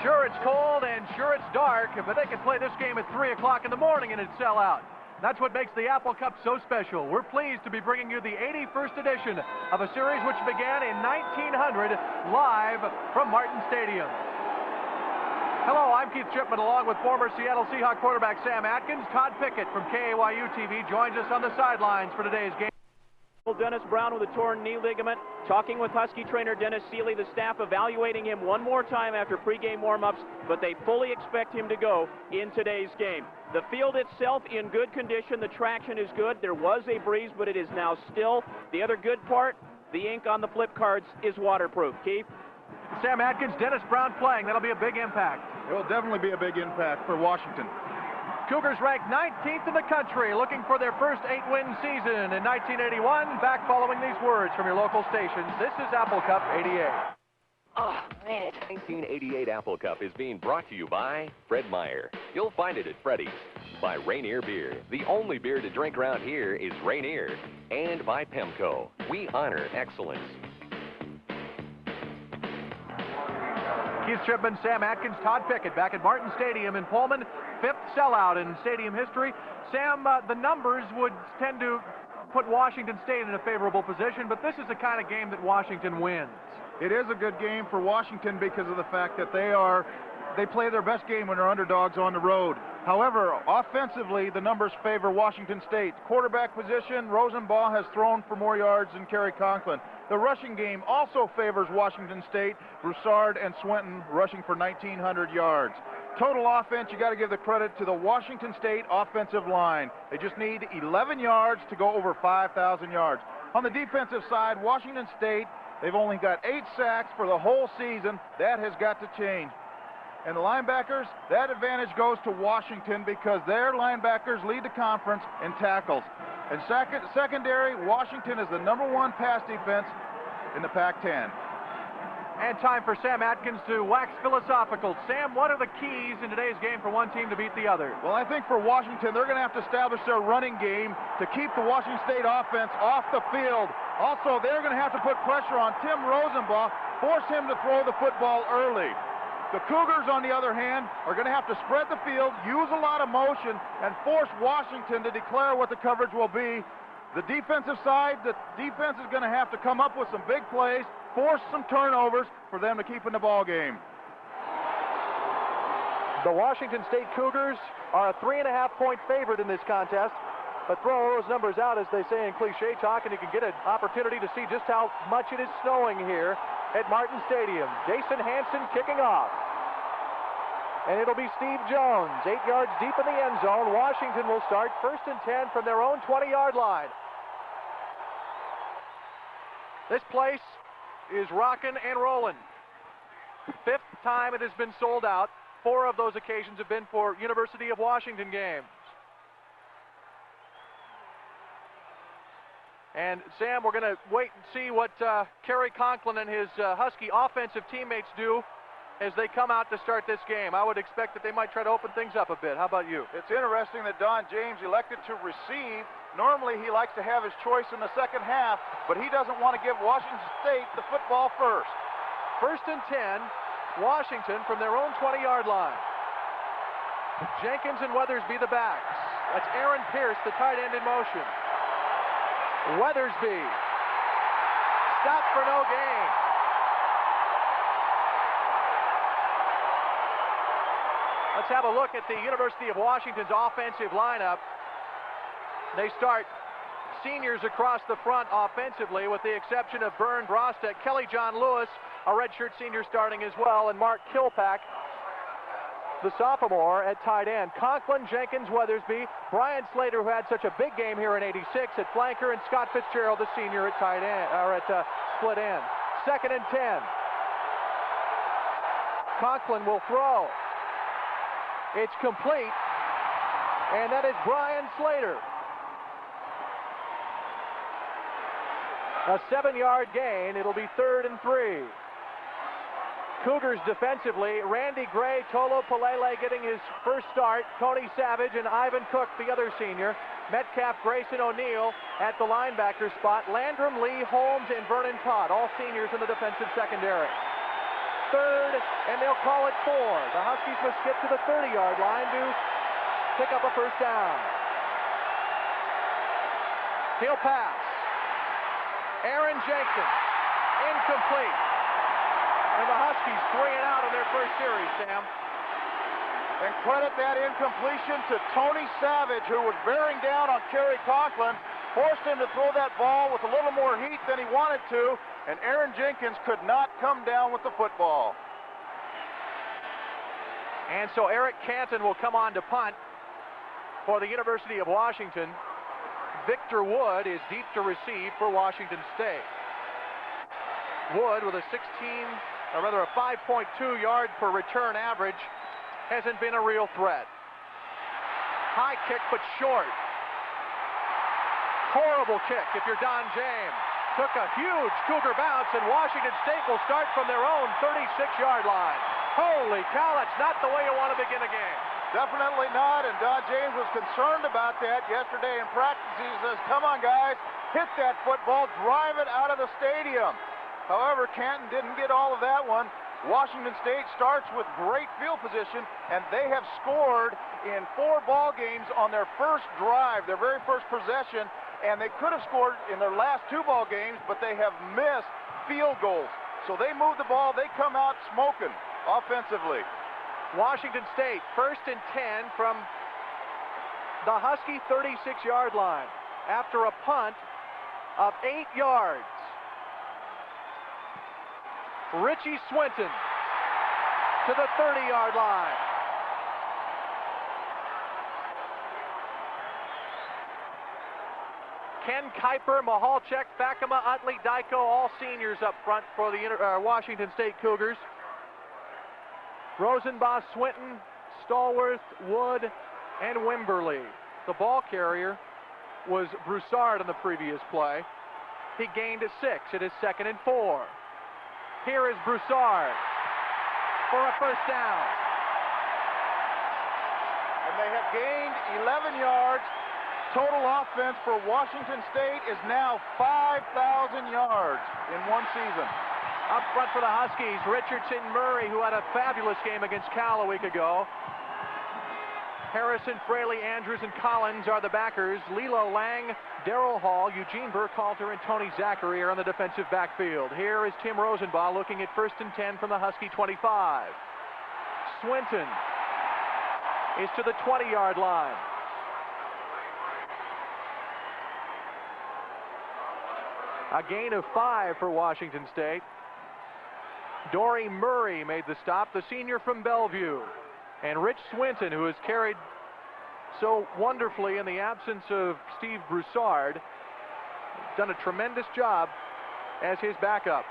Sure, it's cold and sure it's dark, but they can play this game at 3 o'clock in the morning and it'd sell out. That's what makes the Apple Cup so special. We're pleased to be bringing you the 81st edition of a series which began in 1900 live from Martin Stadium. Hello, I'm Keith Chipman along with former Seattle Seahawks quarterback Sam Atkins. Todd Pickett from KAYU TV joins us on the sidelines for today's game. Dennis Brown with a torn knee ligament, talking with Husky trainer Dennis Seeley, the staff evaluating him one more time after pregame warm-ups, but they fully expect him to go in today's game. The field itself in good condition, the traction is good, there was a breeze, but it is now still. The other good part, the ink on the flip cards is waterproof. Keith? Sam Atkins, Dennis Brown playing, that'll be a big impact. It will definitely be a big impact for Washington. Cougars ranked 19th in the country, looking for their first 8-win season in 1981. Back following these words from your local stations. This is Apple Cup 88. Oh, man. 1988 Apple Cup is being brought to you by Fred Meyer. You'll find it at Freddy's. By Rainier Beer. The only beer to drink around here is Rainier. And by Pemco. We honor excellence. Keith Chipman, Sam Atkins, Todd Pickett back at Martin Stadium in Pullman. 5th sellout in stadium history. Sam, the numbers would tend to put Washington State in a favorable position, but this is the kind of game that Washington wins. It is a good game for Washington because of the fact that they play their best game when they're underdogs on the road. However, offensively, the numbers favor Washington State. Quarterback position, Rosenbaugh has thrown for more yards than Kerry Conklin. The rushing game also favors Washington State. Broussard and Swinton rushing for 1,900 yards. Total offense, you got to give the credit to the Washington State offensive line. They just need 11 yards to go over 5,000 yards. On the defensive side, Washington State, they've only got 8 sacks for the whole season. That has got to change. And the linebackers, that advantage goes to Washington because their linebackers lead the conference in tackles. And secondary, Washington is the #1 pass defense in the Pac-10. And time for Sam Atkins to wax philosophical. Sam, what are the keys in today's game for one team to beat the other? Well, I think for Washington, they're going to have to establish their running game to keep the Washington State offense off the field. Also, they're going to have to put pressure on Tim Rosenbaugh, force him to throw the football early. The Cougars, on the other hand, are going to have to spread the field, use a lot of motion, and force Washington to declare what the coverage will be. The defensive side, the defense is going to have to come up with some big plays, force some turnovers for them to keep in the ball game. The Washington State Cougars are a 3.5-point favorite in this contest. But throw those numbers out, as they say in cliche talk, and you can get an opportunity to see just how much it is snowing here at Martin Stadium. Jason Hanson kicking off. And it'll be Steve Jones, 8 yards deep in the end zone. Washington will start 1st and 10 from their own 20-yard line. This place is rocking and rolling. 5th time it has been sold out. 4 of those occasions have been for University of Washington games. And Sam, we're going to wait and see what Kerry Conklin and his Husky offensive teammates do as they come out to start this game. I would expect that they might try to open things up a bit. How about you? It's interesting that Don James elected to receive. Normally he likes to have his choice in the second half, but he doesn't want to give Washington State the football first. 1st and 10, Washington from their own 20-yard line. Jenkins and Weathersby the backs. That's Aaron Pierce, the tight end, in motion. Weathersby, stop for no gain. Let's have a look at the University of Washington's offensive lineup. They start seniors across the front offensively, with the exception of Bern Brostek. Kelly John Lewis, a redshirt senior, starting as well, and Mark Kilpack, the sophomore, at tight end. Conklin, Jenkins, Weathersby, Brian Slater, who had such a big game here in '86 at flanker, and Scott Fitzgerald, the senior, at tight end, or at split end. 2nd and 10. Conklin will throw. It's complete, and that is Brian Slater. A 7-yard gain. It'll be 3rd and 3. Cougars defensively, Randy Gray, Tolo Palele getting his first start, Tony Savage and Ivan Cook, the other senior, Metcalf, Grayson O'Neill at the linebacker spot, Landrum, Lee, Holmes, and Vernon Todd, all seniors in the defensive secondary. third, and they'll call it 4. The Huskies must get to the 30-yard line to pick up a first down. He'll pass. Aaron Jenkins, incomplete. And the Huskies 3 and out on their first series, Sam. And credit that incompletion to Tony Savage, who was bearing down on Kerry Conklin, forced him to throw that ball with a little more heat than he wanted to, and Aaron Jenkins could not come down with the football. And so Eric Canton will come on to punt for the University of Washington. Victor Wood is deep to receive for Washington State. Wood with a 5.2 yard per return average hasn't been a real threat. High kick, but short. Horrible kick if you're Don James. Took a huge Cougar bounce, and Washington State will start from their own 36-yard line. Holy cow, that's not the way you want to begin a game. Definitely not, and Don James was concerned about that yesterday in practice. He says, come on, guys, hit that football, drive it out of the stadium. However, Canton didn't get all of that one. Washington State starts with great field position, and they have scored in 4 ball games on their first drive, their very first possession, and they could have scored in their last 2 ball games, but they have missed field goals. So they move the ball, they come out smoking offensively. Washington State, 1st and 10 from the Husky 36-yard line after a punt of 8 yards. Richie Swinton to the 30-yard line. Ken Kuiper, Mahalchek, Fakema, Utley, Dyko, all seniors up front for the Washington State Cougars. Rosenbach, Swinton, Stallworth, Wood, and Wimberly. The ball carrier was Broussard on the previous play. He gained a 6. It is 2nd and 4. Here is Broussard for a first down. And they have gained 11 yards. Total offense for Washington State is now 5,000 yards in one season. Up front for the Huskies, Richardson, Murray, who had a fabulous game against Cal a week ago. Harrison, Fraley, Andrews, and Collins are the backers. Lilo Lang, Darrell Hall, Eugene Burkhalter, and Tony Zachary are on the defensive backfield. Here is Tim Rosenbaugh looking at 1st and 10 from the Husky 25. Swinton is to the 20-yard line. A gain of 5 for Washington State. Dory Murray made the stop, the senior from Bellevue. And Rich Swinton, who has carried so wonderfully in the absence of Steve Broussard, done a tremendous job as his backup.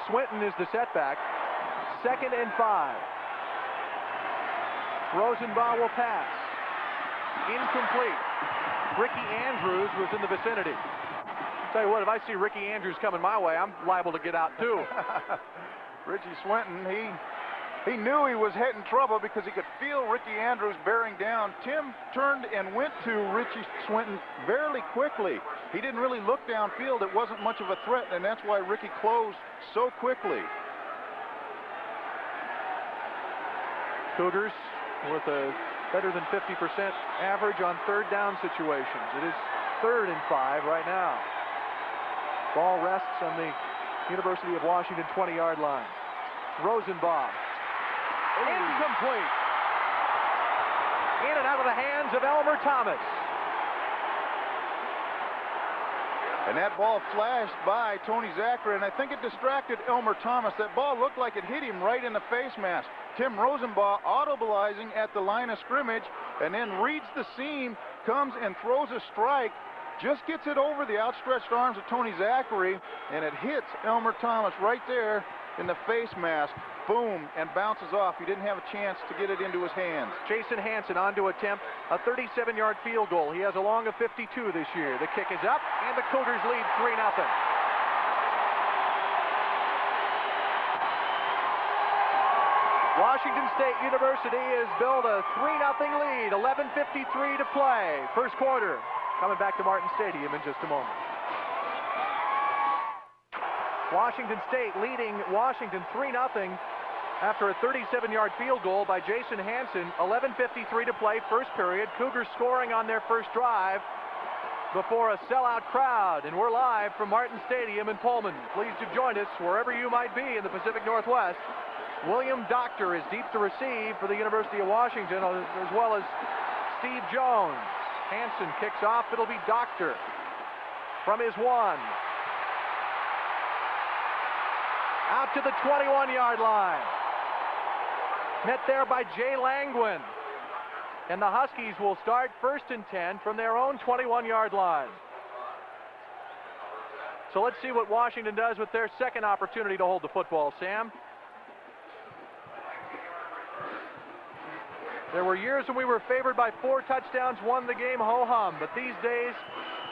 Swinton is the setback. 2nd and 5. Rosenbaugh will pass. Incomplete. Ricky Andrews was in the vicinity. Tell you what, if I see Ricky Andrews coming my way, I'm liable to get out too. Richie Swinton, he knew he was heading trouble because he could feel Ricky Andrews bearing down. Tim turned and went to Richie Swinton fairly quickly. He didn't really look downfield. It wasn't much of a threat, and that's why Ricky closed so quickly. Cougars with a better than 50% average on 3rd down situations. It is 3rd and 5 right now. Ball rests on the University of Washington 20-yard line. Rosenbaugh. Incomplete. In and out of the hands of Elmer Thomas. And that ball flashed by Tony Zachary, and I think it distracted Elmer Thomas. That ball looked like it hit him right in the face mask. Tim Rosenbaugh audibilizing at the line of scrimmage, and then reads the seam, comes and throws a strike, just gets it over the outstretched arms of Tony Zachary, and it hits Elmer Thomas right there in the face mask. Boom, and bounces off. He didn't have a chance to get it into his hands. Jason Hansen on to attempt a 37-yard field goal. He has a long of 52 this year. The kick is up, and the Cougars lead 3-0. Washington State University has built a 3-0 lead, 11:53 to play. First quarter. Coming back to Martin Stadium in just a moment. Washington State leading Washington 3-0 after a 37-yard field goal by Jason Hansen. 11:53 to play, first period. Cougars scoring on their first drive before a sellout crowd. And we're live from Martin Stadium in Pullman. Pleased to join us wherever you might be in the Pacific Northwest. William Doctor is deep to receive for the University of Washington, as well as Steve Jones. Hansen kicks off. It'll be Doctor from his 1. Out to the 21-yard line. Met there by Jay Langwin. And the Huskies will start 1st and 10 from their own 21-yard line. So let's see what Washington does with their second opportunity to hold the football, Sam. There were years when we were favored by 4 touchdowns, won the game ho-hum. But these days,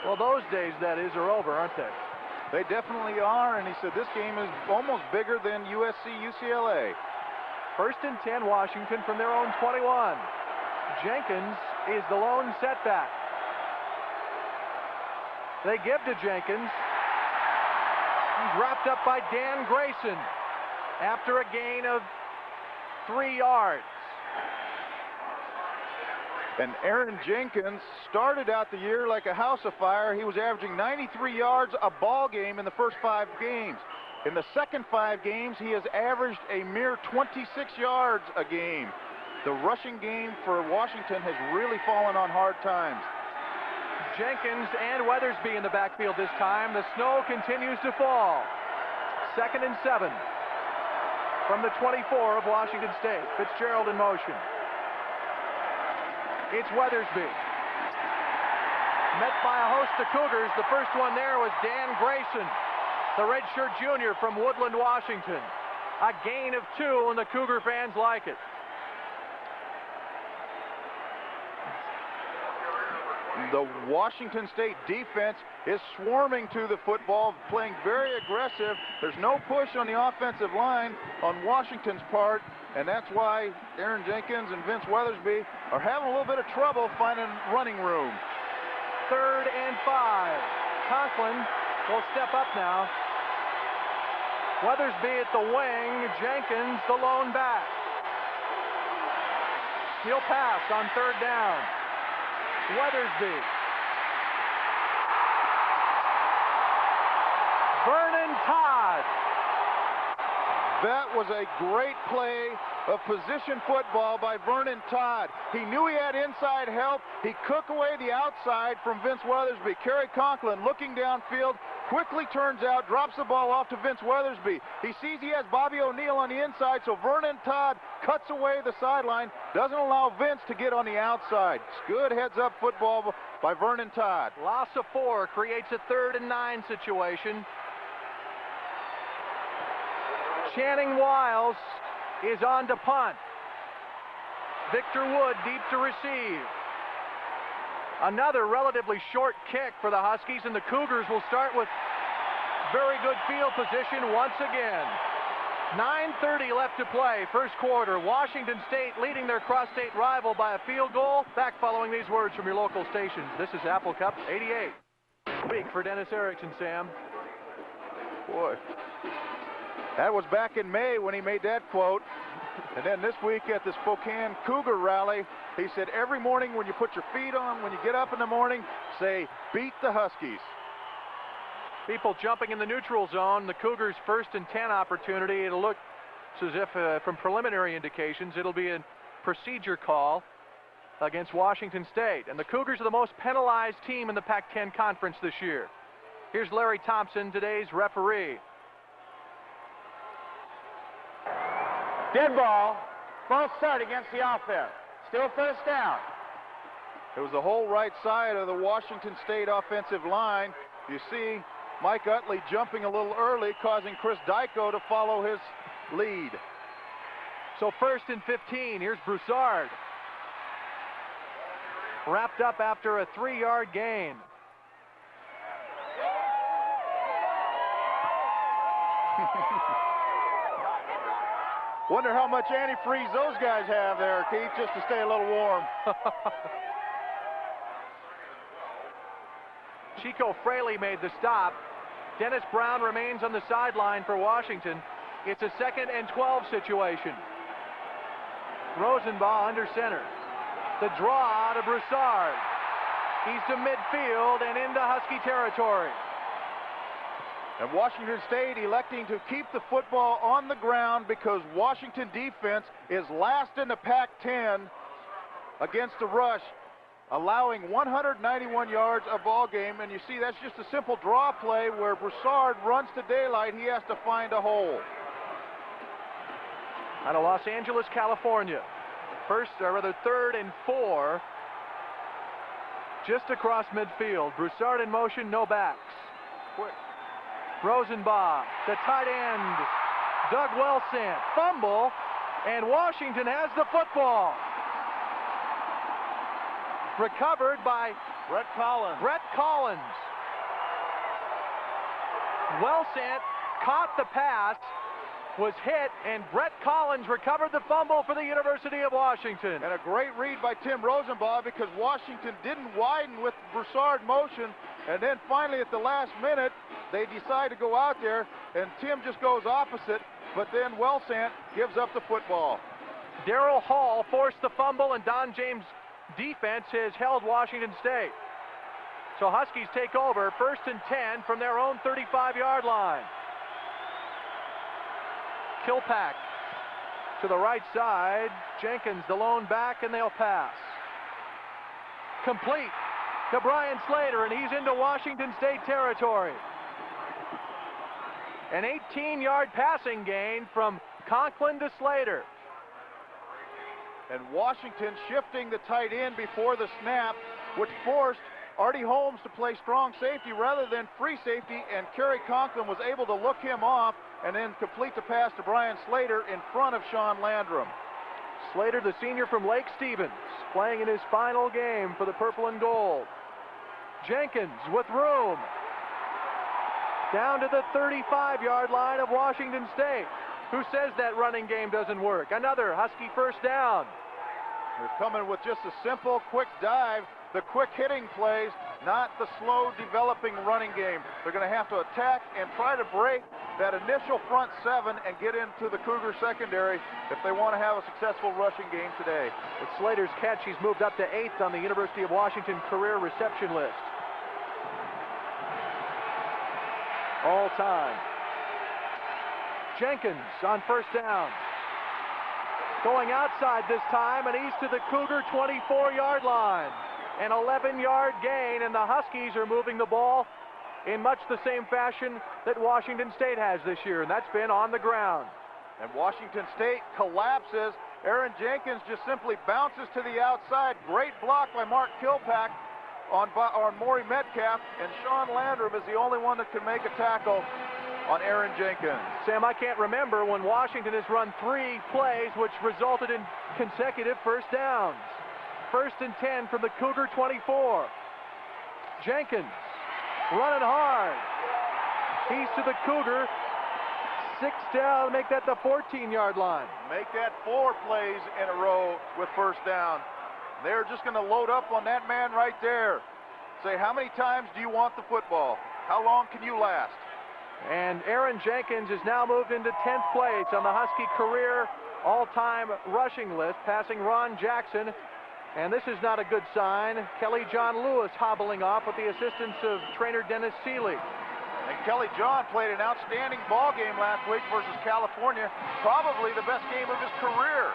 well, those days, that is, are over, aren't they? They definitely are, and he said this game is almost bigger than USC-UCLA. 1st and 10, Washington from their own 21. Jenkins is the lone setback. They give to Jenkins. He's wrapped up by Dan Grayson after a gain of 3 yards. And Aaron Jenkins started out the year like a house of fire. He was averaging 93 yards a ball game in the first 5 games. In the second 5 games, he has averaged a mere 26 yards a game. The rushing game for Washington has really fallen on hard times. Jenkins and Weathersby in the backfield this time. The snow continues to fall. 2nd and 7 from the 24 of Washington State. Fitzgerald in motion. It's Weathersby. Met by a host of Cougars. The first one there was Dan Grayson, the redshirt junior from Woodland, Washington. A gain of 2, and the Cougar fans like it. The Washington State defense is swarming to the football, playing very aggressive. There's no push on the offensive line on Washington's part, and that's why Aaron Jenkins and Vince Weathersby are having a little bit of trouble finding running room. 3rd and 5. Conklin will step up now. Weathersby at the wing, Jenkins the lone back. He'll pass on 3rd down. Weathersby. Vernon Todd. That was a great play of position football by Vernon Todd. He knew he had inside help. He took away the outside from Vince Weathersby. Kerry Conklin looking downfield, quickly turns out, drops the ball off to Vince Weathersby. He sees he has Bobby O'Neill on the inside, so Vernon Todd cuts away the sideline, doesn't allow Vince to get on the outside. It's good heads-up football by Vernon Todd. Loss of 4 creates a 3rd and 9 situation. Channing Wiles is on to punt. Victor Wood deep to receive. Another relatively short kick for the Huskies, and the Cougars will start with very good field position once again. 9:30 left to play, first quarter. Washington State leading their cross-state rival by a field goal. Back following these words from your local stations. This is Apple Cup 88. Week for Dennis Erickson, Sam. Boy, that was back in May when he made that quote. And then this week at the Spokane Cougar rally, he said every morning when you put your feet on, when you get up in the morning, say, beat the Huskies. People jumping in the neutral zone. The Cougars' 1st and 10 opportunity. It'll look as if, from preliminary indications, it'll be a procedure call against Washington State. And the Cougars are the most penalized team in the Pac-10 conference this year. Here's Larry Thompson, today's referee. Dead ball, false start against the offense. Still 1st down. It was the whole right side of the Washington State offensive line. You see Mike Utley jumping a little early, causing Chris Dyko to follow his lead. So 1st and 15, here's Broussard. Wrapped up after a 3-yard gain. Wonder how much antifreeze those guys have there, Keith, just to stay a little warm. Chico Fraley made the stop. Dennis Brown remains on the sideline for Washington. It's a 2nd and 12 situation. Rosenbaugh under center. The draw to Broussard. He's to midfield and into Husky territory. And Washington State electing to keep the football on the ground because Washington defense is last in the Pac-10 against the rush, allowing 191 yards a ball game. And you see, that's just a simple draw play where Broussard runs to daylight. He has to find a hole. Out of Los Angeles, California. 3rd and 4. Just across midfield. Broussard in motion, no backs. Quick. Rosenbaugh, the tight end. Doug Wellsant, fumble, and Washington has the football. Recovered by Brett Collins. Wellsant caught the pass, was hit, and Brett Collins recovered the fumble for the University of Washington. And a great read by Tim Rosenbaugh because Washington didn't widen with Broussard motion, and then finally at the last minute they decide to go out there, and Tim just goes opposite, but then Wellsant gives up the football. Darrell Hall forced the fumble, and Don James' defense has held Washington State. So Huskies take over 1st and 10 from their own 35-yard line. Kilpack to the right side. Jenkins, the lone back, and they'll pass. Complete to Brian Slater, and he's into Washington State territory. An 18-yard passing gain from Conklin to Slater. And Washington shifting the tight end before the snap, which forced Artie Holmes to play strong safety rather than free safety, and Kerry Conklin was able to look him off and then complete the pass to Brian Slater in front of Sean Landrum. Slater, the senior from Lake Stevens, playing in his final game for the Purple and Gold. Jenkins with room. Down to the 35-yard line of Washington State. Who says that running game doesn't work? Another Husky 1st down. They're coming with just a simple, quick dive. The quick hitting plays, not the slow developing running game. They're going to have to attack and try to break that initial front 7 and get into the Cougar secondary if they want to have a successful rushing game today. With Slater's catch, he's moved up to 8th on the University of Washington career reception list. All time. Jenkins on 1st down. Going outside this time, and he's to the Cougar 24-yard line. An 11-yard gain, and the Huskies are moving the ball in much the same fashion that Washington State has this year, and that's been on the ground. And Washington State collapses. Aaron Jenkins just simply bounces to the outside. Great block by Mark Kilpack on Maury Metcalf, and Sean Landrum is the only one that can make a tackle on Aaron Jenkins. Sam, I can't remember when Washington has run 3 plays which resulted in consecutive 1st downs. 1st and 10 from the Cougar 24. Jenkins running hard. He's to the Cougar 6 down, make that the 14-yard line. Make that 4 plays in a row with 1st down. They're just going to load up on that man right there. Say, how many times do you want the football? How long can you last? And Aaron Jenkins is now moved into 10th place on the Husky career all-time rushing list, passing Ron Jackson. And this is not a good sign. Kelly John Lewis hobbling off with the assistance of trainer Dennis Seeley. And Kelly John played an outstanding ball game last week versus California, probably the best game of his career.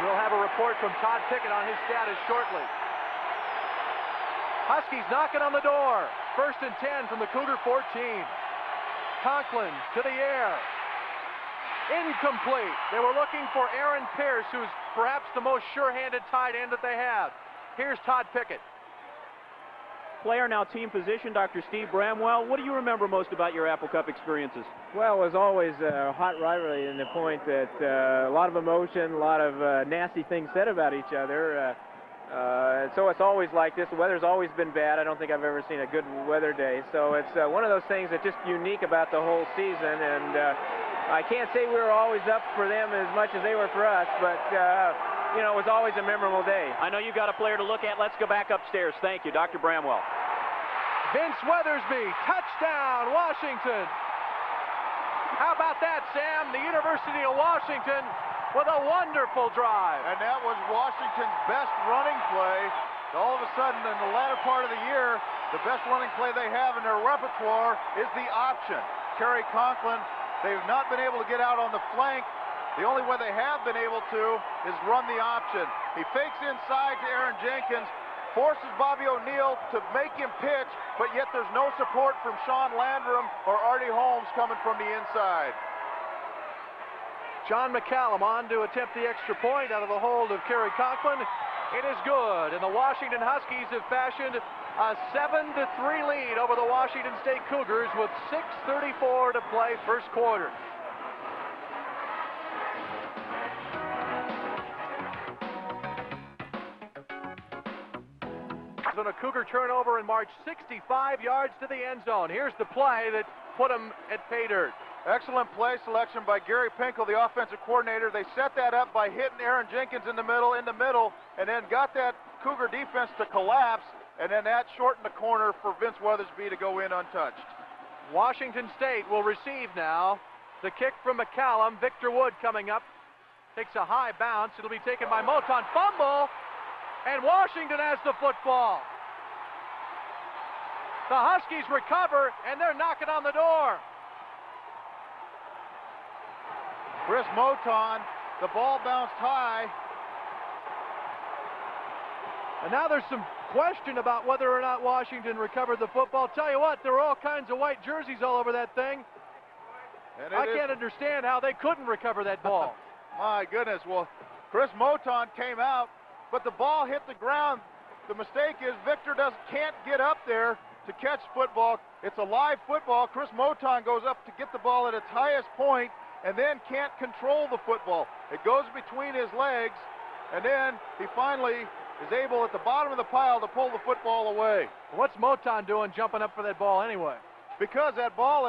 We'll have a report from Todd Pickett on his status shortly. Huskies knocking on the door. 1st and 10 from the Cougar 14. Conklin to the air. Incomplete. They were looking for Aaron Pierce, who's perhaps the most sure-handed tight end that they have. Here's Todd Pickett. Player now team position, Dr. Steve Bramwell. What do you remember most about your Apple Cup experiences? Well, it was always a hot rivalry in the point that a lot of emotion, a lot of nasty things said about each other. So it's always like this. The weather's always been bad. I don't think I've ever seen a good weather day. So it's one of those things that's just unique about the whole season. And I can't say we were always up for them as much as they were for us, but you know, it was always a memorable day. I know you got a player to look at. Let's go back upstairs. Thank you, Dr. Bramwell. Vince Weathersby, touchdown, Washington. How about that, Sam? The University of Washington with a wonderful drive. And that was Washington's best running play. All of a sudden, in the latter part of the year, the best running play they have in their repertoire is the option. Kerry Conklin, they've not been able to get out on the flank. The only way they have been able to is run the option. He fakes inside to Aaron Jenkins, forces Bobby O'Neill to make him pitch, but yet there's no support from Sean Landrum or Artie Holmes coming from the inside. John McCallum on to attempt the extra point out of the hold of Kerry Conklin. It is good, and the Washington Huskies have fashioned a 7-3 lead over the Washington State Cougars with 6:34 to play first quarter. On a Cougar turnover and marched 65 yards to the end zone. Here's the play that put him at pay dirt. Excellent play selection by Gary Pinkel, the offensive coordinator. They set that up by hitting Aaron Jenkins in the middle, and then got that Cougar defense to collapse, and then that shortened the corner for Vince Weathersby to go in untouched. Washington State will receive now. The kick from McCallum. Victor Wood coming up. Takes a high bounce. It'll be taken by Moton. Fumble, and Washington has the football. The Huskies recover, and they're knocking on the door. Chris Moton, the ball bounced high. And now there's some question about whether or not Washington recovered the football. Tell you what, there were all kinds of white jerseys all over that thing. I can't understand how they couldn't recover that ball. My goodness. Well, Chris Moton came out, but the ball hit the ground. The mistake is Victor can't get up there to catch football. It's a live football. Chris Moton goes up to get the ball at its highest point and then can't control the football. It goes between his legs, and then he finally is able at the bottom of the pile to pull the football away. What's Moton doing jumping up for that ball anyway? Because that ball,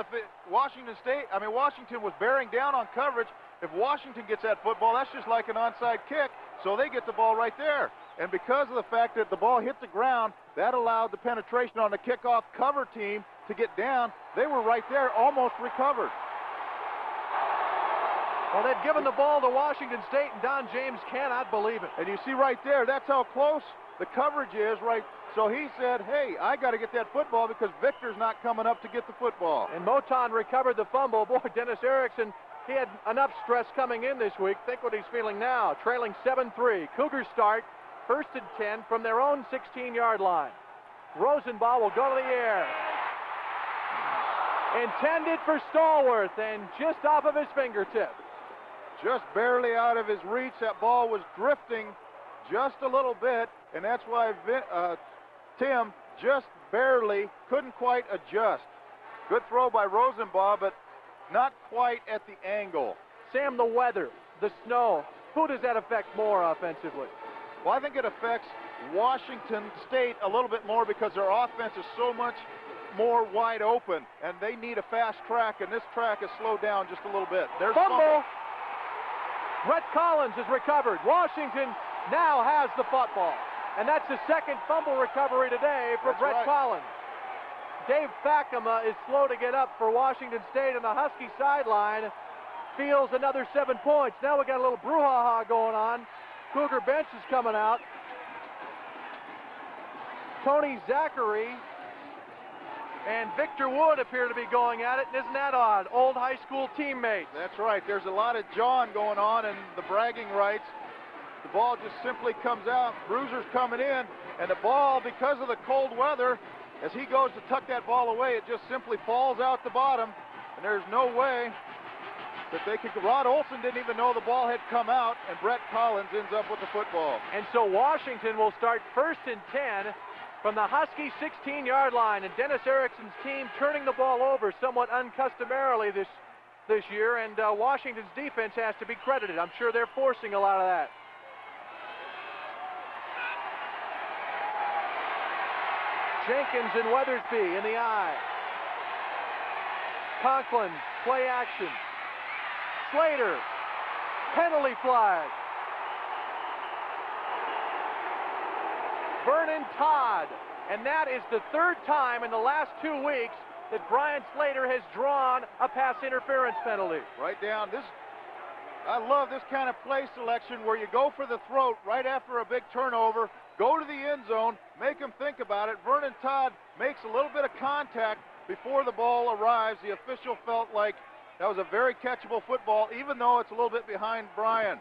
Washington was bearing down on coverage. If Washington gets that football, that's just like an onside kick, so they get the ball right there. And because of the fact that the ball hit the ground, that allowed the penetration on the kickoff cover team to get down. They were right there, almost recovered. Well, they've given the ball to Washington State, and Don James cannot believe it. And you see right there, that's how close the coverage is, right? So he said, hey, I got to get that football because Victor's not coming up to get the football. And Moton recovered the fumble. Boy, Dennis Erickson, he had enough stress coming in this week. Think what he's feeling now. Trailing 7-3. Cougars start 1st and 10 from their own 16-yard line. Rosenbaugh will go to the air. Intended for Stallworth and just off of his fingertip. Just barely out of his reach. That ball was drifting just a little bit, and that's why Tim just barely couldn't quite adjust. Good throw by Rosenbaugh, but not quite at the angle. Sam, the weather, the snow, who does that affect more offensively? Well, I think it affects Washington State a little bit more because their offense is so much more wide open, and they need a fast track, and this track is slowed down just a little bit. There's fumble. Brett Collins has recovered. Washington now has the football. And that's the second fumble recovery today for Brett Collins. Dave Fakema is slow to get up for Washington State, and the Husky sideline feels another 7 points. Now we got a little brouhaha going on. Cougar bench is coming out. Tony Zachary and Victor Wood appear to be going at it. Isn't that odd? Old high school teammates. That's right. There's a lot of jawing going on and the bragging rights. The ball just simply comes out. Bruiser's coming in, and the ball, because of the cold weather, as he goes to tuck that ball away, it just simply falls out the bottom, and there's no way that they could. Rod Olson didn't even know the ball had come out, and Brett Collins ends up with the football. And so Washington will start 1st and 10 from the Husky 16-yard line, and Dennis Erickson's team turning the ball over somewhat uncustomarily this year, and Washington's defense has to be credited. I'm sure they're forcing a lot of that. Jenkins and Weathersby in the eye. Conklin, play action. Slater, penalty flag. Vernon Todd And that is the third time in the last 2 weeks that Brian Slater has drawn a pass interference penalty. Right down this. I love this kind of play selection where you go for the throat right after a big turnover, go to the end zone, make him think about it. Vernon Todd makes a little bit of contact before the ball arrives. The official felt like that was a very catchable football, even though it's a little bit behind Brian.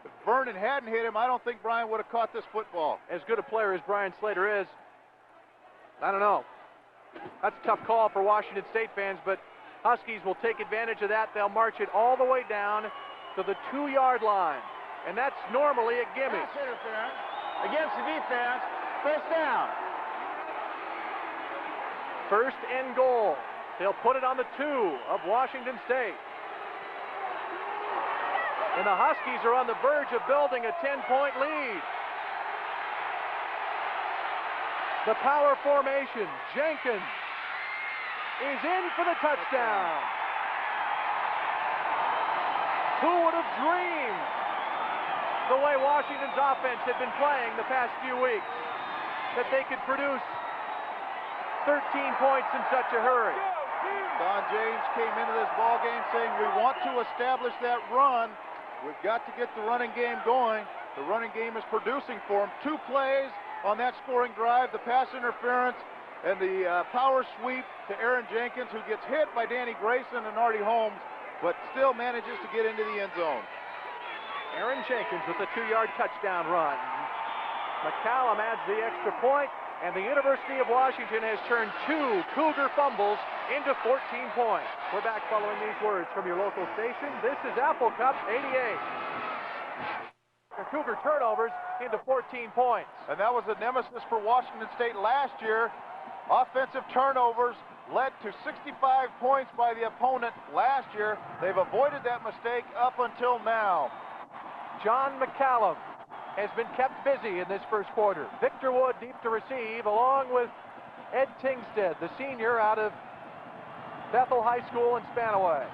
If Vernon hadn't hit him, I don't think Brian would have caught this football. As good a player as Brian Slater is, I don't know. That's a tough call for Washington State fans, but Huskies will take advantage of that. They'll march it all the way down to the 2-yard line, and that's normally a gimme. Pass interference against the defense. First down. First and goal. They'll put it on the 2 of Washington State. And the Huskies are on the verge of building a 10-point lead. The power formation. Jenkins is in for the touchdown. Who would have dreamed the way Washington's offense had been playing the past few weeks that they could produce 13 points in such a hurry? Don James came into this ball game saying we want to establish that run. We've got to get the running game going. The running game is producing for him. 2 plays on that scoring drive, the pass interference and the power sweep to Aaron Jenkins, who gets hit by Danny Grayson and Artie Holmes, but still manages to get into the end zone. Aaron Jenkins with a 2-yard touchdown run. McCallum adds the extra point, and the University of Washington has turned 2 Cougar fumbles into 14 points. We're back following these words from your local station. This is Apple Cup 88. The Cougar turnovers into 14 points. And that was a nemesis for Washington State last year. Offensive turnovers led to 65 points by the opponent last year. They've avoided that mistake up until now. John McCallum has been kept busy in this first quarter. Victor Wood deep to receive, along with Ed Tingstead, the senior out of Bethel High School in Spanaway.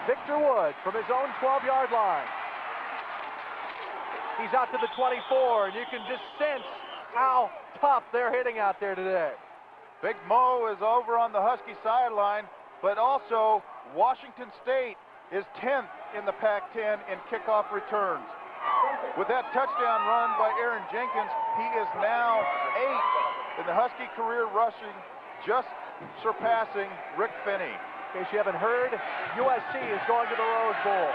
Victor Wood from his own 12-yard line. He's out to the 24, and you can just sense how tough they're hitting out there today. Big Mo is over on the Husky sideline, but also Washington State is 10th in the Pac-10 in kickoff returns. With that touchdown run by Aaron Jenkins, he is now 8th in the Husky career rushing, just surpassing Rick Finney. In case you haven't heard, USC is going to the Rose Bowl.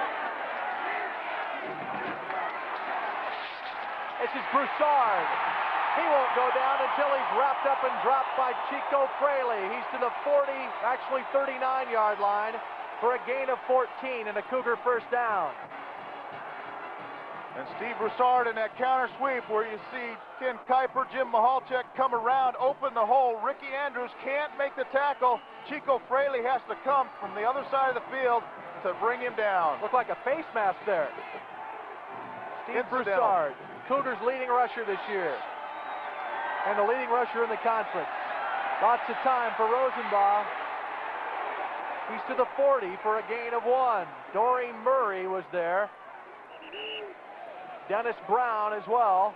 This is Broussard. He won't go down until he's wrapped up and dropped by Chico Fraley. He's to the 40, actually 39-yard line for a gain of 14 and a Cougar first down. And Steve Broussard in that counter sweep where you see Ken Kuiper, Jim Mahalchek come around, open the hole. Ricky Andrews can't make the tackle. Chico Fraley has to come from the other side of the field to bring him down. Looked like a face mask there. Steve Broussard, Cougars' leading rusher this year. And the leading rusher in the conference. Lots of time for Rosenbaugh. He's to the 40 for a gain of 1. Doreen Murray was there. Dennis Brown as well.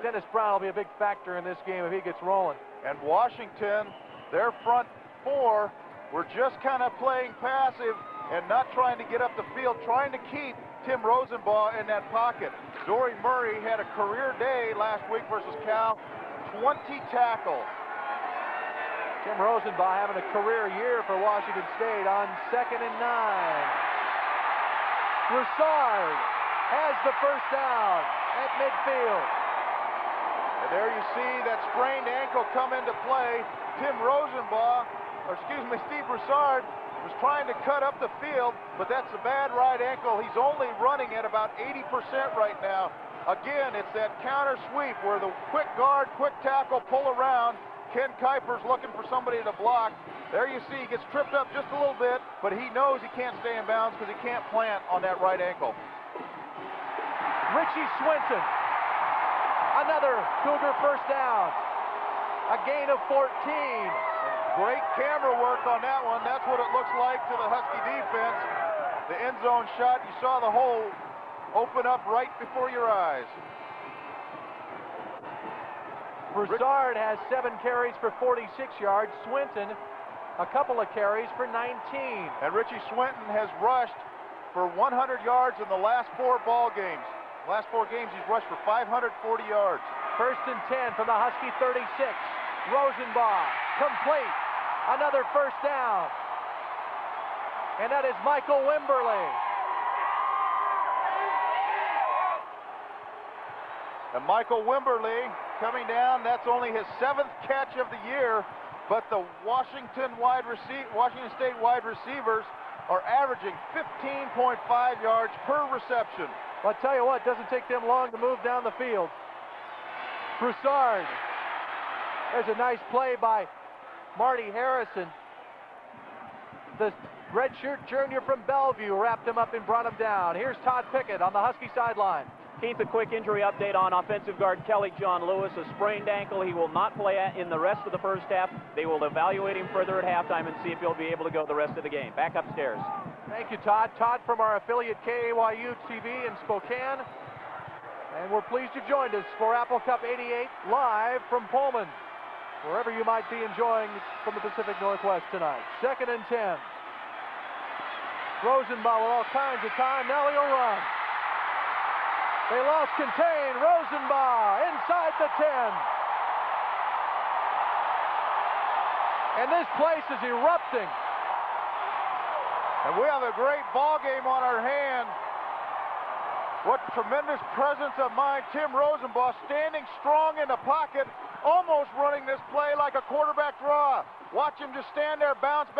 Dennis Brown will be a big factor in this game if he gets rolling. And Washington, their front 4 were just kind of playing passive and not trying to get up the field, trying to keep Tim Rosenbaugh in that pocket. Dory Murray had a career day last week versus Cal, 20 tackles. Tim Rosenbaugh having a career year for Washington State on 2nd and 9. Broussard has the first down at midfield. And there you see that sprained ankle come into play. Steve Broussard was trying to cut up the field, but that's a bad right ankle. He's only running at about 80% right now. Again, it's that counter sweep where the quick guard, quick tackle, pull around. Ken Kuiper's looking for somebody to block. There you see he gets tripped up just a little bit, but he knows he can't stay in bounds because he can't plant on that right ankle. Richie Swinton, another Cougar first down. A gain of 14. Great camera work on that one. That's what it looks like to the Husky defense. The end zone shot, you saw the hole open up right before your eyes. Broussard has 7 carries for 46 yards. Swinton, a couple of carries for 19. And Richie Swinton has rushed for 100 yards in the last 4 ball games. Last 4 games, he's rushed for 540 yards. 1st and 10 from the Husky 36. Rosenbaugh, complete. Another first down. And that is Michael Wimberly. And Michael Wimberly coming down, that's only his 7th catch of the year, but the Washington State wide receivers are averaging 15.5 yards per reception. Well, I'll tell you what, it doesn't take them long to move down the field. Broussard. There's a nice play by Marty Harrison. The redshirt junior from Bellevue wrapped him up and brought him down. Here's Todd Pickett on the Husky sideline. Keith, a quick injury update on offensive guard Kelly John Lewis, a sprained ankle. He will not play in the rest of the first half. They will evaluate him further at halftime and see if he'll be able to go the rest of the game. Back upstairs. Thank you, Todd. Todd from our affiliate KAYU TV in Spokane. And we're pleased you joined us for Apple Cup 88 live from Pullman, wherever you might be enjoying from the Pacific Northwest tonight. 2nd and 10. Rosenbaugh with all kinds of time. Now he'll run. They lost contain. Rosenbaugh inside the 10. And this place is erupting. And we have a great ball game on our hands. What tremendous presence of mind. Tim Rosenbaugh standing strong in the pocket, almost running this play like a quarterback draw. Watch him just stand there, bounce,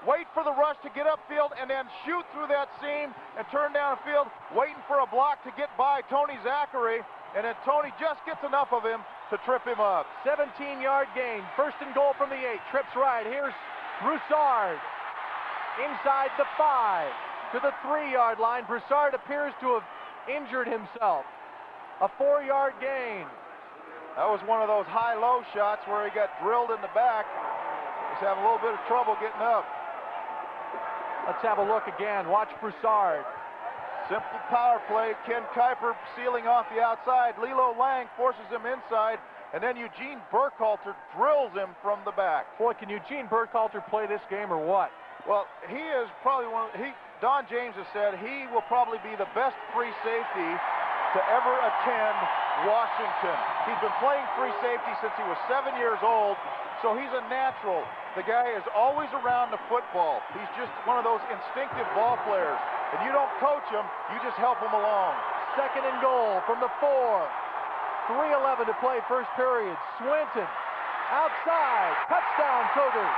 wait for the rush to get upfield, and then shoot through that seam and turn downfield, waiting for a block to get by Tony Zachary, and then Tony just gets enough of him to trip him up. 17-yard gain. 1st and goal from the 8. Trips right. Here's Broussard. Inside the 5 to the 3-yard line. Broussard appears to have injured himself. A 4-yard gain. That was one of those high-low shots where he got drilled in the back. He's having a little bit of trouble getting up. Let's have a look again. Watch Broussard. Simple power play. Ken Kuiper sealing off the outside. Lilo Lang forces him inside. And then Eugene Burkhalter drills him from the back. Boy, can Eugene Burkhalter play this game or what? Well, he is probably Don James has said he will probably be the best free safety to ever attend Washington. He's been playing free safety since he was 7 years old, so he's a natural. The guy is always around the football. He's just one of those instinctive ball players. And you don't coach him, you just help him along. 2nd and goal from the 4. 3:11 to play first period. Swinton outside. Touchdown, Cougars.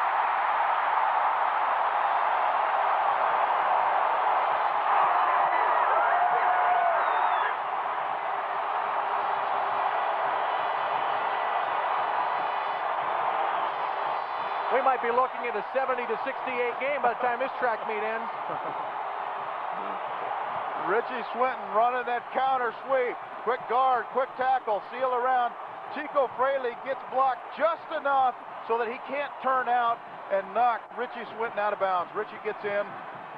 We might be looking at a 70-68 game by the time this track meet ends. Richie Swinton running that counter sweep. Quick guard, quick tackle, seal around. Chico Fraley gets blocked just enough so that he can't turn out and knock Richie Swinton out of bounds. Richie gets in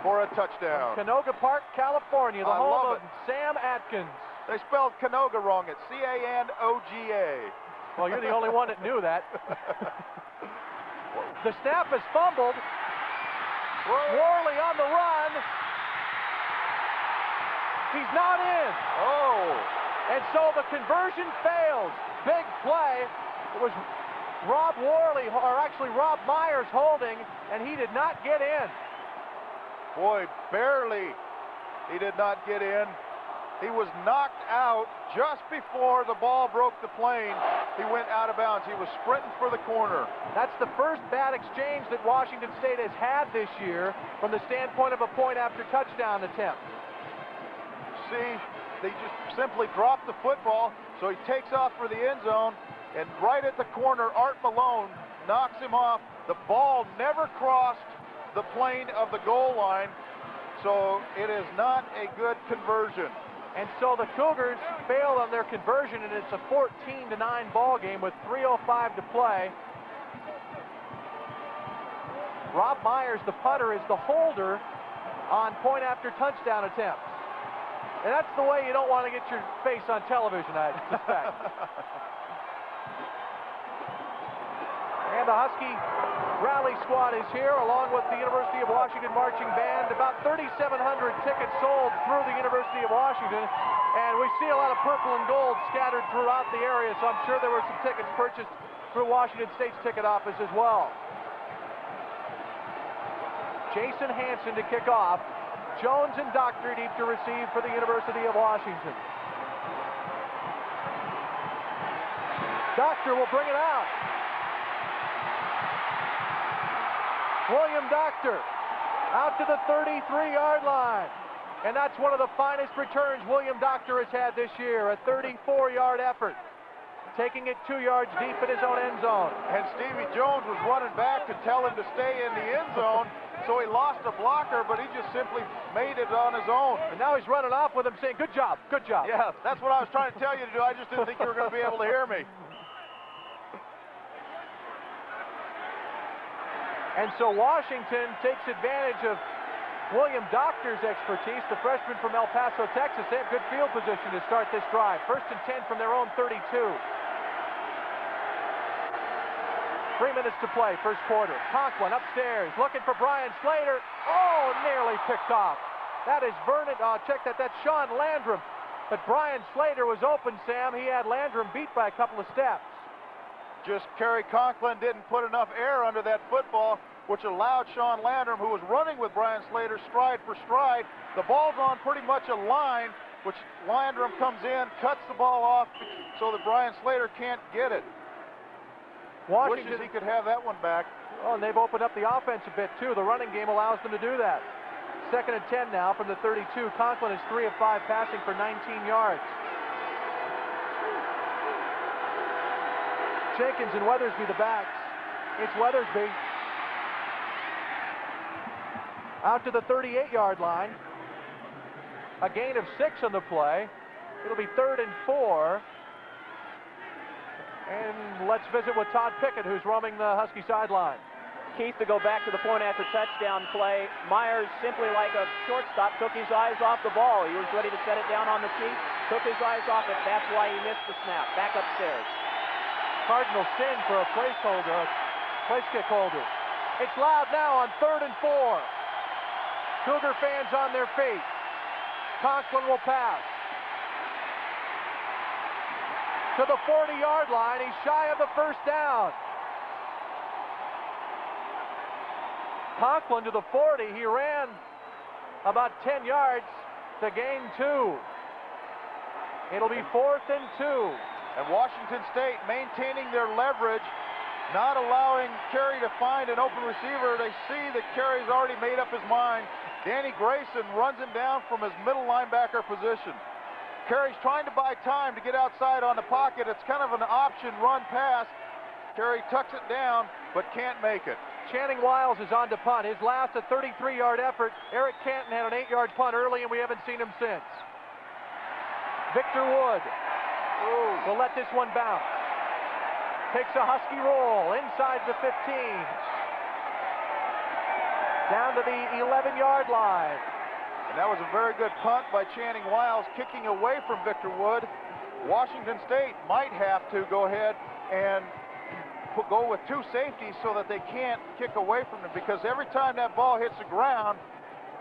for a touchdown. Canoga Park, California, the home of Sam Atkins. They spelled Canoga wrong. It's C-A-N-O-G-A. Well, you're the only one that knew that. The snap is fumbled. Worley on the run. He's not in. Oh. And so the conversion fails. Big play. It was Rob Worley, or actually Rob Myers holding, and he did not get in. Boy, barely he did not get in. He was knocked out just before the ball broke the plane. He went out of bounds. He was sprinting for the corner. That's the first bad exchange that Washington State has had this year from the standpoint of a point after touchdown attempt. See, they just simply dropped the football, so he takes off for the end zone, and right at the corner, Art Malone knocks him off. The ball never crossed the plane of the goal line, so it is not a good conversion. And so the Cougars failed on their conversion, and it's a 14-9 ball game with 3:05 to play. Rob Myers, the punter, is the holder on point after touchdown attempts. And that's the way you don't want to get your face on television, I suspect. the Husky Rally Squad is here, along with the University of Washington Marching Band. About 3,700 tickets sold through the University of Washington, and we see a lot of purple and gold scattered throughout the area, so I'm sure there were some tickets purchased through Washington State's ticket office as well. Jason Hanson to kick off. Jones and Doctor deep to receive for the University of Washington. Doctor will bring it out. William Doctor out to the 33-yard line. And that's one of the finest returns William Doctor has had this year, a 34-yard effort, taking it 2 yards deep in his own end zone. And Stevie Jones was running back to tell him to stay in the end zone, so he lost a blocker, but he just simply made it on his own. And now he's running off with him saying, good job, good job. Yeah, that's what I was trying to tell you to do. I just didn't think you were going to be able to hear me. And so Washington takes advantage of William Doctor's expertise, the freshman from El Paso, Texas. They have good field position to start this drive. 1st and 10 from their own 32. 3 minutes to play, first quarter. Conklin upstairs, looking for Brian Slater. Oh, nearly picked off. That is Vernon, check that, that's Sean Landrum. But Brian Slater was open, Sam. He had Landrum beat by a couple of steps. Just Kerry Conklin didn't put enough air under that football, which allowed Sean Landrum, who was running with Brian Slater stride for stride. The ball's on pretty much a line, which Landrum comes in, cuts the ball off so that Brian Slater can't get it. Washington, wishes he could have that one back. Oh, and they've opened up the offense a bit, too. The running game allows them to do that. 2nd and 10 now from the 32. Conklin is 3 of 5 passing for 19 yards. Jenkins and Weathersby the backs. It's Weathersby. Out to the 38-yard line. A gain of 6 on the play. It'll be 3rd and 4. And let's visit with Todd Pickett, who's roaming the Husky sideline. Keith to go back to the point after touchdown play. Myers, simply like a shortstop, took his eyes off the ball. He was ready to set it down on the tee, took his eyes off it. That's why he missed the snap. Back upstairs. Cardinal sin for a place kick holder. It's loud now on 3rd and 4. Cougar fans on their feet. Conklin will pass. To the 40-yard line. He's shy of the first down. Conklin to the 40. He ran about 10 yards to gain 2. It'll be 4th and 2. And Washington State maintaining their leverage, not allowing Kerry to find an open receiver. They see that Kerry's already made up his mind. Danny Grayson runs him down from his middle linebacker position. Kerry's trying to buy time to get outside on the pocket. It's kind of an option run pass. Kerry tucks it down, but can't make it. Channing Wiles is on to punt. His last a 33-yard effort. Eric Canton had an 8-yard punt early, and we haven't seen him since. Victor Wood will let this one bounce. Takes a Husky roll inside the 15. Down to the 11-yard line. And that was a very good punt by Channing Wiles, kicking away from Victor Wood. Washington State might have to go ahead and go with 2 safeties so that they can't kick away from them, because every time that ball hits the ground,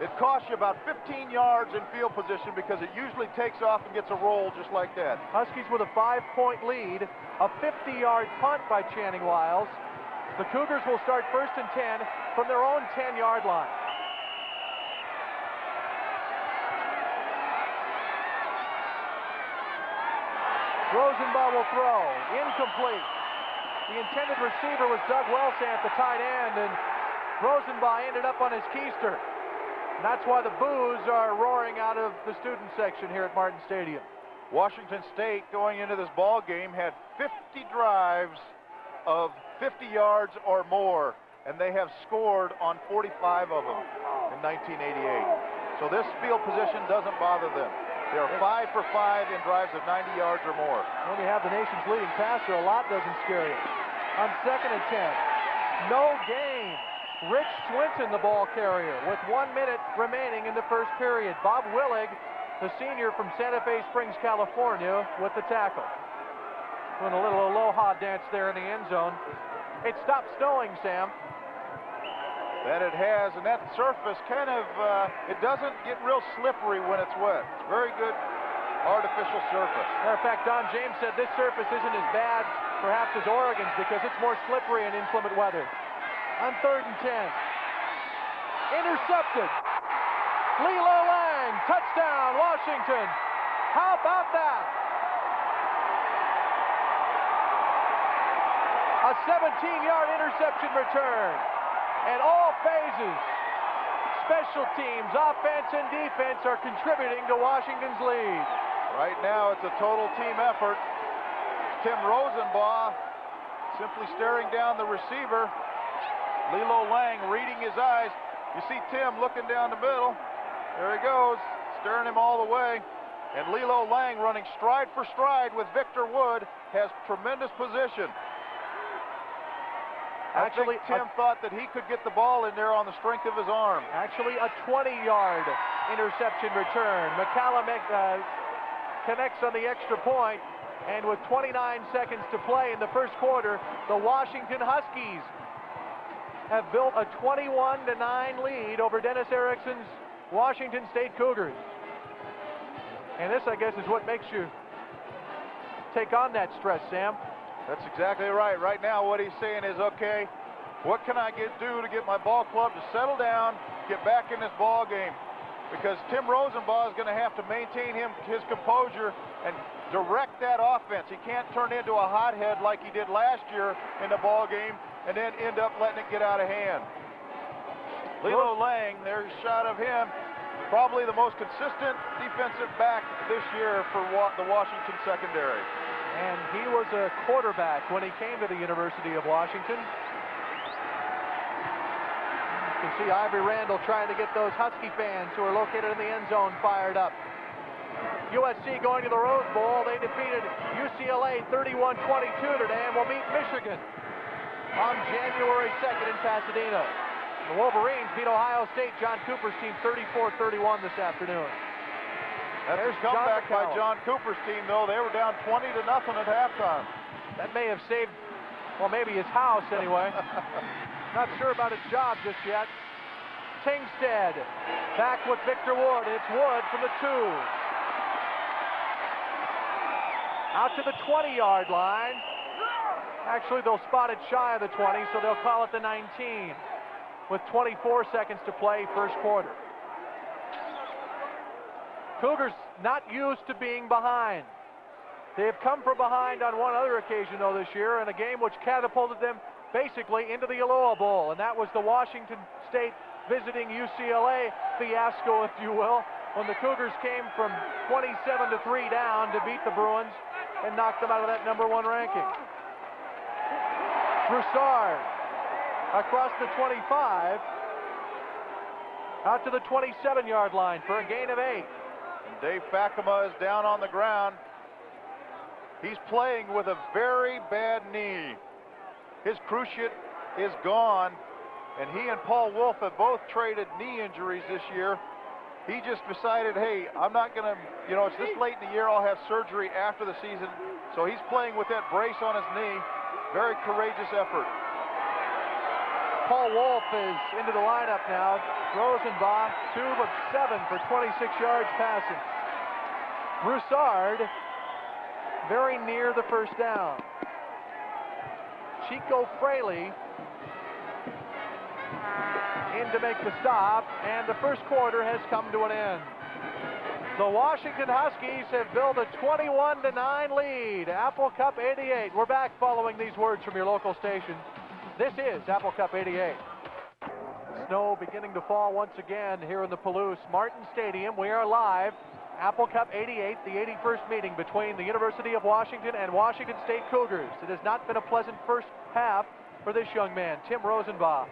it costs you about 15 yards in field position, because it usually takes off and gets a roll just like that. Huskies with a 5-point lead, a 50-yard punt by Channing Wiles. The Cougars will start 1st and 10 from their own 10-yard line. Rosenbaugh will throw, incomplete. The intended receiver was Doug Wellsant, the tight end, and Rosenbaugh ended up on his keister. And that's why the boos are roaring out of the student section here at Martin Stadium. Washington State, going into this ball game, had 50 drives of 50 yards or more, and they have scored on 45 of them in 1988. So this field position doesn't bother them. They are 5 for 5 in drives of 90 yards or more. When you have the nation's leading passer, a lot doesn't scare you. On 2nd and 10, no gain. Rich Swinton, the ball carrier, with 1 minute remaining in the first period. Bob Willig, the senior from Santa Fe Springs, California, with the tackle. Doing a little aloha dance there in the end zone. it stopped snowing, Sam. That it has, and that surface kind of, it doesn't get real slippery when it's wet. It's very good artificial surface. Matter of fact, Don James said this surface isn't as bad, perhaps, as Oregon's because it's more slippery in inclement weather. On 3rd and 10. Intercepted. Lilo Lang, touchdown, Washington. How about that? A 17-yard interception return. And all phases, special teams, offense and defense, are contributing to Washington's lead. Right now, it's a total team effort. Tim Rosenbaugh simply staring down the receiver. Lilo Lang reading his eyes. You see Tim looking down the middle. There he goes, staring him all the way. And Lilo Lang running stride for stride with Victor Wood, has tremendous position. Actually, I think Tim thought that he could get the ball in there on the strength of his arm. Actually, a 20-yard interception return. McCallum connects on the extra point, and with 29 seconds to play in the first quarter, the Washington Huskies have built a 21-9 lead over Dennis Erickson's Washington State Cougars. And this, I guess, is what makes you take on that stress, Sam. That's exactly right. Right now, what he's saying is, okay, what can I do to get my ball club to settle down, get back in this ball game? Because Tim Rosenbaugh is going to have to maintain his composure and direct that offense. He can't turn into a hothead like he did last year in the ball game and then end up letting it get out of hand. Lilo Lang, there's a shot of him. Probably the most consistent defensive back this year for the Washington secondary. And he was a quarterback when he came to the University of Washington. You can see Ivory Randall trying to get those Husky fans who are located in the end zone fired up. USC going to the Rose Bowl. They defeated UCLA 31-22 today and will meet Michigan on January 2nd in Pasadena. The Wolverines beat Ohio State, John Cooper's team, 34-31 this afternoon. That's a comeback by John Cooper's team, though. They were down 20-0 at halftime. That may have saved, well, maybe his house anyway. Not sure about his job just yet. Kingstead back with Victor Wood. It's Wood from the 2. Out to the 20-yard line. Actually, they'll spot it shy of the 20, so they'll call it the 19 with 24 seconds to play first quarter. Cougars not used to being behind. They have come from behind on one other occasion, though, this year in a game which catapulted them basically into the Aloha Bowl, and that was the Washington State visiting UCLA fiasco, if you will, when the Cougars came from 27-3 down to beat the Bruins and knock them out of that #1 ranking. Broussard across the 25, out to the 27-yard line for a gain of 8. And Dave Fakema is down on the ground. He's playing with a very bad knee. His cruciate is gone, and he and Paul Wolf have both traded knee injuries this year. He just decided, hey, I'm not going to, it's this late in the year, I'll have surgery after the season. So he's playing with that brace on his knee. Very courageous effort. Paul Wolf is into the lineup now. Rosenbaugh, 2 of 7 for 26 yards passing. Broussard, very near the first down. Chico Fraley in to make the stop, and the first quarter has come to an end. The Washington Huskies have built a 21-9 lead. Apple Cup 88. We're back following these words from your local station. This is Apple Cup 88. Snow beginning to fall once again here in the Palouse Martin Stadium. We are live. Apple Cup 88, the 81st meeting between the University of Washington and Washington State Cougars. It has not been a pleasant first half for this young man, Tim Rosenbaugh,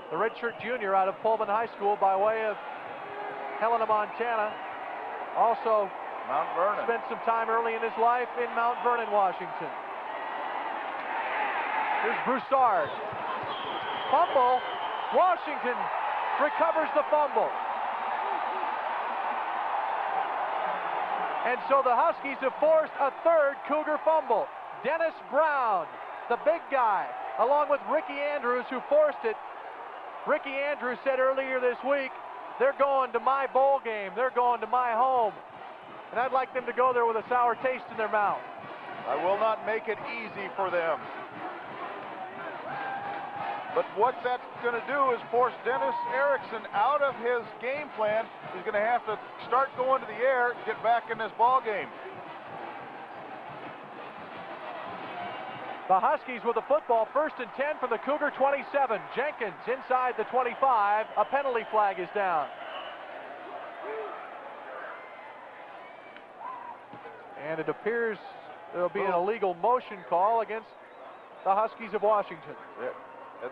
the redshirt junior out of Pullman High School by way of Helena, Montana. Also Mount Vernon. Spent some time early in his life in Mount Vernon, Washington. Here's Broussard. Fumble. Washington recovers the fumble. And so the Huskies have forced a third Cougar fumble. Dennis Brown, the big guy, along with Ricky Andrews, who forced it. Ricky Andrews said earlier this week, they're going to my bowl game. They're going to my home. And I'd like them to go there with a sour taste in their mouth. I will not make it easy for them. But what that's going to do is force Dennis Erickson out of his game plan. He's going to have to start going to the air and get back in this ball game. The Huskies with the football, 1st and 10 from the Cougar 27. Jenkins inside the 25. A penalty flag is down. And it appears there will be an illegal motion call against the Huskies of Washington.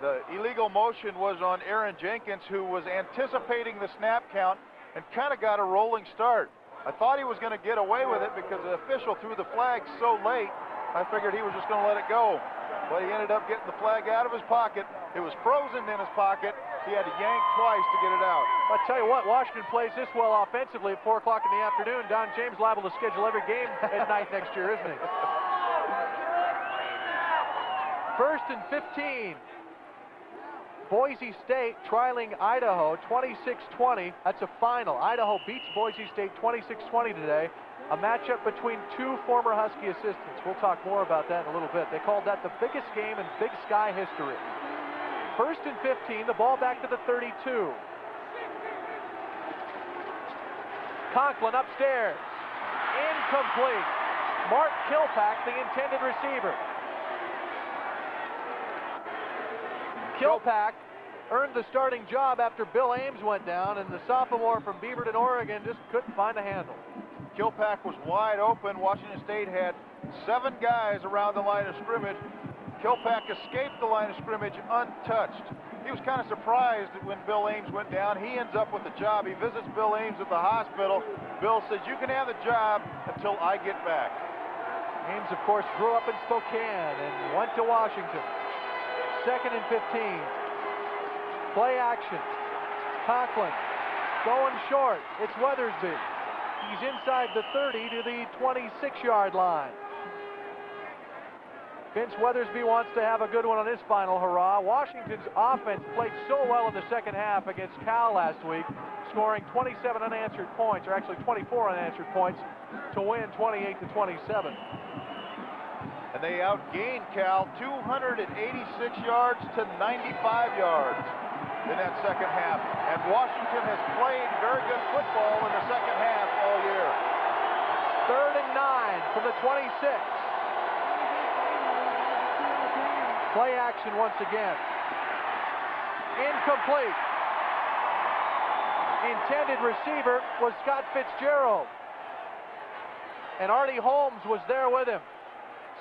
The illegal motion was on Aaron Jenkins, who was anticipating the snap count and kind of got a rolling start. I thought he was going to get away with it because the official threw the flag so late. I figured he was just going to let it go. But he ended up getting the flag out of his pocket. It was frozen in his pocket. He had to yank twice to get it out. I'll tell you what, Washington plays this well offensively at 4 o'clock in the afternoon. Don James liable to schedule every game at night next year, isn't he? 1st and 15. Boise State trailing Idaho 26-20. That's a final. Idaho beats Boise State 26-20 today. A matchup between two former Husky assistants. We'll talk more about that in a little bit. They called that the biggest game in Big Sky history. 1st and 15, the ball back to the 32. Conklin upstairs. Incomplete. Mark Kilpack, the intended receiver. Kilpack earned the starting job after Bill Ames went down, and the sophomore from Beaverton, Oregon just couldn't find a handle. Kilpack was wide open. Washington State had 7 guys around the line of scrimmage. Kilpack escaped the line of scrimmage untouched. He was kind of surprised when Bill Ames went down. He ends up with the job. He visits Bill Ames at the hospital. Bill says, "You can have the job until I get back." Ames, of course, grew up in Spokane and went to Washington. 2nd and 15. Play action. Conklin going short. It's Weathersby. He's inside the 30 to the 26-yard line. Vince Weathersby wants to have a good one on his final hurrah. Washington's offense played so well in the second half against Cal last week, scoring 27 unanswered points, or actually 24 unanswered points, to win 28-27. And they outgained Cal 286 yards to 95 yards in that second half. And Washington has played very good football in the second half all year. 3rd and 9 from the 26. Play action once again. Incomplete. Intended receiver was Scott Fitzgerald. And Artie Holmes was there with him.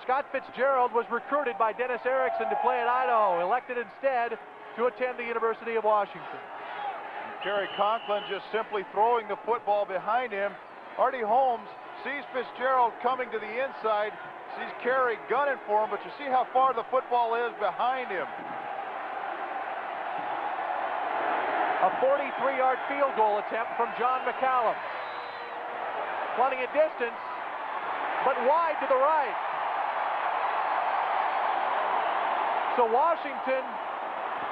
Scott Fitzgerald was recruited by Dennis Erickson to play at Idaho, elected instead to attend the University of Washington. Kerry Conklin just simply throwing the football behind him. Artie Holmes sees Fitzgerald coming to the inside, sees Kerry gunning for him, but you see how far the football is behind him. A 43-yard field goal attempt from John McCallum. Plenty of distance, but wide to the right. So Washington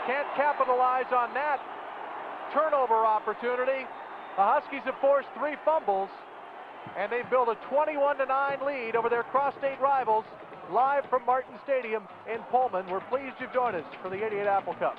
can't capitalize on that turnover opportunity. The Huskies have forced 3 fumbles, and they've built a 21-9 lead over their cross-state rivals. Live from Martin Stadium in Pullman, we're pleased you've joined us for the 88 Apple Cup.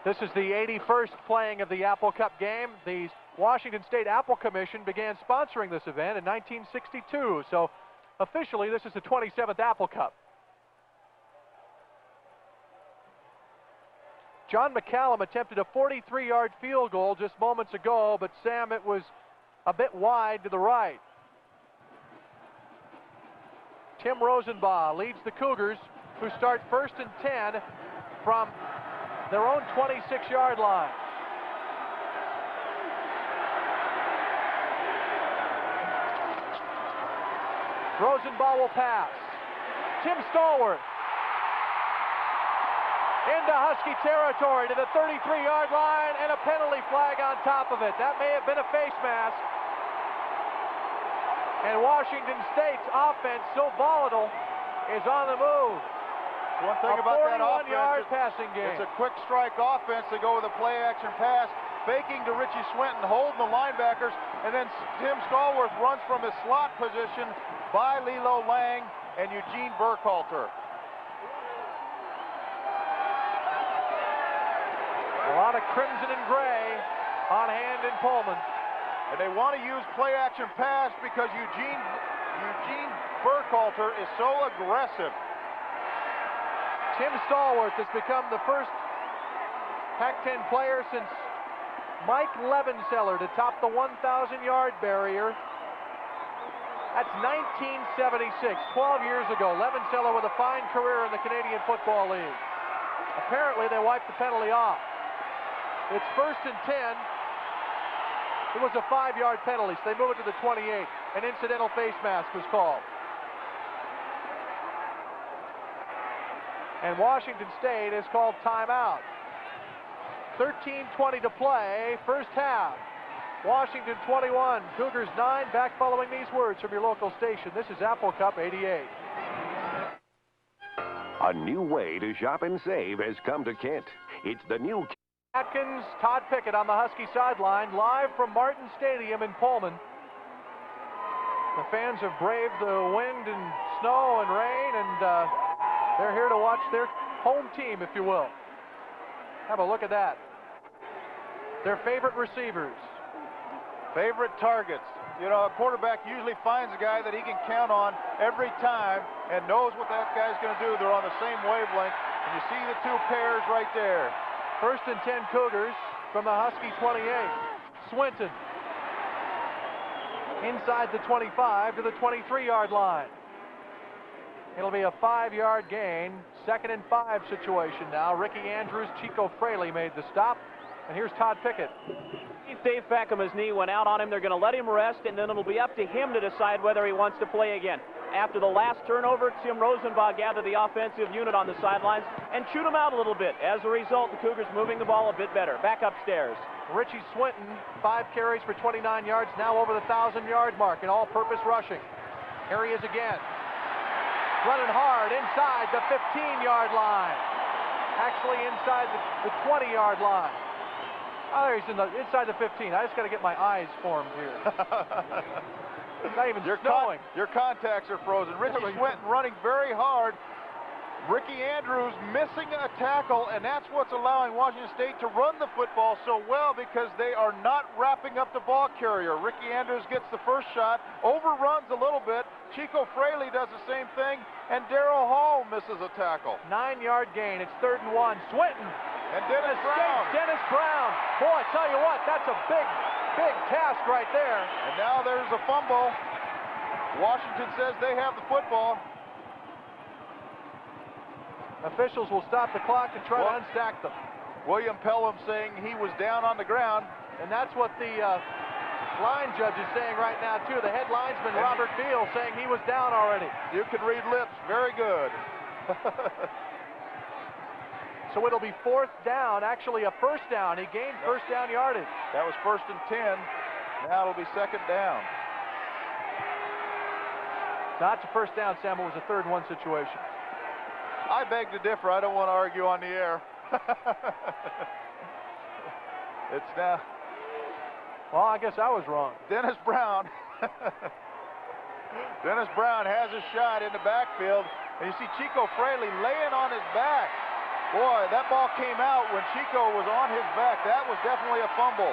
This is the 81st playing of the Apple Cup game. The Washington State Apple Commission began sponsoring this event in 1962, so officially this is the 27th Apple Cup. John McCallum attempted a 43-yard field goal just moments ago, but Sam, it was a bit wide to the right. Tim Rosenbaugh leads the Cougars, who start 1st and 10 from their own 26-yard line. Rosenbaugh will pass. Tim Stallworth. into Husky territory to the 33-yard line, and a penalty flag on top of it. That may have been a face mask. And Washington State's offense, so volatile, is on the move. One thing about that offense, 41-yard passing game. it's a quick strike offense. They go with a play-action pass, faking to Richie Swinton, holding the linebackers, and then Tim Stallworth runs from his slot position by Lilo Lang and Eugene Burkhalter. A lot of crimson and gray on hand in Pullman. And they want to use play-action pass because Eugene Burkhalter is so aggressive. Tim Stallworth has become the first Pac-10 player since Mike Levenseller to top the 1,000-yard barrier. That's 1976, 12 years ago. Levenseller with a fine career in the Canadian Football League. Apparently, they wiped the penalty off. It's 1st and 10. It was a 5-yard penalty, so they move it to the 28. An incidental face mask was called. And Washington State has called timeout. 13:20 to play, first half. Washington 21, Cougars 9. Back following these words from your local station. This is Apple Cup 88. A new way to shop and save has come to Kent. It's the new Atkins, Todd Pickett on the Husky sideline, live from Martin Stadium in Pullman. The fans have braved the wind and snow and rain, and they're here to watch their home team, if you will. Have a look at that. Their favorite receivers. Favorite targets. You know, a quarterback usually finds a guy that he can count on every time and knows what that guy's going to do. They're on the same wavelength, and you see the two pairs right there. 1st and 10 Cougars from the Husky 28. Swinton inside the 25 to the 23-yard line. It'll be a 5-yard gain. 2nd and 5 situation now. Ricky Andrews, Chico Fraley made the stop. And here's Todd Pickett. Dave Facama's knee went out on him. They're going to let him rest, and then it'll be up to him to decide whether he wants to play again. After the last turnover, Tim Rosenbach gathered the offensive unit on the sidelines and chewed him out a little bit. As a result, the Cougars moving the ball a bit better. Back upstairs. Richie Swinton, 5 carries for 29 yards, now over the 1,000-yard mark in all-purpose rushing. Here he is again. Running hard inside the 15-yard line. Actually inside the 20-yard line. Oh, he's inside the 15. I just got to get my eyes formed here. It's not even snowing. Your contacts are frozen. Richie Swinton running very hard. Ricky Andrews missing a tackle, and that's what's allowing Washington State to run the football so well because they are not wrapping up the ball carrier. Ricky Andrews gets the first shot, overruns a little bit. Chico Fraley does the same thing, and Darrell Hall misses a tackle. 9-yard gain. It's 3rd and 1. Swinton. And Dennis Brown. Dennis Brown. Boy, I tell you what, that's a big task right there. And now there's a fumble. Washington says they have the football. Officials will stop the clock and try to unstack them. William Pelham saying he was down on the ground. And that's what the line judge is saying right now, too. The head linesman, Robert Beal, saying he was down already. You can read lips. Very good. So it'll be 4th down, actually a 1st down. He gained 1st down yardage. That was 1st and 10. Now it'll be 2nd down. Not to 1st down, Sam. It was a 3rd and 1 situation. I beg to differ. I don't want to argue on the air. It's now. Well, I guess I was wrong. Dennis Brown. Dennis Brown has a shot in the backfield. And you see Chico Fraley laying on his back. Boy, that ball came out when Chico was on his back. That was definitely a fumble.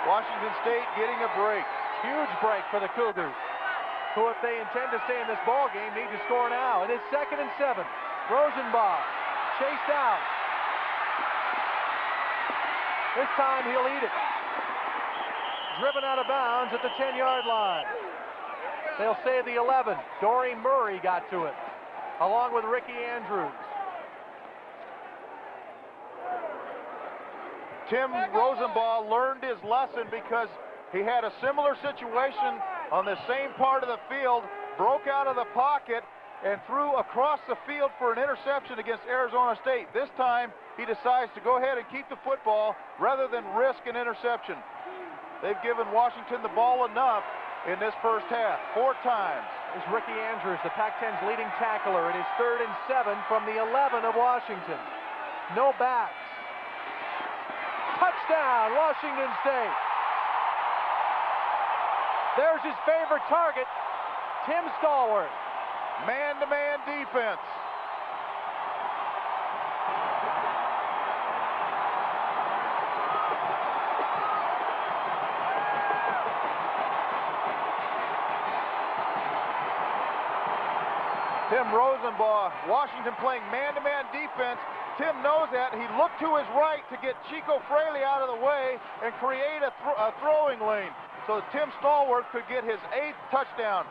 Washington State getting a break. Huge break for the Cougars, who, if they intend to stay in this ball game, need to score now. It is 2nd and 7. Rosenbach chased out. This time he'll eat it. Driven out of bounds at the 10-yard line. They'll say the 11. Dory Murray got to it, along with Ricky Andrews. Tim Rosenbach learned his lesson because he had a similar situation on the same part of the field, broke out of the pocket, and threw across the field for an interception against Arizona State. This time, he decides to go ahead and keep the football rather than risk an interception. They've given Washington the ball enough in this first half, 4 times. Is Ricky Andrews, the Pac-10's leading tackler. It is 3rd and 7 from the 11 of Washington. No backs. Touchdown, Washington State. There's his favorite target, Tim Stallworth. Man-to-man defense. Tim Rosenbaugh, Washington playing man-to-man defense. Tim knows that. He looked to his right to get Chico Fraley out of the way and create a throwing lane so that Tim Stallworth could get his 8th touchdown.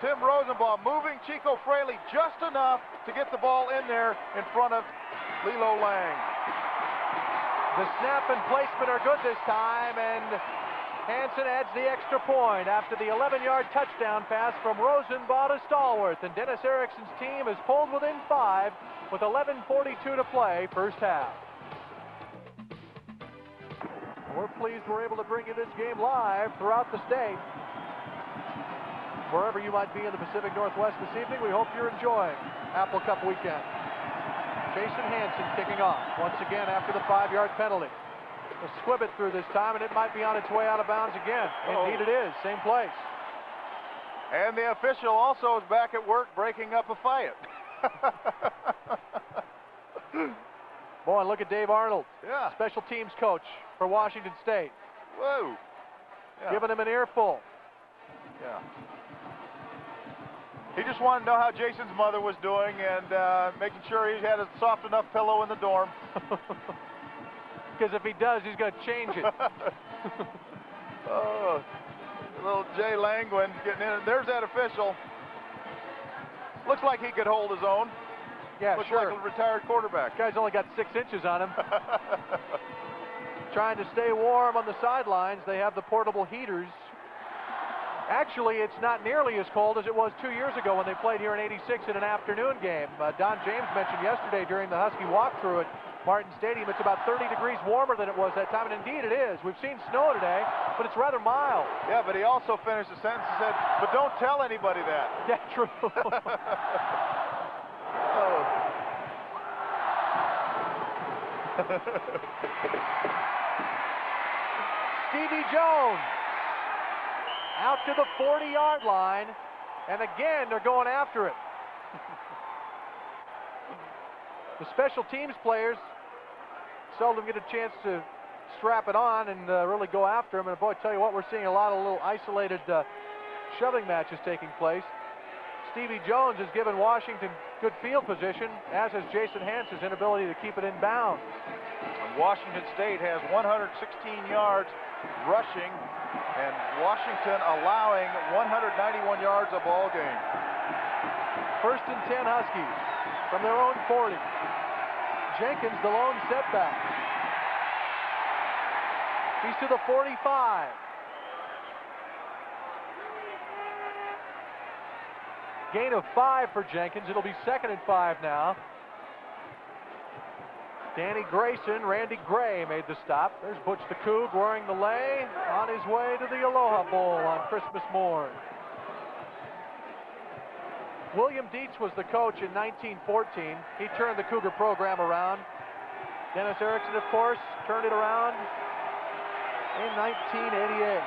Tim Rosenbaugh moving Chico Fraley just enough to get the ball in there in front of Lilo Lang. The snap and placement are good this time, and Hanson adds the extra point after the 11-yard touchdown pass from Rosenbaugh to Stallworth, and Dennis Erickson's team is pulled within 5 with 11:42 to play, first half. We're pleased we're able to bring you this game live throughout the state. Wherever you might be in the Pacific Northwest this evening, we hope you're enjoying Apple Cup weekend. Jason Hanson kicking off once again after the 5-yard penalty. A squibbit through this time, and it might be on its way out of bounds again. Indeed it is, same place. And the official also is back at work breaking up a fight. Boy, look at Dave Arnold, Yeah. special teams coach for Washington State. Whoa. Yeah. Giving him an earful. Yeah. He just wanted to know how Jason's mother was doing and making sure he had a soft enough pillow in the dorm. Because if he does, he's going to change it. Oh, little Jay Langwin getting in. There's that official. Looks like he could hold his own. Yeah, Looks sure. like a retired quarterback. Guy's only got 6 inches on him. Trying to stay warm on the sidelines. They have the portable heaters. Actually, it's not nearly as cold as it was 2 years ago when they played here in '86 in an afternoon game. Don James mentioned yesterday during the Husky walkthrough at Martin Stadium, it's about 30 degrees warmer than it was that time, and indeed it is. We've seen snow today, but it's rather mild. Yeah, but he also finished the sentence and said, but don't tell anybody that. Yeah, true. Stevie Jones out to the 40-yard line, and again they're going after it. The special teams players seldom get a chance to strap it on and really go after him, and boy, I tell you what, we're seeing a lot of little isolated shoving matches taking place. Stevie Jones has given Washington good field position, as has Jason Hanson's inability to keep it in bounds. Washington State has 116 yards rushing, and Washington allowing 191 yards a ball game. 1st and 10 Huskies from their own 40. Jenkins, the lone setback. He's to the 45. Gain of 5 for Jenkins. It'll be 2nd and 5 now. Danny Grayson, Randy Gray made the stop. There's Butch the Coug wearing the lei on his way to the Aloha Bowl on Christmas morn. William Dietz was the coach in 1914. He turned the Cougar program around. Dennis Erickson, of course, turned it around in 1988.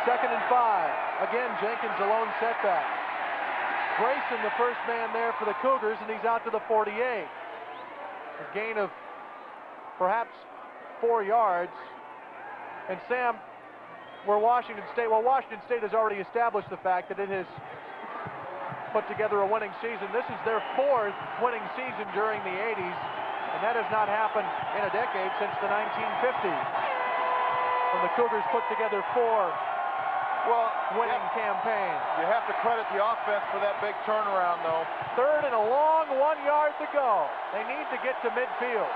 2nd and 5. Again, Jenkins a lone setback. Grayson, the first man there for the Cougars, and he's out to the 48. A gain of perhaps 4 yards. And Sam, where Washington State has already established the fact that it has put together a winning season. This is their 4th winning season during the 80s, and that has not happened in a decade since the 1950s, when the Cougars put together 4 winning campaigns. You have to credit the offense for that big turnaround, though. 3rd and a long 1 yard to go. They need to get to midfield.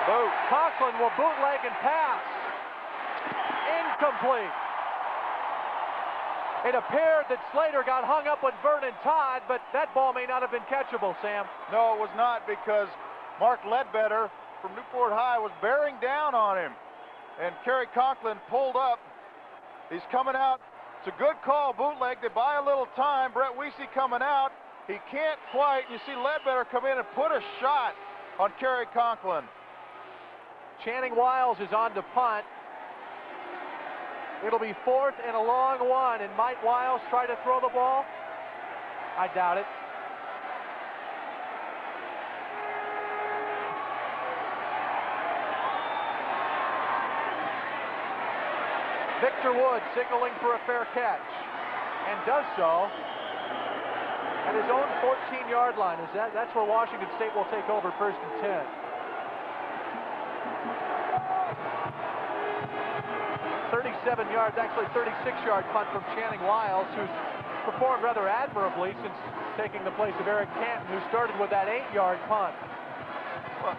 Boot. Conklin will bootleg and pass. incomplete. It appeared that Slater got hung up with Vernon Todd, but that ball may not have been catchable, Sam. No, it was not, because Mark Ledbetter from Newport High was bearing down on him. And Kerry Conklin pulled up. He's coming out. It's a good call, bootleg. They buy a little time. Brett Weesey coming out. He can't quite. You see Ledbetter come in and put a shot on Kerry Conklin. Channing Wiles is on to punt. It'll be 4th and a long one. And might Wiles try to throw the ball? I doubt it. Victor Wood signaling for a fair catch, and does so at his own 14-yard line. That's where Washington State will take over 1st and 10. 37 yards, actually 36-yard punt from Channing Wiles, who's performed rather admirably since taking the place of Eric Canton, who started with that 8-yard punt. Well,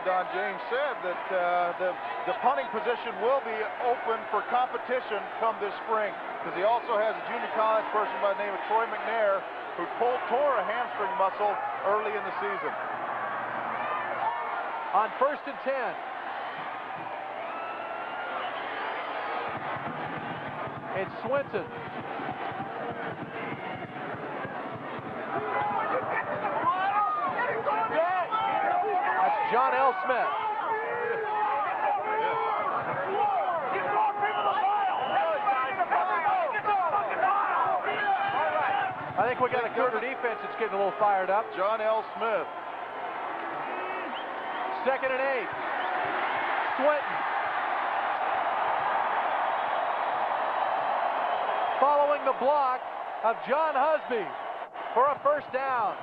Don James said that the punting position will be open for competition come this spring, because he also has a junior college person by the name of Troy McNair, who tore a hamstring muscle early in the season. On 1st and 10. It's Swinton. That's John L. Smith. I think we got a Cougar defense that's getting a little fired up. John L. Smith. 2nd and 8. Swinton. Following the block of John Husby for a 1st down.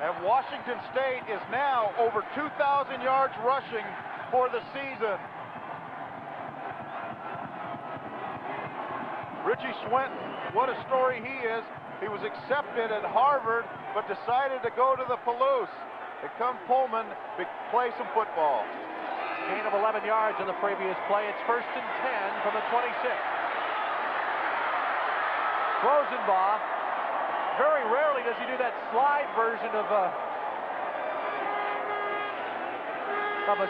And Washington State is now over 2,000 yards rushing for the season. Richie Swinton, what a story he is. He was accepted at Harvard, but decided to go to the Palouse. Here comes Pullman to play some football. Gain of 11 yards on the previous play. It's 1st and 10 from the 26. Rosenbaugh, very rarely does he do that slide version of a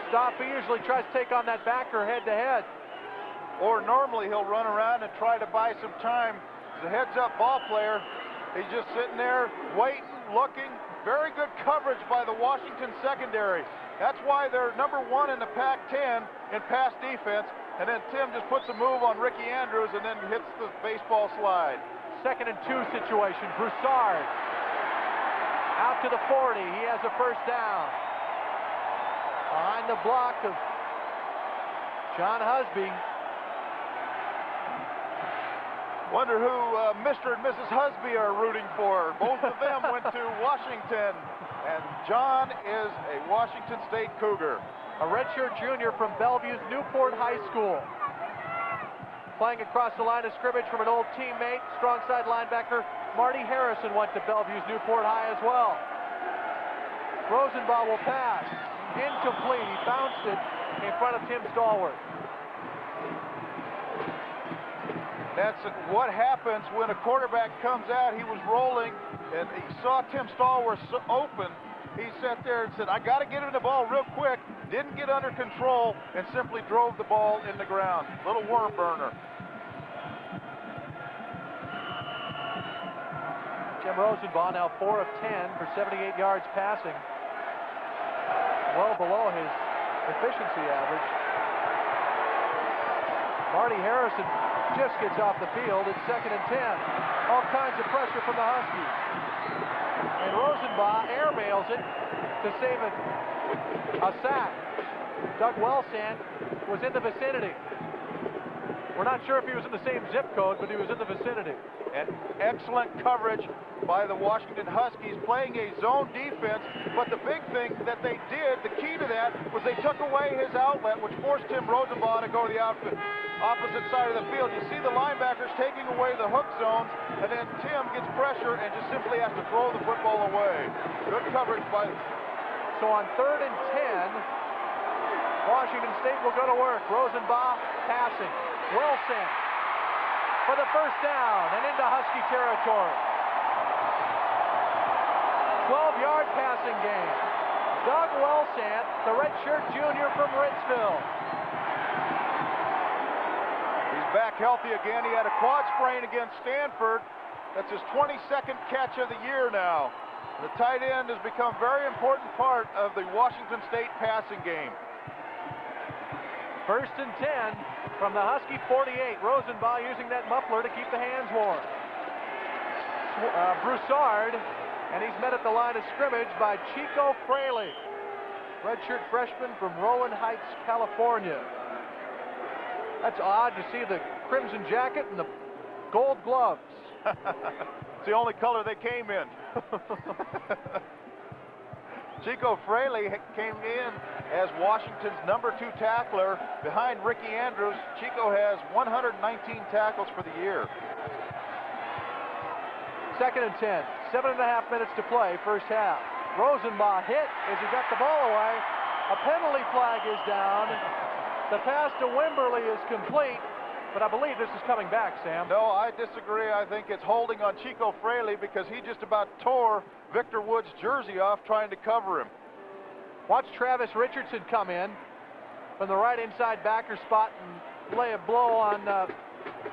stop. He usually tries to take on that backer head-to-head. Or normally he'll run around and try to buy some time. As a heads-up ball player, he's just sitting there waiting, looking. Very good coverage by the Washington secondary. That's why they're number 1 in the Pac-10 in pass defense. And then Tim just puts a move on Ricky Andrews and then hits the baseball slide. 2nd and 2 situation. Broussard out to the 40. He has a 1st down. Behind the block of John Husby. Wonder who Mr. and Mrs. Husby are rooting for. Both of them went to Washington, and John is a Washington State Cougar. A redshirt junior from Bellevue's Newport High School. Playing across the line of scrimmage from an old teammate, strong side linebacker Marty Harrison went to Bellevue's Newport High as well. Rosenbaugh will pass. Incomplete. He bounced it in front of Tim Stallworth. That's what happens when a quarterback comes out. He was rolling, and he saw Tim Stallworth open. He sat there and said, I got to get him the ball real quick. Didn't get under control and simply drove the ball in the ground. Little worm burner. Jim Rosenbaugh now 4 of 10 for 78 yards passing. Well below his efficiency average. Marty Harrison just gets off the field. It's 2nd and 10. All kinds of pressure from the Huskies. And Rosenbaugh airmails it to save a sack. Doug Wellsand was in the vicinity. We're not sure if he was in the same zip code, but he was in the vicinity. And excellent coverage by the Washington Huskies, playing a zone defense. But the big thing that they did, the key to that, was they took away his outlet, which forced Tim Rosenbaugh to go to the opposite side of the field. You see the linebackers taking away the hook zones, and then Tim gets pressure and just simply has to throw the football away. Good coverage by... So on 3rd and 10, Washington State will go to work. Rosenbaugh passing. Wilson for the first down and into Husky territory. 12-yard passing game. Doug Wellsant, the redshirt junior from Ritzville. He's back healthy again. He had a quad sprain against Stanford. That's his 22nd catch of the year now. The tight end has become a very important part of the Washington State passing game. First and 10 from the Husky 48. Rosenbaugh using that muffler to keep the hands warm. Broussard, and he's met at the line of scrimmage by Chico Fraley, redshirt freshman from Rowan Heights, California. That's odd to see the crimson jacket and the gold gloves. It's the only color they came in. Chico Fraley came in as Washington's #2 tackler behind Ricky Andrews. Chico has 119 tackles for the year. Second and 10. 7.5 minutes to play, first half. Rosenbaugh hit as he got the ball away. A penalty flag is down. The pass to Wimberly is complete, but I believe this is coming back, Sam. No, I disagree. I think it's holding on Chico Fraley because he just about tore Victor Wood's jersey off trying to cover him. Watch Travis Richardson come in from the right inside backer spot and lay a blow on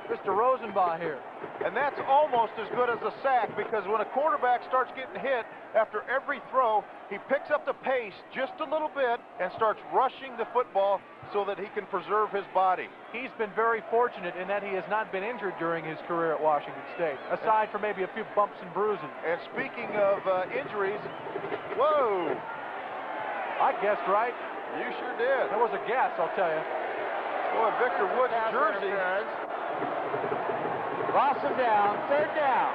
Mr. Rosenbaugh here. And that's almost as good as a sack, because when a quarterback starts getting hit after every throw, he picks up the pace just a little bit and starts rushing the football so that he can preserve his body. He's been very fortunate in that he has not been injured during his career at Washington State, aside from maybe a few bumps and bruises. And speaking of injuries, whoa! I guessed right. You sure did. That was a guess, I'll tell you. Boy, Victor Wood's jersey. Loss him down, third down.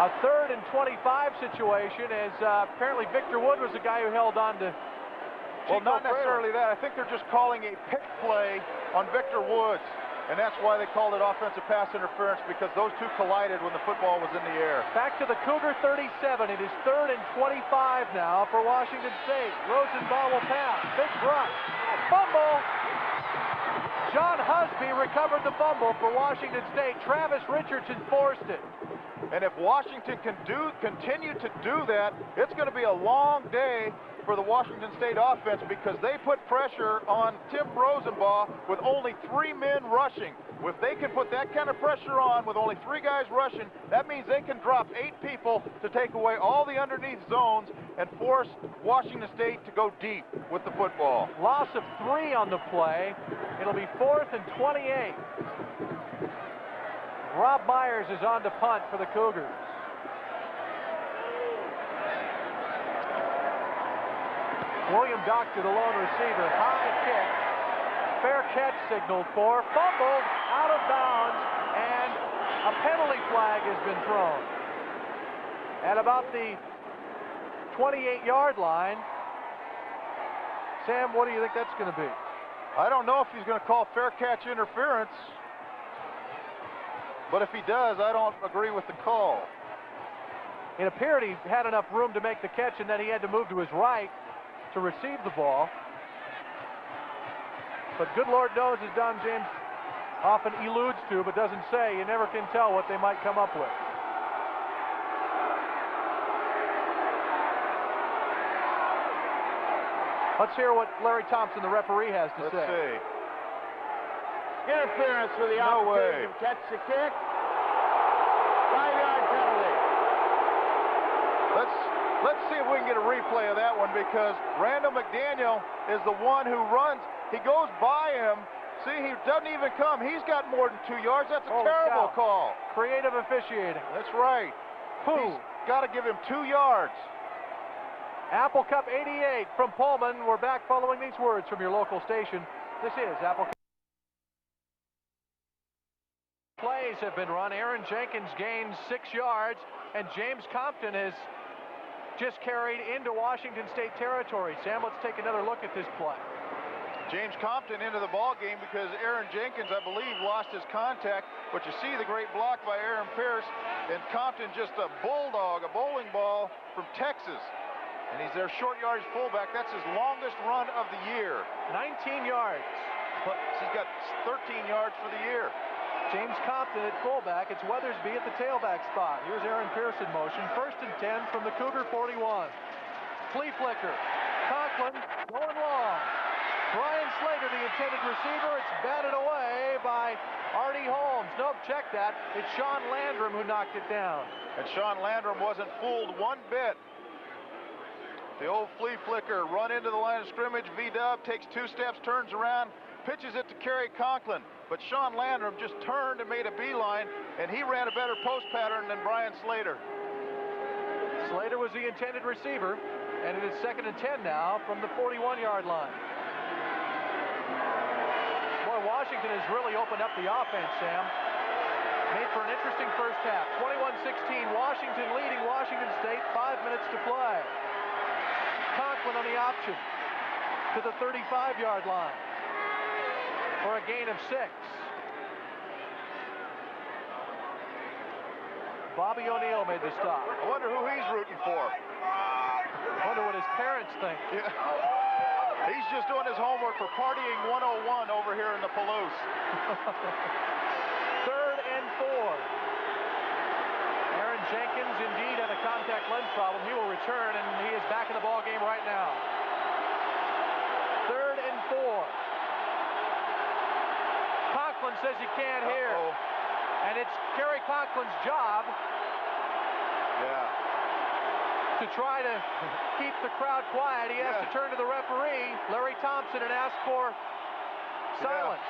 A 3rd and 25 situation, as apparently Victor Wood was the guy who held on to Well, Chico not Fraley. necessarily that. I think they're just calling a pick play on Victor Woods, and that's why they called it offensive pass interference, because those two collided when the football was in the air. Back to the Cougar 37. It is 3rd and 25 now for Washington State. Rosenbaugh will pass. Big rush. Fumble. John Husby recovered the fumble for Washington State. Travis Richardson forced it. And if Washington can continue to do that, it's going to be a long day for the Washington State offense, because they put pressure on Tim Rosenbaugh with only 3 men rushing. If they can put that kind of pressure on with only 3 guys rushing, that means they can drop 8 people to take away all the underneath zones and force Washington State to go deep with the football. Loss of 3 on the play. It'll be 4th and 28. Rob Myers is on to punt for the Cougars. William Doctor, the lone receiver, high kick. Fair catch signaled for. Fumbled, out of bounds, and a penalty flag has been thrown. At about the 28-yard line. Sam, what do you think that's going to be? I don't know if he's going to call fair catch interference, but if he does, I don't agree with the call. It appeared he had enough room to make the catch and that he had to move to his right to receive the ball. But good Lord knows, as Don James often alludes to but doesn't say, you never can tell what they might come up with. Let's hear what Larry Thompson, the referee, has to say. Let's see. Interference with the No opportunity way. to catch the kick. 5-yard penalty. Let's see if we can get a replay of that one, because Randall McDaniel is the one who runs. He goes by him. See, he doesn't even come. He's got more than 2 yards. That's a terrible call. Creative officiating. That's right. He's got to give him 2 yards. Apple Cup 88 from Pullman. We're back following these words from your local station. This is Apple Cup. Plays have been run. Aaron Jenkins gains 6 yards, and James Compton has just carried into Washington State territory. Sam, let's take another look at this play. James Compton into the ball game because Aaron Jenkins, I believe, lost his contact. But you see the great block by Aaron Pierce, and Compton just a bulldog, a bowling ball from Texas. And he's their short yardage fullback. That's his longest run of the year. 19 yards. He's got 13 yards for the year. James Compton at fullback. It's Weathersby at the tailback spot. Here's Aaron Pierce in motion. 1st and 10 from the Cougar 41. Flea flicker. Conklin going long. Brian Slater, the intended receiver. It's batted away by Artie Holmes. Nope, check that. It's Sean Landrum who knocked it down. And Sean Landrum wasn't fooled one bit. The old flea flicker run into the line of scrimmage. V-Dub takes 2 steps, turns around, pitches it to Kerry Conklin. But Sean Landrum just turned and made a beeline, and he ran a better post pattern than Brian Slater. Slater was the intended receiver, and it is 2nd and 10 now from the 41-yard line. Boy, Washington has really opened up the offense, Sam. Made for an interesting first half. 21-16, Washington leading Washington State, 5 minutes to play. Conklin on the option to the 35-yard line for a gain of 6. Bobby O'Neill made the stop. I wonder who he's rooting for. I wonder what his parents think. Yeah. He's just doing his homework for Partying 101 over here in the Palouse. 3rd and 4. Aaron Jenkins indeed had a contact lens problem. He will return, and he is back in the ball game right now. 3rd and 4. Conklin says he can't hear. And it's Kerry Conklin's job to try to keep the crowd quiet. He has to turn to the referee, Larry Thompson, and ask for silence.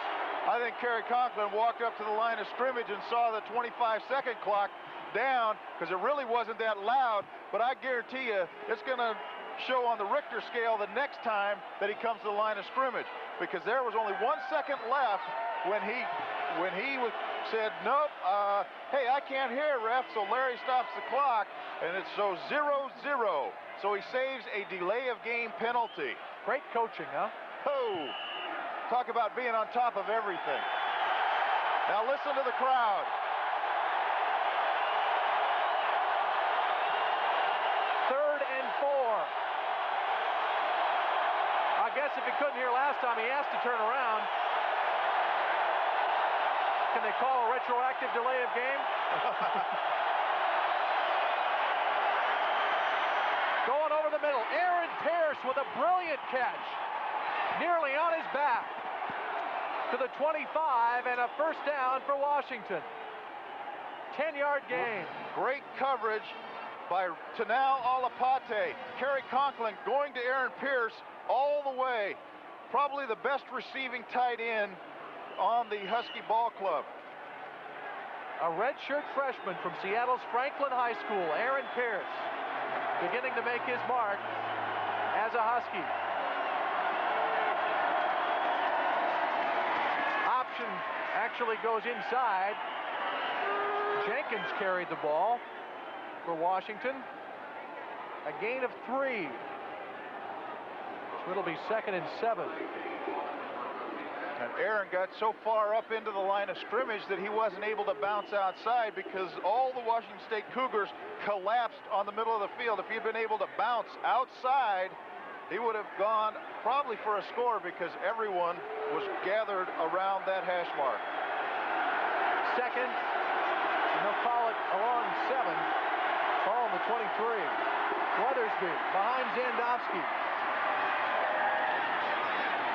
I think Kerry Conklin walked up to the line of scrimmage and saw the 25-second clock down because it really wasn't that loud, but I guarantee you it's going to show on the Richter scale the next time that he comes to the line of scrimmage, because there was only 1 second left when he said, nope, hey, I can't hear, ref, so Larry stops the clock, and it's so 0-0. So he saves a delay of game penalty. Great coaching, huh? Oh, talk about being on top of everything. Now listen to the crowd. Third and 4. I guess if he couldn't hear last time, he has to turn around. Can they call a retroactive delay of game? Going over the middle, Aaron Pierce with a brilliant catch. Nearly on his back to the 25, and a first down for Washington. 10-yard gain. Great coverage by Tanal Alapate. Kerry Conklin going to Aaron Pierce all the way. Probably the best receiving tight end on the Husky Ball Club. A redshirt freshman from Seattle's Franklin High School, Aaron Pierce, beginning to make his mark as a Husky. Option actually goes inside. Jenkins carried the ball for Washington. A gain of 3. So it'll be 2nd and 7. And Aaron got so far up into the line of scrimmage that he wasn't able to bounce outside because all the Washington State Cougars collapsed on the middle of the field. If he'd been able to bounce outside, he would have gone probably for a score because everyone was gathered around that hash mark. 2nd, and they'll call it along 7. Ball on the 23. Weathersby behind Zandowski.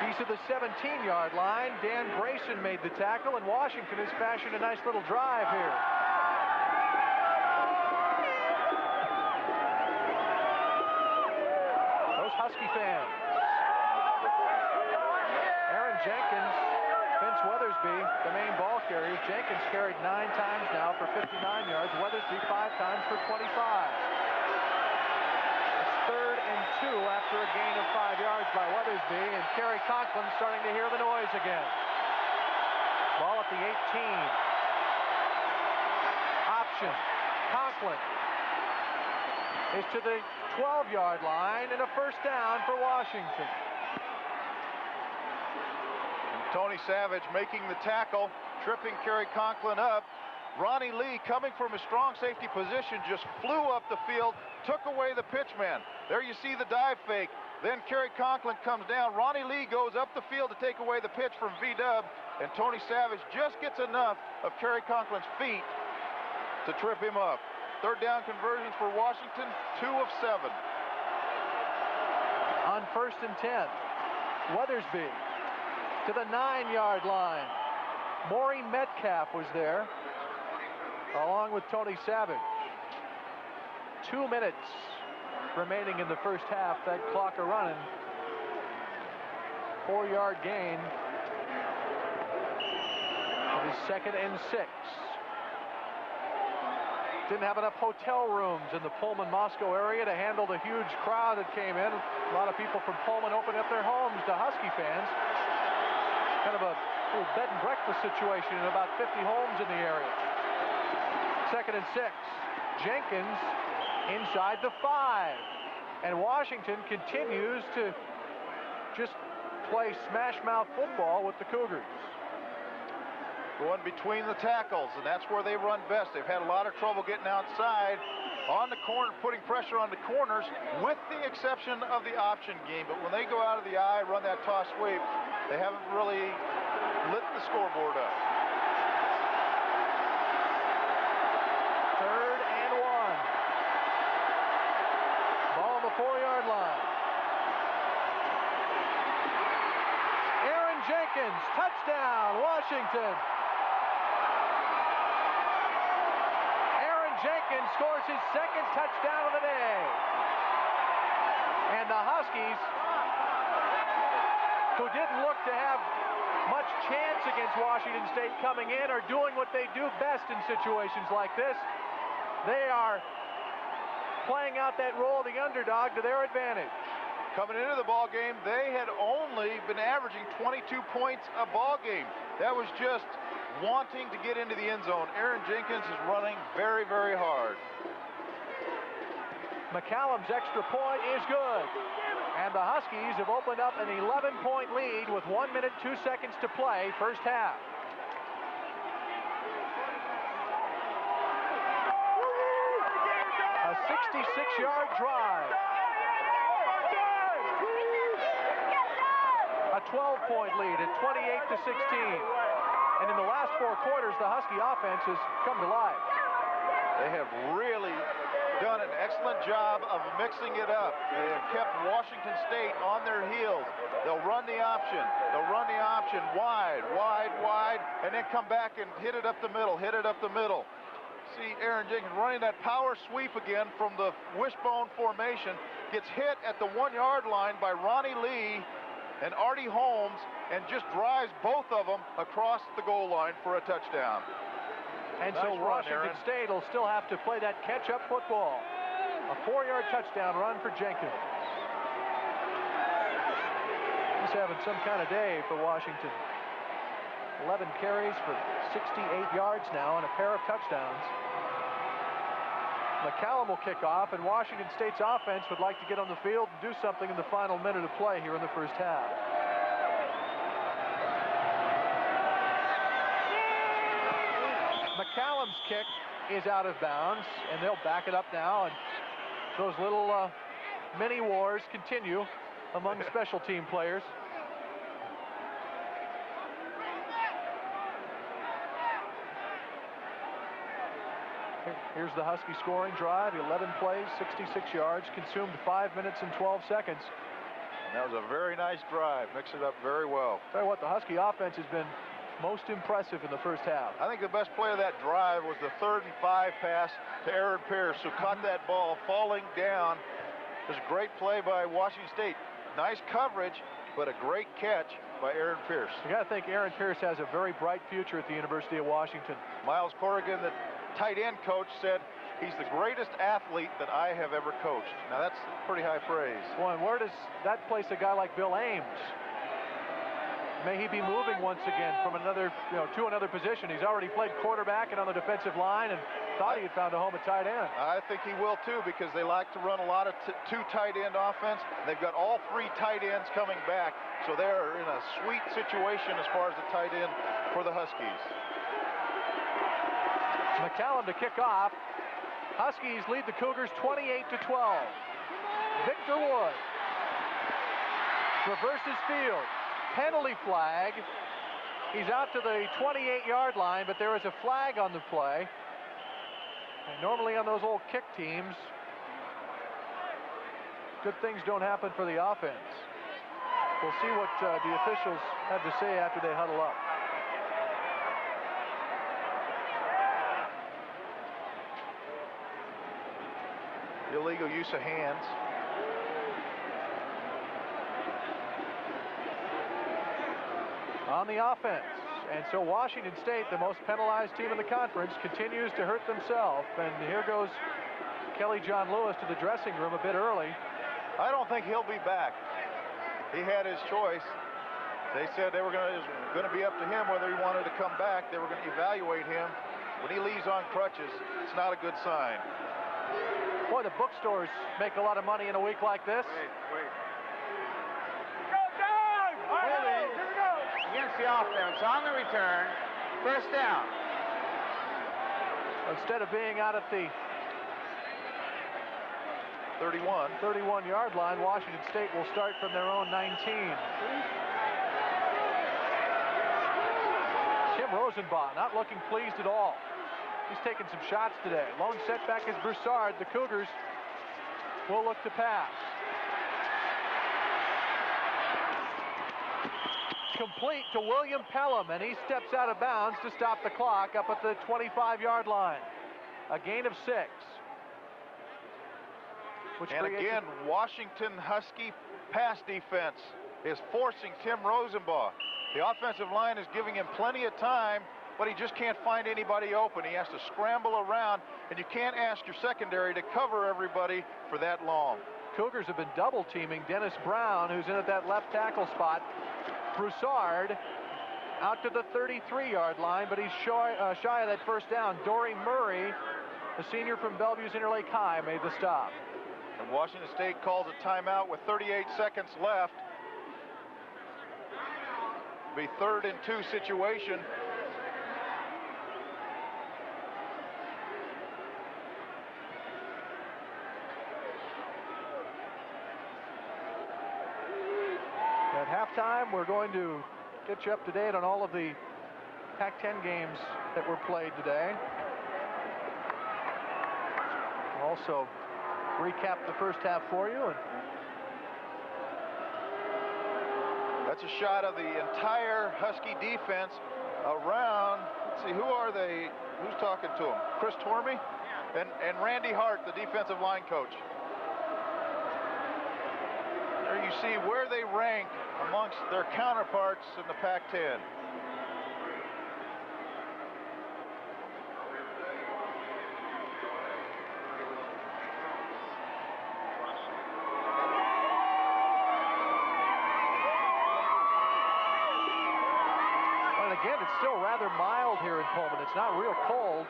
He's to the 17-yard line. Dan Grayson made the tackle, and Washington has fashioned a nice little drive here. Those Husky fans. Aaron Jenkins, Vince Weathersby, the main ball carriers. Jenkins carried 9 times now for 59 yards. Weathersby 5 times for 25. 3rd and 2 after a gain of 5 yards by Weathersby, and Kerry Conklin starting to hear the noise again. Ball at the 18. Option. Conklin is to the 12-yard line, and a first down for Washington. And Tony Savage making the tackle, tripping Kerry Conklin up. Ronnie Lee, coming from a strong safety position, just flew up the field, took away the pitchman. There you see the dive fake. Then Kerry Conklin comes down. Ronnie Lee goes up the field to take away the pitch from V-Dub, and Tony Savage just gets enough of Kerry Conklin's feet to trip him up. Third down conversions for Washington, 2 of 7. On 1st and 10, Weathersby to the 9-yard line. Maureen Metcalf was there, along with Tony Savage. 2 minutes remaining in the first half. That clock a running. 4-yard gain. It is 2nd and 6. Didn't have enough hotel rooms in the Pullman-Moscow area to handle the huge crowd that came in. A lot of people from Pullman opened up their homes to Husky fans. Kind of a little bed and breakfast situation in about 50 homes in the area. 2nd and 6. Jenkins inside the 5. And Washington continues to just play smash-mouth football with the Cougars. Going between the tackles, and that's where they run best. They've had a lot of trouble getting outside on the corner, putting pressure on the corners, with the exception of the option game. But when they go out of the eye, run that toss sweep, they haven't really lit the scoreboard up. 3rd and 1. Ball on the 4-yard line. Aaron Jenkins, touchdown, Washington. Jenkins scores his 2nd touchdown of the day. And the Huskies, who didn't look to have much chance against Washington State coming in, are doing what they do best in situations like this. They are playing out that role of the underdog to their advantage. Coming into the ball game, they had only been averaging 22 points a ball game. That was just wanting to get into the end zone. Aaron Jenkins is running very, very hard. McCallum's extra point is good. And the Huskies have opened up an 11-point lead with 1 minute, 2 seconds to play, first half. A 66-yard drive. A 12-point lead at 28-16. And in the last 4 quarters, the Husky offense has come to life. They have really done an excellent job of mixing it up. They have kept Washington State on their heels. They'll run the option. They'll run the option wide, wide, wide, and then come back and hit it up the middle, hit it up the middle. See Aaron Jenkins running that power sweep again from the wishbone formation. Gets hit at the 1-yard line by Ronnie Lee and Artie Holmes, and just drives both of them across the goal line for a touchdown. And nice so Washington State will still have to play that catch-up football. A 4-yard touchdown run for Jenkins. He's having some kind of day for Washington. 11 carries for 68 yards now and a pair of touchdowns. McCallum will kick off, and Washington State's offense would like to get on the field and do something in the final minute of play here in the first half. McCallum's kick is out of bounds, and they'll back it up now, and those little mini wars continue among special team players. Here's the Husky scoring drive, 11 plays, 66 yards, consumed 5 minutes and 12 seconds. And that was a very nice drive, mixed it up very well. Tell you what, the Husky offense has been most impressive in the first half. I think the best play of that drive was the 3rd and 5 pass to Aaron Pierce, who caught that ball falling down. It was a great play by Washington State. Nice coverage, but a great catch by Aaron Pierce. You got to think Aaron Pierce has a very bright future at the University of Washington. Miles Corrigan, the tight end coach, said he's the greatest athlete that I have ever coached. Now that's pretty high praise. Well, and where does that place a guy like Bill Ames? May he be moving once again from another, to another position. He's already played quarterback and on the defensive line, and thought he had found a home at tight end. I think he will too, because they like to run a lot of 2 tight end offense. They've got all 3 tight ends coming back, so they're in a sweet situation as far as the tight end for the Huskies. McCallum to kick off. Huskies lead the Cougars 28-12. Victor Wood. reverses field. Penalty flag. He's out to the 28-yard line, but there is a flag on the play. And normally on those old kick teams, good things don't happen for the offense. We'll see what the officials have to say after they huddle up. Illegal use of hands. On the offense. And so Washington State, the most penalized team in the conference, continues to hurt themselves. And here goes Kelly John Lewis to the dressing room a bit early. I don't think he'll be back. He had his choice. They said they were going to be up to him whether he wanted to come back. They were going to evaluate him. When he leaves on crutches, it's not a good sign. Boy, the bookstores make a lot of money in a week like this. Wait. Go down! All right, here we go. Against the offense, on the return, first down. Instead of being out at the 31-yard line, Washington State will start from their own 19. Tim Rosenbaugh not looking pleased at all. He's taken some shots today. Lone setback is Broussard. The Cougars will look to pass. Complete to William Pelham, and he steps out of bounds to stop the clock up at the 25-yard line. A gain of 6. And again, Washington Husky pass defense is forcing Tim Rosenbaugh. The offensive line is giving him plenty of time, but he just can't find anybody open. He has to scramble around, and you can't ask your secondary to cover everybody for that long. Cougars have been double teaming Dennis Brown, who's in at that left tackle spot. Broussard out to the 33-yard line, but he's shy of that first down. Dory Murray, the senior from Bellevue's Interlake High, made the stop. And Washington State calls a timeout with 38 seconds left. Be 3rd and 2 situation. At halftime, we're going to get you up to date on all of the Pac-10 games that were played today. We'll also recap the first half for you. And that's a shot of the entire Husky defense around. Let's see, who are they? Who's talking to him? Chris Tormey and Randy Hart, the defensive line coach. There you see where they rank amongst their counterparts in the Pac-10. Again, it's still rather mild here in Pullman. It's not real cold.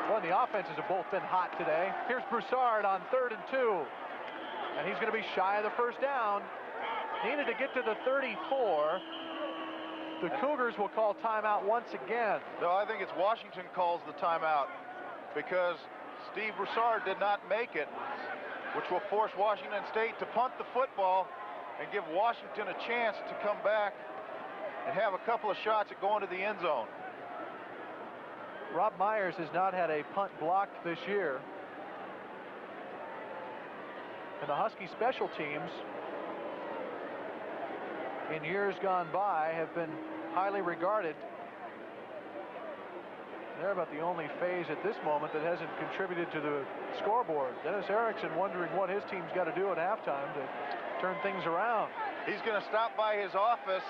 Well, the offenses have both been hot today. Here's Broussard on 3rd and 2. And he's going to be shy of the first down. Needed to get to the 34. The Cougars will call timeout once again. No, I think it's Washington calls the timeout because Steve Broussard did not make it, which will force Washington State to punt the football and give Washington a chance to come back and have a couple of shots at going to the end zone. Rob Myers has not had a punt blocked this year. And the Husky special teams in years gone by have been highly regarded. They're about the only phase at this moment that hasn't contributed to the scoreboard. Dennis Erickson wondering what his team's got to do at halftime to turn things around. He's going to stop by his office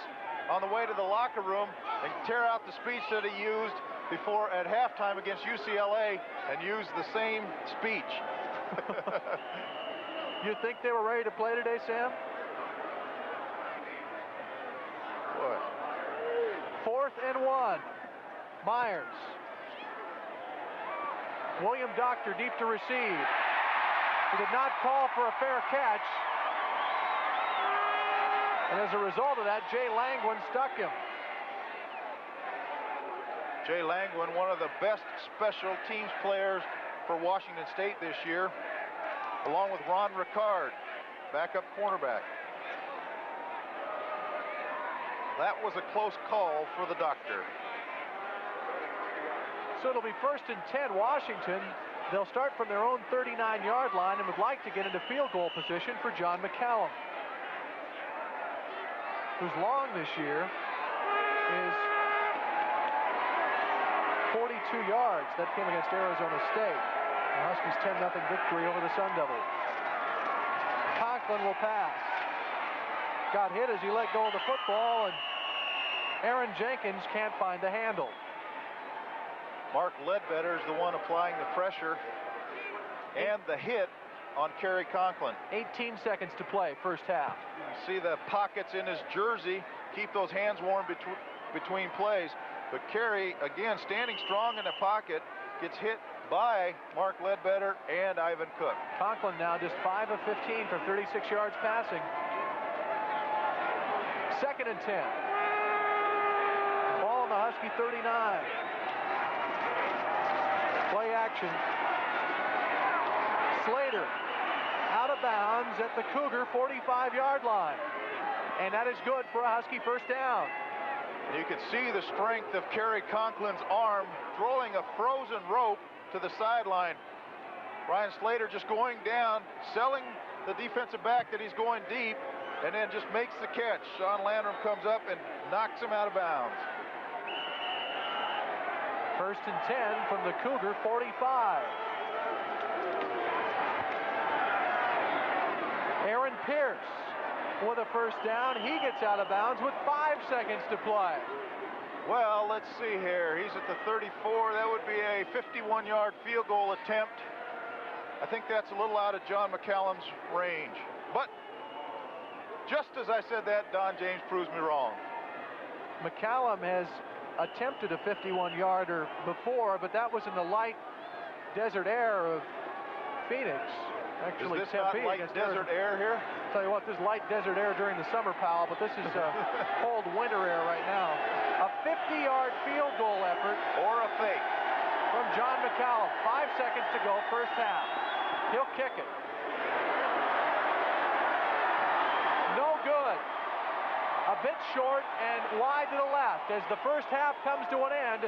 on the way to the locker room and tear out the speech that he used before at halftime against UCLA and use the same speech. You think they were ready to play today, Sam? What? 4th and 1. Myers. William Doctor deep to receive. He did not call for a fair catch. And as a result of that, Jay Langwin stuck him. Jay Langwin, one of the best special teams players for Washington State this year, along with Ron Ricard, backup cornerback. That was a close call for the doctor. So it'll be 1st and 10 Washington. They'll start from their own 39-yard line and would like to get into field goal position for John McCallum, who's long this year is 42 yards. That came against Arizona State. The Huskies 10-0 victory over the Sun Devils. Conklin will pass. Got hit as he let go of the football, and Aaron Jenkins can't find the handle. Mark Ledbetter is the one applying the pressure and the hit on Kerry Conklin. 18 seconds to play, first half. You see the pockets in his jersey. Keep those hands warm between plays. But Kerry, again, standing strong in the pocket, gets hit by Mark Ledbetter and Ivan Cook. Conklin now just 5 of 15 from 36 yards passing. 2nd and 10. Ball on the Husky 39. Play action. Slater out of bounds at the Cougar 45-yard line. And that is good for a Husky first down. You can see the strength of Kerry Conklin's arm throwing a frozen rope to the sideline. Ryan Slater just going down, selling the defensive back that he's going deep, and then just makes the catch. Sean Landrum comes up and knocks him out of bounds. 1st and 10 from the Cougar 45. Aaron Pierce with a first down. He gets out of bounds with 5 seconds to play. Well, let's see here. He's at the 34. That would be a 51-yard field goal attempt. I think that's a little out of John McCallum's range. But just as I said that, Don James proves me wrong. McCallum has attempted a 51-yarder before, but that was in the light desert air of Phoenix. Actually, is this not light desert air here? Tell you what, this is light desert air during the summer, pal, but this is cold winter air right now. A 50-yard field goal effort. Or a fake. From John McCallum. 5 seconds to go, first half. He'll kick it. No good. A bit short and wide to the left. As the first half comes to an end,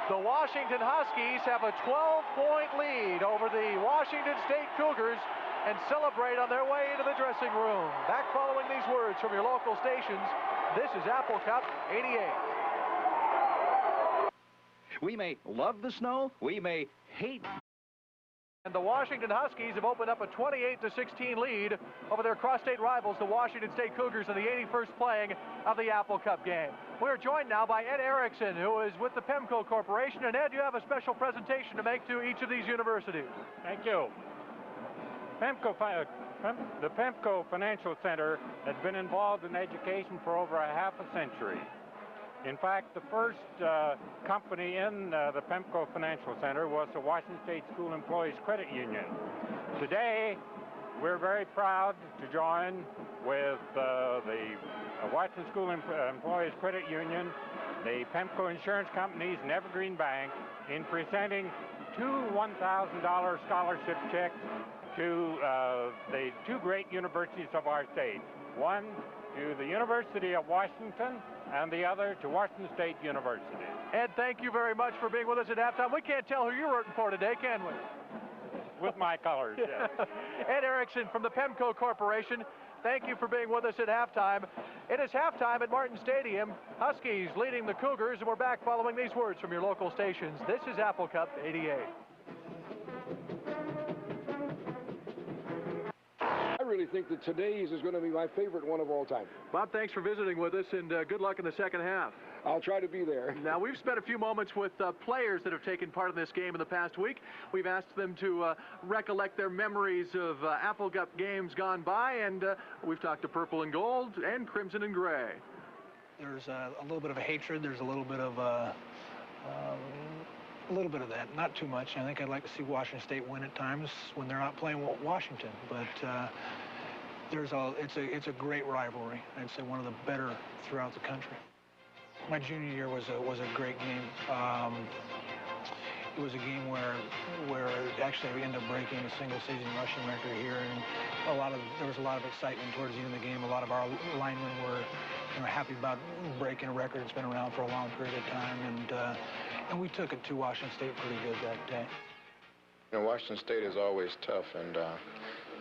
the Washington Huskies have a 12-point lead over the Washington State Cougars and celebrate on their way into the dressing room. Back following these words from your local stations, this is Apple Cup 88. We may love the snow, we may hate. And the Washington Huskies have opened up a 28-16 lead over their cross-state rivals, the Washington State Cougars, in the 81st playing of the Apple Cup game. We're joined now by Ed Erickson, who is with the PEMCO Corporation. And Ed, you have a special presentation to make to each of these universities. Thank you. The PEMCO Financial Center has been involved in education for over a half a century. In fact, the first company in the PEMCO Financial Center was the Washington State School Employees Credit Union. Today, we're very proud to join with the Washington School Employees Credit Union, the PEMCO Insurance Companies, and Evergreen Bank in presenting two $1,000 scholarship checks to the two great universities of our state. One to the University of Washington and the other to Washington State University. Ed, thank you very much for being with us at halftime. We can't tell who you're rooting for today, can we? With my colors, yes. Ed Erickson from the PEMCO Corporation, thank you for being with us at halftime. It is halftime at Martin Stadium. Huskies leading the Cougars, and we're back following these words from your local stations. This is Apple Cup 88. I really think that today's is going to be my favorite one of all time. Bob, thanks for visiting with us, and good luck in the second half. I'll try to be there. Now, we've spent a few moments with players that have taken part in this game in the past week. We've asked them to recollect their memories of Apple Cup games gone by, and we've talked to Purple and Gold and Crimson and Gray. There's a little bit of a hatred. There's a little bit of that. Not too much. I think I'd like to see Washington State win at times when they're not playing Washington. But it's a great rivalry. I'd say one of the better throughout the country. My junior year was a great game. It was a game where actually we ended up breaking a single-season rushing record here, and there was a lot of excitement towards the end of the game. A lot of our linemen were happy about breaking a record that's been around for a long period of time, and we took it to Washington State pretty good that day. Washington State is always tough, and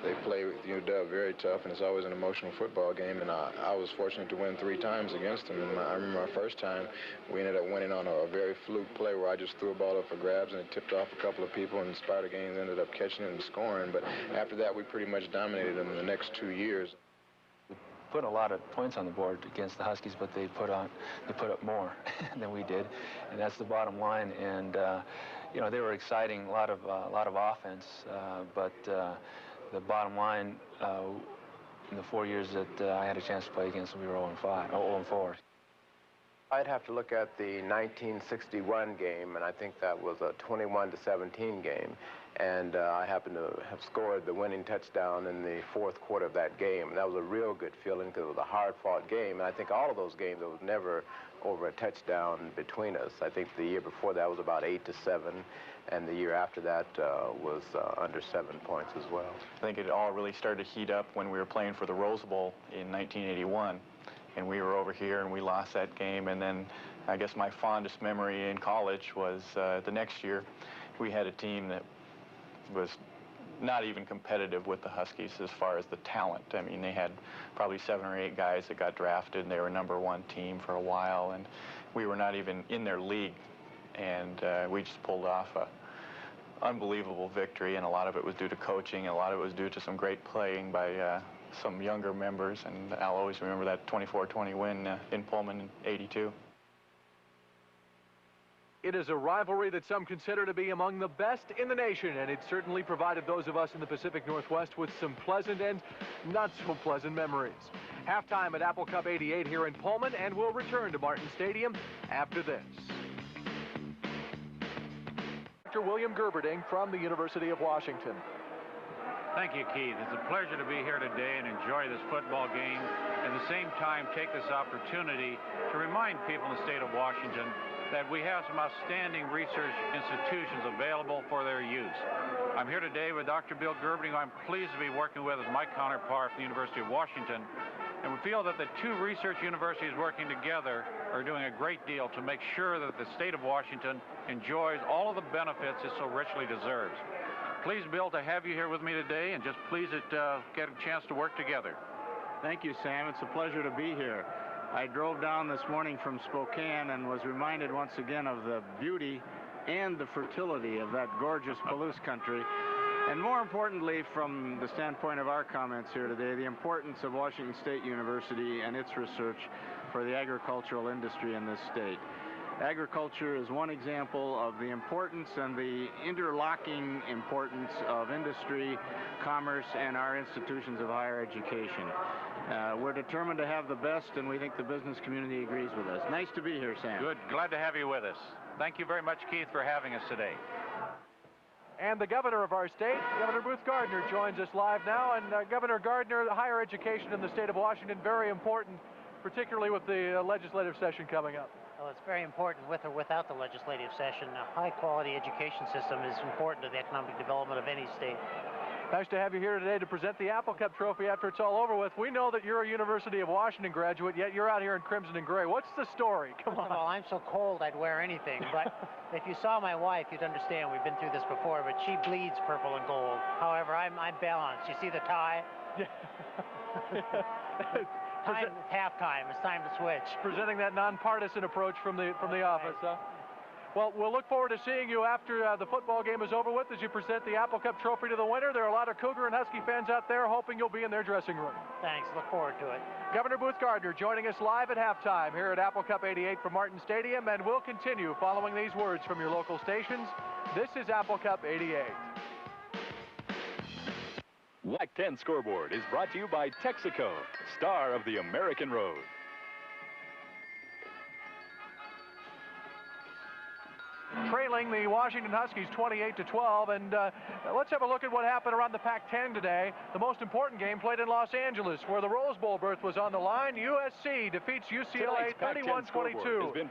they play with UW very tough, and it's always an emotional football game, and I was fortunate to win 3 times against them. And I remember my first time, we ended up winning on a very fluke play where I just threw a ball up for grabs, and it tipped off a couple of people, and Spider Gaines ended up catching it and scoring. But after that, we pretty much dominated them in the next 2 years. Put a lot of points on the board against the Huskies, but they put up more than we did, and that's the bottom line. And they were exciting, a lot of offense, but the bottom line, in the 4 years that I had a chance to play against them, we were 0-4. I'd have to look at the 1961 game, and I think that was a 21-17 game. And I happened to have scored the winning touchdown in the 4th quarter of that game. That was a real good feeling because it was a hard-fought game. And I think all of those games, there was never over a touchdown between us. I think the year before that was about 8-7, and the year after that was under 7 points as well. I think it all really started to heat up when we were playing for the Rose Bowl in 1981. And we were over here, and we lost that game. And then I guess my fondest memory in college was the next year, we had a team that was not even competitive with the Huskies as far as the talent. I mean, they had probably 7 or 8 guys that got drafted, and they were #1 team for a while, and we were not even in their league. And we just pulled off a unbelievable victory, and a lot of it was due to coaching, and a lot of it was due to some great playing by some younger members, and I'll always remember that 24-20 win in Pullman in '82. It is a rivalry that some consider to be among the best in the nation, and it certainly provided those of us in the Pacific Northwest with some pleasant and not so pleasant memories. Halftime at Apple Cup 88 here in Pullman, and we'll return to Martin Stadium after this. Dr. William Gerberding from the University of Washington. Thank you, Keith. It's a pleasure to be here today and enjoy this football game. At the same time, take this opportunity to remind people in the state of Washington that we have some outstanding research institutions available for their use. I'm here today with Dr. Bill Gerberding, who I'm pleased to be working with as my counterpart from the University of Washington. And we feel that the 2 research universities working together are doing a great deal to make sure that the state of Washington enjoys all of the benefits it so richly deserves. Pleased, Bill, to have you here with me today, and just pleased to get a chance to work together. Thank you, Sam. It's a pleasure to be here. I drove down this morning from Spokane and was reminded once again of the beauty and the fertility of that gorgeous Palouse country. And more importantly, from the standpoint of our comments here today, the importance of Washington State University and its research for the agricultural industry in this state. Agriculture is one example of the importance and the interlocking importance of industry, commerce, and our institutions of higher education. We're determined to have the best, and we think the business community agrees with us. Nice to be here, Sam. Good. Glad to have you with us. Thank you very much, Keith, for having us today. And the governor of our state, Governor Booth Gardner, joins us live now. And Governor Gardner, higher education in the state of Washington, very important, particularly with the legislative session coming up. Well, it's very important with or without the legislative session. A high-quality education system is important to the economic development of any state. Nice to have you here today to present the Apple Cup trophy after it's all over with. We know that you're a University of Washington graduate, yet you're out here in crimson and gray. What's the story? Come on. First of all, I'm so cold I'd wear anything, but if you saw my wife, you'd understand. We've been through this before, but she bleeds purple and gold. However, I'm balanced. You see the tie? Time, halftime. It's time to switch. Presenting that nonpartisan approach from the office, huh? Well, we'll look forward to seeing you after the football game is over with as you present the Apple Cup trophy to the winner. There are a lot of Cougar and Husky fans out there hoping you'll be in their dressing room. Thanks. Look forward to it. Governor Booth Gardner joining us live at halftime here at Apple Cup 88 from Martin Stadium, and we'll continue following these words from your local stations. This is Apple Cup 88. WAC 10 Scoreboard is brought to you by Texaco, star of the American Road. Trailing the Washington Huskies 28-12, and let's have a look at what happened around the Pac-10 today. The most important game played in Los Angeles, where the Rose Bowl berth was on the line. USC defeats UCLA 31-22.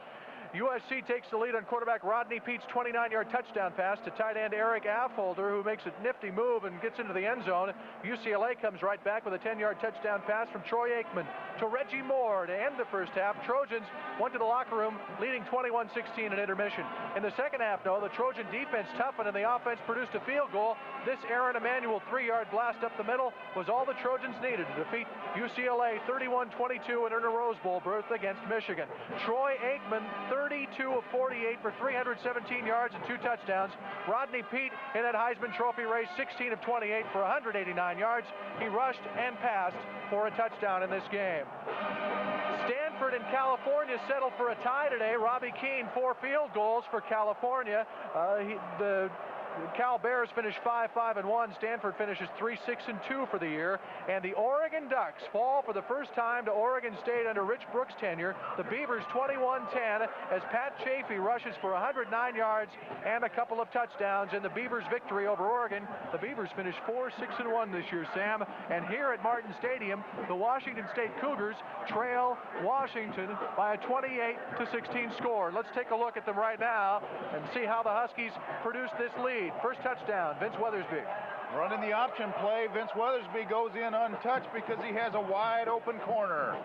USC takes the lead on quarterback Rodney Pete's 29-yard touchdown pass to tight end Eric Affolter, who makes a nifty move and gets into the end zone. UCLA comes right back with a 10-yard touchdown pass from Troy Aikman to Reggie Moore to end the first half. Trojans went to the locker room leading 21-16 at intermission. In the second half, though, the Trojan defense toughened and the offense produced a field goal. This Aaron Emanuel 3-yard blast up the middle was all the Trojans needed to defeat UCLA 31-22 and earn a Rose Bowl berth against Michigan. Troy Aikman, 32 of 48 for 317 yards and 2 touchdowns. Rodney Peete in that Heisman Trophy race, 16 of 28 for 189 yards. He rushed and passed for a touchdown in this game. Stanford and California settled for a tie today. Robbie Keane, 4 field goals for California. The Cal Bears finished 5-5-1. Stanford finishes 3-6-2 for the year. And the Oregon Ducks fall for the first time to Oregon State under Rich Brooks' tenure. The Beavers 21-10 as Pat Chafee rushes for 109 yards and a couple of touchdowns in the Beavers' victory over Oregon. The Beavers finished 4-6-1 this year, Sam. And here at Martin Stadium, the Washington State Cougars trail Washington by a 28-16 score. Let's take a look at them right now and see how the Huskies produce this lead. First touchdown, Vince Weathersby. Running the option play, Vince Weathersby goes in untouched because he has a wide open corner.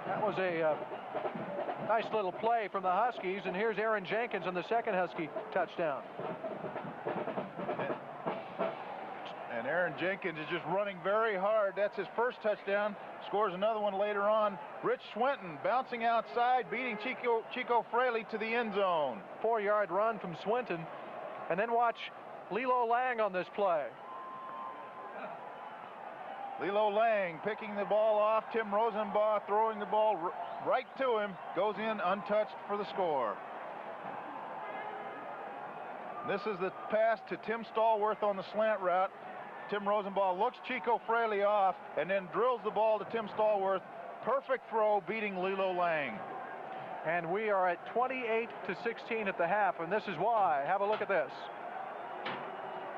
That was a nice little play from the Huskies, and here's Aaron Jenkins on the second Husky touchdown. And Aaron Jenkins is just running very hard. That's his first touchdown. Scores another one later on. Rich Swinton bouncing outside, beating Chico Fraley to the end zone. 4-yard run from Swinton. And then watch Lilo Lang on this play. Lilo Lang picking the ball off. Tim Rosenbaugh throwing the ball right to him. Goes in untouched for the score. This is the pass to Tim Stallworth on the slant route. Tim Rosenbaugh looks Chico Fraley off and then drills the ball to Tim Stallworth. Perfect throw, beating Lilo Lang. And we are at 28-16 at the half, and this is why. Have a look at this.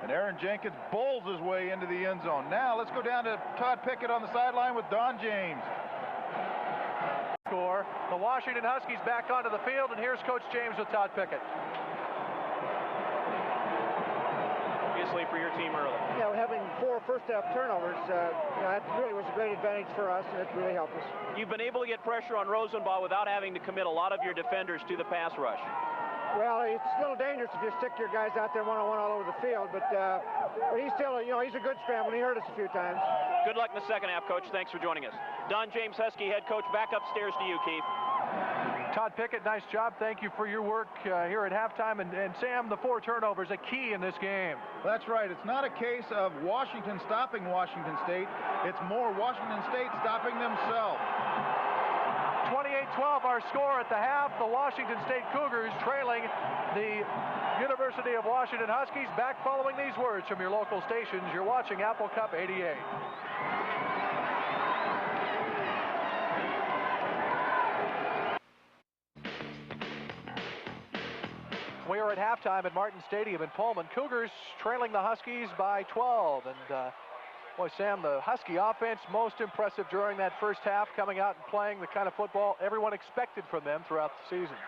And Aaron Jenkins bowls his way into the end zone. Now let's go down to Todd Pickett on the sideline with Don James. Score. The Washington Huskies back onto the field, and here's Coach James with Todd Pickett. For your team early. Yeah, having 4 first-half turnovers, that really was a great advantage for us, and it really helped us. You've been able to get pressure on Rosenbaugh without having to commit a lot of your defenders to the pass rush. Well, it's a little dangerous if you stick your guys out there one-on-one all over the field, but he's still, he's a good scrambler. He hurt us a few times. Good luck in the second half, Coach. Thanks for joining us. Don James, Husky head coach, back upstairs to you, Keith. Todd Pickett, nice job. Thank you for your work here at halftime. And Sam, the 4 turnovers, a key in this game. That's right. It's not a case of Washington stopping Washington State. It's more Washington State stopping themselves. 28-12 our score at the half. The Washington State Cougars trailing the University of Washington Huskies. Back following these words from your local stations. You're watching Apple Cup 88. We are at halftime at Martin Stadium in Pullman. Cougars trailing the Huskies by 12. And boy, Sam, the Husky offense most impressive during that first half, coming out and playing the kind of football everyone expected from them throughout the season.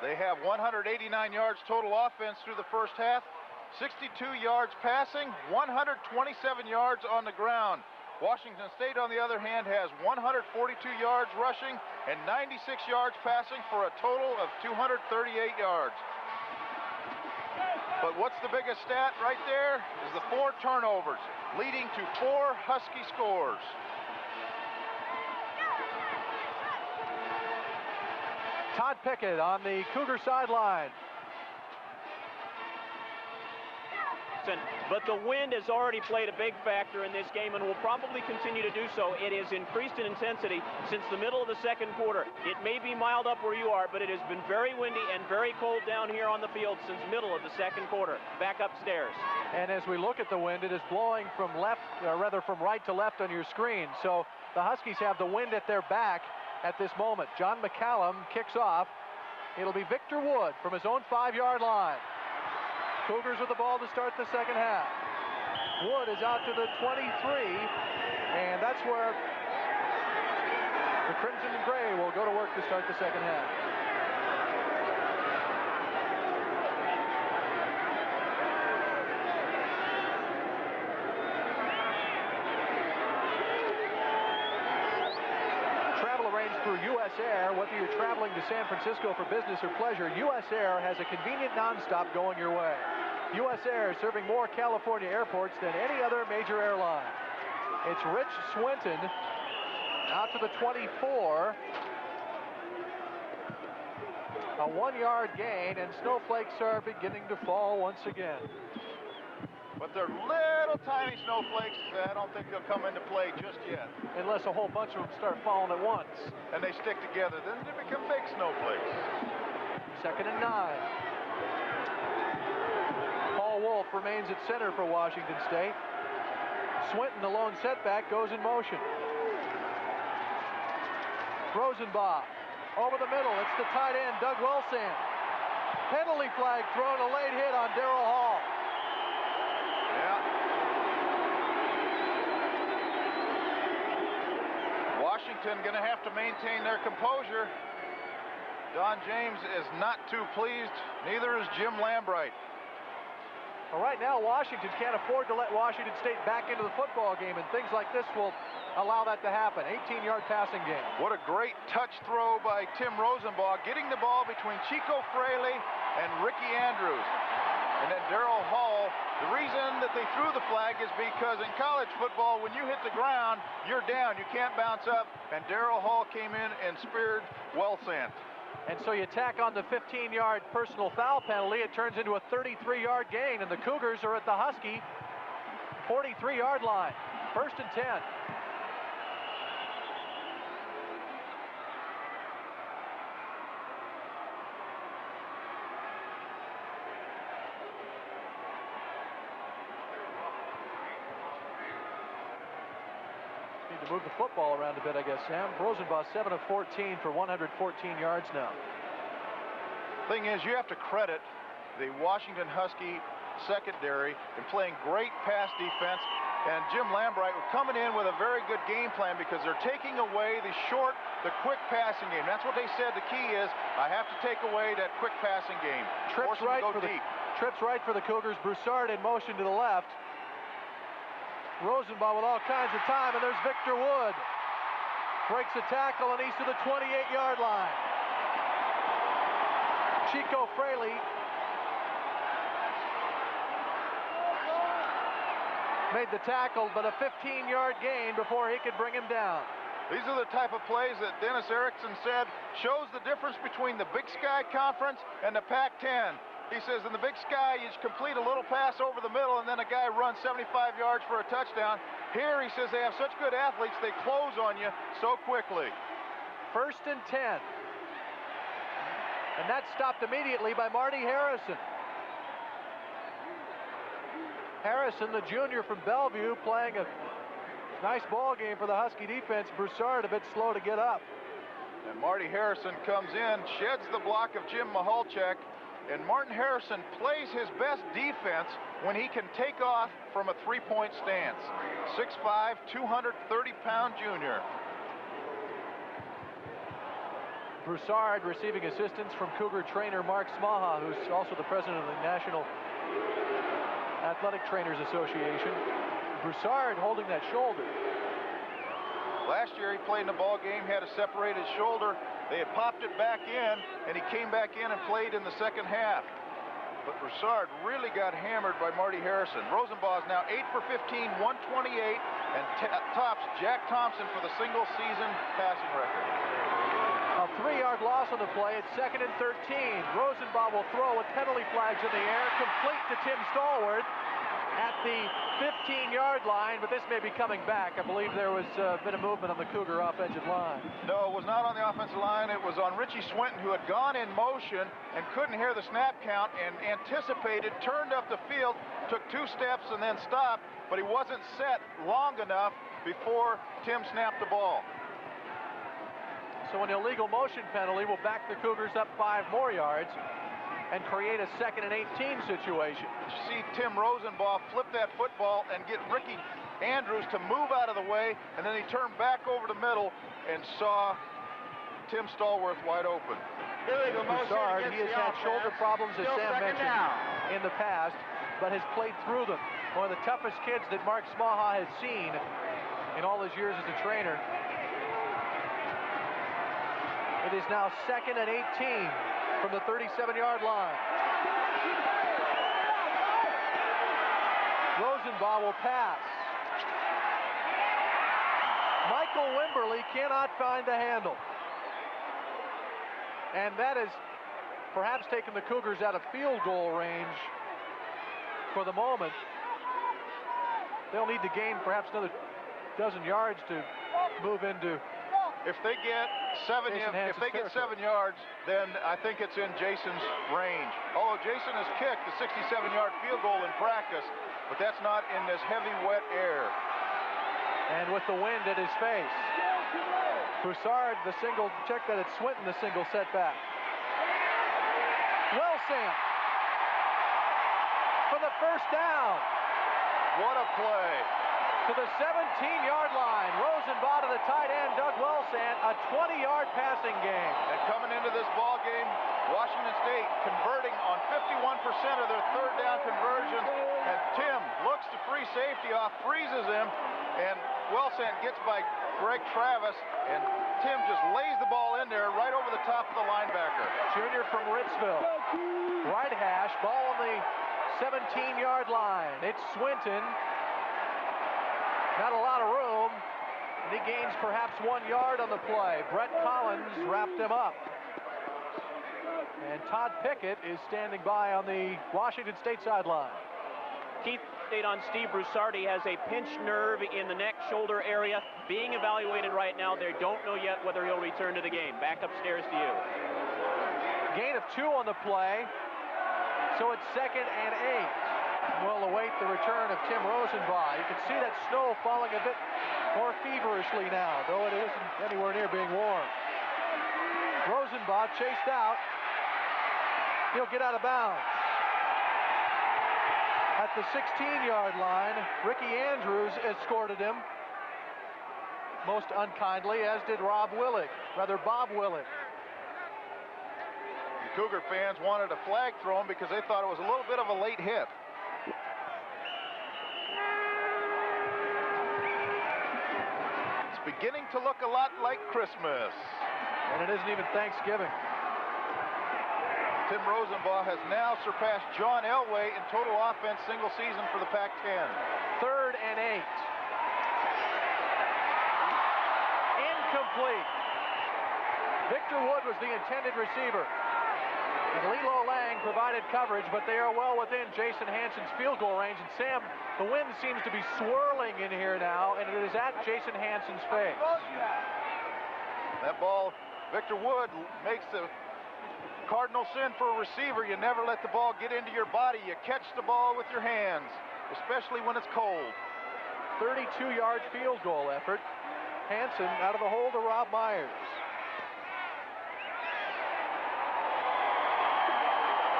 They have 189 yards total offense through the first half, 62 yards passing, 127 yards on the ground. Washington State, on the other hand, has 142 yards rushing and 96 yards passing for a total of 238 yards. But what's the biggest stat right there is the 4 turnovers, leading to 4 Husky scores. Todd Pickett on the Cougar sideline. But the wind has already played a big factor in this game and will probably continue to do so. It has increased in intensity since the middle of the second quarter. It may be mild up where you are, but it has been very windy and very cold down here on the field since middle of the second quarter. Back upstairs. And as we look at the wind, it is blowing from from right to left on your screen. So the Huskies have the wind at their back at this moment. John McCallum kicks off. It'll be Victor Wood from his own 5-yard line. Cougars with the ball to start the second half. Wood is out to the 23, and that's where the Crimson and Gray will go to work to start the second half. U.S. Air, whether you're traveling to San Francisco for business or pleasure, U.S. Air has a convenient nonstop going your way. U.S. Air serving more California airports than any other major airline. It's Rich Swinton out to the 24. A 1-yard gain, and snowflakes are beginning to fall once again. But they're little tiny snowflakes. I don't think they'll come into play just yet. Unless a whole bunch of them start falling at once. And they stick together. Then they become big snowflakes. 2nd and 9. Paul Wolf remains at center for Washington State. Swinton, the lone setback, goes in motion. Rosenbach over the middle. It's the tight end, Doug Wellsand. Penalty flag thrown, a late hit on Darrell Hall. Yeah. Washington going to have to maintain their composure. Don James is not too pleased. Neither is Jim Lambright. Well, right now, Washington can't afford to let Washington State back into the football game, and things like this will allow that to happen. 18-yard passing game. What a great touch throw by Tim Rosenbach, getting the ball between Chico Fraley and Ricky Andrews. And then Darrell Hall. The reason that they threw the flag is because in college football, when you hit the ground, you're down. You can't bounce up. And Darrell Hall came in and speared Wellsand. And so you tack on the 15-yard personal foul penalty. It turns into a 33-yard gain, and the Cougars are at the Husky 43-yard line. 1st and 10. Move the football around a bit, I guess, Sam. Rosenbach 7 of 14 for 114 yards now. Thing is, you have to credit the Washington Husky secondary in playing great pass defense, and Jim Lambright coming in with a very good game plan because they're taking away the quick passing game. That's what they said the key is. I have to take away that quick passing game. Trips right for the Cougars. Broussard in motion to the left. Rosenbach with all kinds of time, and there's Victor Wood. Breaks a tackle, and he's to the 28-yard line. Chico Fraley made the tackle, but a 15-yard gain before he could bring him down. These are the type of plays that Dennis Erickson said shows the difference between the Big Sky Conference and the Pac-10. He says in the Big Sky, you complete a little pass over the middle, and then a guy runs 75 yards for a touchdown. Here, he says they have such good athletes, they close on you so quickly. 1st and 10. And that's stopped immediately by Marty Harrison. Harrison, the junior from Bellevue, playing a nice ball game for the Husky defense. Broussard a bit slow to get up. And Marty Harrison comes in, sheds the block of Jim Mahalchek. And Martin Harrison plays his best defense when he can take off from a three-point stance. 6'5", 230-pound junior. Broussard receiving assistance from Cougar trainer Mark Smaha, who's also the president of the National Athletic Trainers Association. Broussard holding that shoulder. Last year he played in the ball game, had a separated shoulder. They had popped it back in, and he came back in and played in the second half. But Broussard really got hammered by Marty Harrison. Rosenbach is now 8 for 15, 128, and tops Jack Thompson for the single-season passing record. A 3-yard loss on the play. It's 2nd and 13. Rosenbach will throw with penalty flags in the air, complete to Tim Stallworth at the 15-yard line, but this may be coming back. I believe there was a bit of movement on the Cougar offensive line. No, it was not on the offensive line. It was on Richie Swinton, who had gone in motion and couldn't hear the snap count and anticipated, turned up the field, took 2 steps and then stopped, but he wasn't set long enough before Tim snapped the ball. So an illegal motion penalty will back the Cougars up 5 more yards and create a 2nd and 18 situation. You see Tim Rosenbach flip that football and get Ricky Andrews to move out of the way, and then he turned back over the middle and saw Tim Stallworth wide open. Broussard, he has had shoulder problems, as Sam mentioned, in the past, but has played through them. One of the toughest kids that Mark Smaha has seen in all his years as a trainer. It is now 2nd and 18 from the 37-yard line. Rosenbaugh will pass. Michael Wimberly cannot find the handle. And that has perhaps taken the Cougars out of field goal range for the moment. They'll need to gain perhaps another dozen yards to move into. If they get 7 yards, then I think it's in Jason's range. Although Jason has kicked the 67-yard field goal in practice, but that's not in this heavy, wet air. And with the wind at his face. Broussard, the single, check that it's Swinton, the single setback. Wilson for the first down. What a play. To the 17-yard line. Rosenbaugh to the tight end, Doug Wilson, a 20-yard passing game. And coming into this ball game, Washington State converting on 51% of their third down conversions. And Tim looks to free safety off, freezes him, and Wilson gets by Greg Travis, and Tim just lays the ball in there right over the top of the linebacker. Junior from Ritzville. Right hash, ball on the 17-yard line. It's Swinton. Not a lot of room, and he gains perhaps 1 yard on the play. Brett Collins wrapped him up. And Todd Pickett is standing by on the Washington State sideline. Keith, update on Steve Broussard. He has a pinched nerve in the neck shoulder area being evaluated right now. They don't know yet whether he'll return to the game. Back upstairs to you. Gain of 2 on the play, so it's 2nd and 8. We'll await the return of Tim Rosenbaugh. You can see that snow falling a bit more feverishly now, though it isn't anywhere near being warm. Rosenbaugh chased out. He'll get out of bounds. At the 16-yard line, Ricky Andrews escorted him, most unkindly, as did Bob Willig. The Cougar fans wanted a flag thrown because they thought it was a little bit of a late hit. It's beginning to look a lot like Christmas. And it isn't even Thanksgiving. Tim Rosenbaugh has now surpassed John Elway in total offense single season for the Pac-10. 3rd and 8. Incomplete. Victor Wood was the intended receiver. And Lilo Lang provided coverage, but they are well within Jason Hansen's field goal range. And Sam, the wind seems to be swirling in here now, and it is at Jason Hansen's face. That ball, Victor Wood makes the cardinal sin for a receiver. You never let the ball get into your body. You catch the ball with your hands, especially when it's cold. 32-yard field goal effort. Hansen out of the hole to Rob Myers.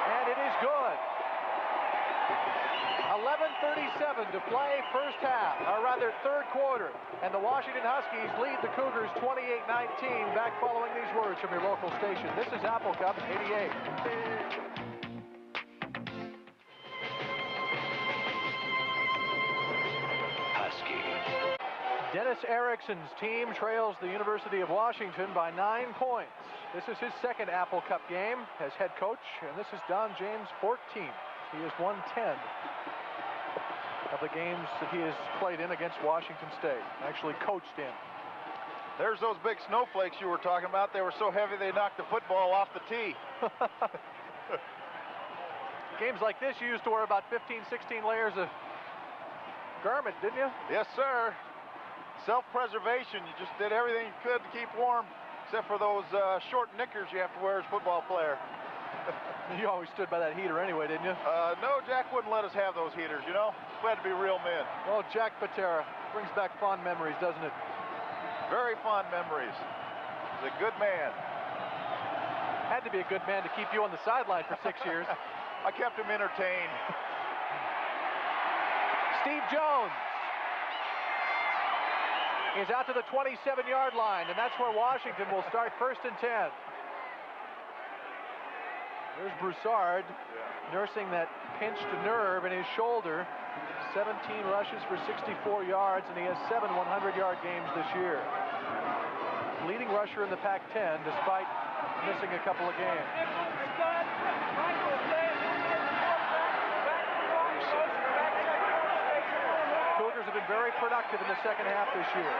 And it is good. 11:37 to play first half, or rather third quarter. And the Washington Huskies lead the Cougars 28-19. Back following these words from your local station. This is Apple Cup 88. Husky. Dennis Erickson's team trails the University of Washington by 9 points. This is his second Apple Cup game as head coach, and this is Don James' 14th. He has won 10 of the games that he has played in against Washington State, actually coached in. There's those big snowflakes you were talking about. They were so heavy they knocked the football off the tee. Games like this, you used to wear about 15, 16 layers of garment, didn't you? Yes, sir. Self-preservation. You just did everything you could to keep warm, except for those short knickers you have to wear as a football player. You always stood by that heater anyway, didn't you? No, Jack wouldn't let us have those heaters, you know? We had to be real men. Well, Jack Patera brings back fond memories, doesn't it? Very fond memories. He's a good man. Had to be a good man to keep you on the sideline for 6 years. I kept him entertained. Steve Jones is out to the 27-yard line, and that's where Washington will start 1st and 10. There's Broussard nursing that pinched nerve in his shoulder. 17 rushes for 64 yards, and he has 7 100-yard games this year. leading rusher in the Pac-10 despite missing a couple of games. Cougars have been very productive in the second half this year.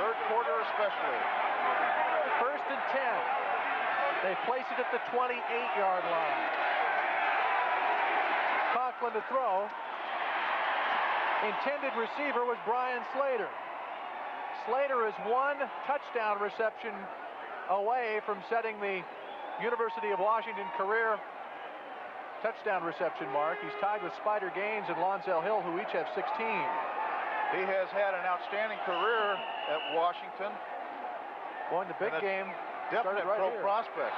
Third quarter especially. 1st and 10. They place it at the 28-yard line. Conklin to throw. Intended receiver was Brian Slater. Slater is one touchdown reception away from setting the University of Washington career touchdown reception mark. He's tied with Spider Gaines and Lonzell Hill, who each have 16. He has had an outstanding career at Washington. Going the big game. Definite right pro here. prospect.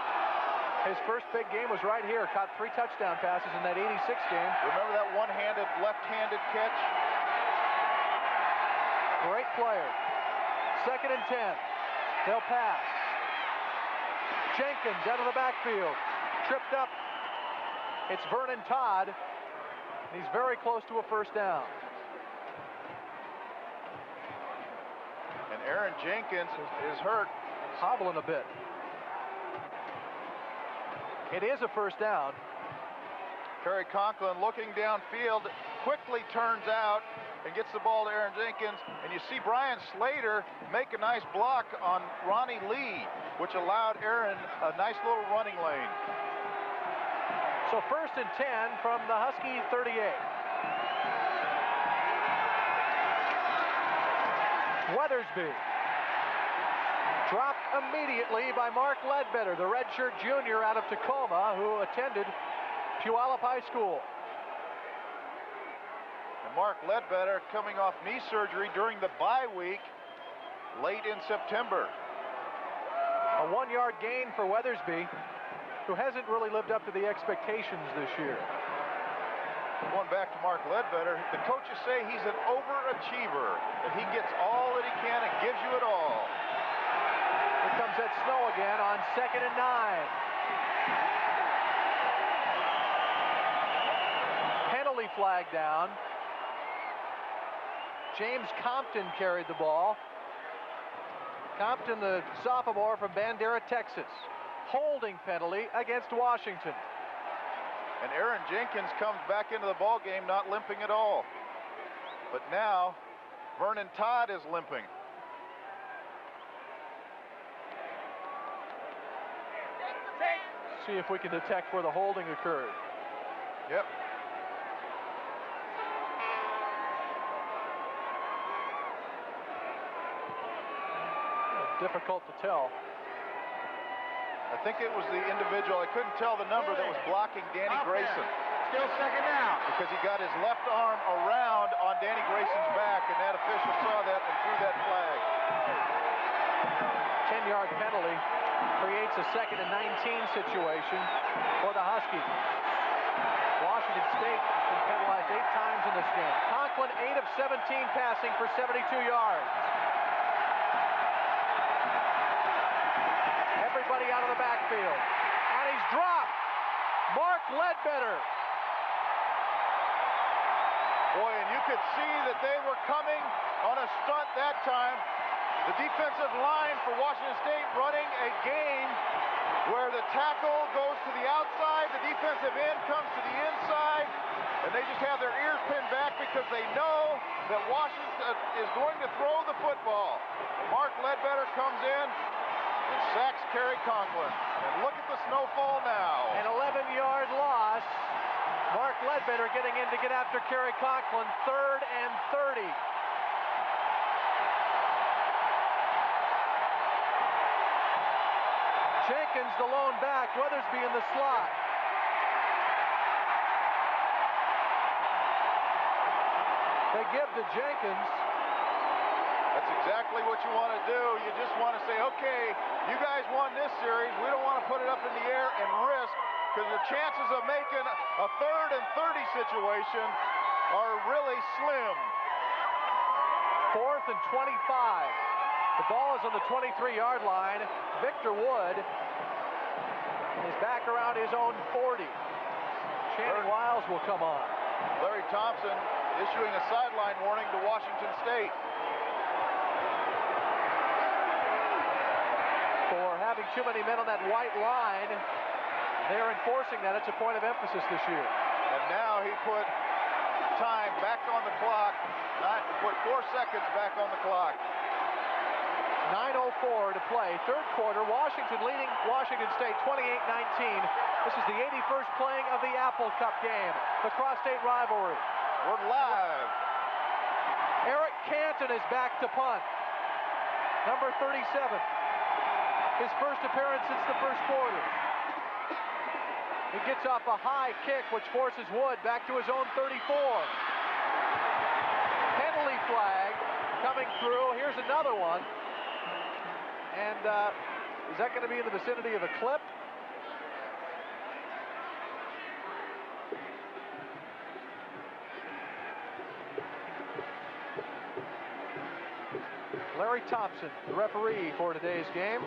His first big game was right here. Caught 3 touchdown passes in that 86 game. Remember that one-handed, left-handed catch? Great player. 2nd and 10. They'll pass. Jenkins out of the backfield. Tripped up. It's Vernon Todd. He's very close to a first down. And Aaron Jenkins is hurt. Hobbling a bit. It is a first down. Kerry Conklin looking downfield, quickly turns out and gets the ball to Aaron Jenkins. And you see Brian Slater make a nice block on Ronnie Lee, which allowed Aaron a nice little running lane. So 1st and 10 from the Husky 38. Weathersby. Dropped immediately by Mark Ledbetter, the redshirt junior out of Tacoma who attended Puyallup High School. And Mark Ledbetter coming off knee surgery during the bye week late in September. A 1-yard gain for Weathersby, who hasn't really lived up to the expectations this year. Going back to Mark Ledbetter, the coaches say he's an overachiever, that he gets all that he can and gives you it all. Here comes that snow again on 2nd and 9. Penalty flag down. James Compton carried the ball. Compton, the sophomore from Bandera, Texas. Holding penalty against Washington. And Aaron Jenkins comes back into the ball game not limping at all. But now Vernon Todd is limping. See if we can detect where the holding occurred. Yep. Difficult to tell. I think it was the individual, I couldn't tell the number, that was blocking Danny Grayson. Still 2nd down. Because he got his left arm around on Danny Grayson's back, and that official saw that and threw that flag. 10-yard penalty creates a 2nd and 19 situation for the Huskies. Washington State has been penalized 8 times in this game. Conklin 8 of 17 passing for 72 yards. Everybody out of the backfield. And he's dropped. Mark Ledbetter. Boy, and you could see that they were coming on a stunt that time. The defensive line for Washington State running a game where the tackle goes to the outside, the defensive end comes to the inside, and they just have their ears pinned back because they know that Washington is going to throw the football. Mark Ledbetter comes in and sacks Kerry Conklin. And look at the snowfall now. An 11-yard loss. Mark Ledbetter getting in to get after Kerry Conklin. 3rd and 30. Jenkins, the lone back. Weathersby in the slot. They give to Jenkins. That's exactly what you want to do. You just want to say, okay, you guys won this series. We don't want to put it up in the air and risk, because the chances of making a 3rd and 30 situation are really slim. 4th and 25. The ball is on the 23-yard line. Victor Wood is back around his own 40. Channing Wiles will come on. Larry Thompson issuing a sideline warning to Washington State. having too many men on that white line. They're enforcing that. It's a point of emphasis this year. And now he put time back on the clock. Put 4 seconds back on the clock. 9:04 to play. Third quarter, Washington leading Washington State 28-19. This is the 81st playing of the Apple Cup game, the cross-state rivalry. We're live. Eric Canton is back to punt. Number 37. His first appearance since the first quarter. He gets off a high kick, which forces Wood back to his own 34. Penalty flag coming through. Here's another one. And is that going to be in the vicinity of a clip? Larry Thompson, the referee for today's game.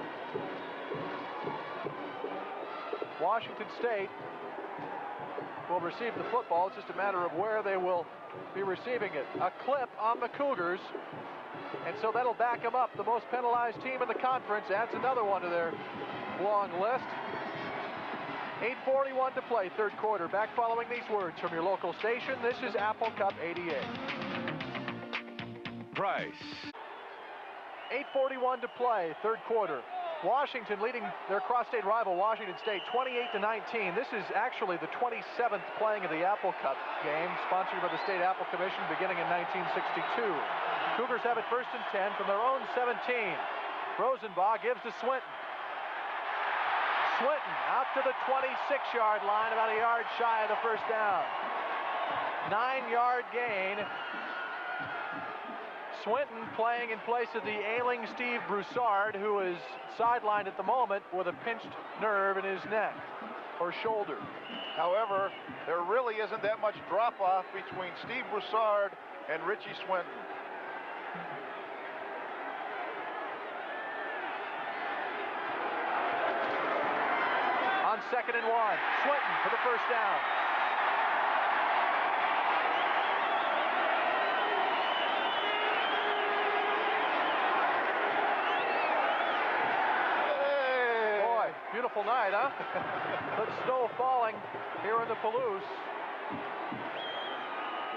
Washington State will receive the football. It's just a matter of where they will be receiving it. A clip on the Cougars, and so that'll back them up. The most penalized team in the conference adds another one to their long list. 8:41 to play, third quarter. Back following these words from your local station. This is Apple Cup 88. Price. 8:41 to play, third quarter. Washington leading their cross-state rival, Washington State, 28-19. This is actually the 27th playing of the Apple Cup game, sponsored by the State Apple Commission beginning in 1962. Cougars have it first and 10 from their own 17. Rosenbaugh gives to Swinton. Swinton out to the 26-yard line, about a yard shy of the first down. 9-yard gain. Swinton playing in place of the ailing Steve Broussard, who is sidelined at the moment with a pinched nerve in his neck or shoulder. However, there really isn't that much drop-off between Steve Broussard and Richie Swinton. On 2nd and 1, Swinton for the first down. Beautiful night, huh? But snow falling here in the Palouse.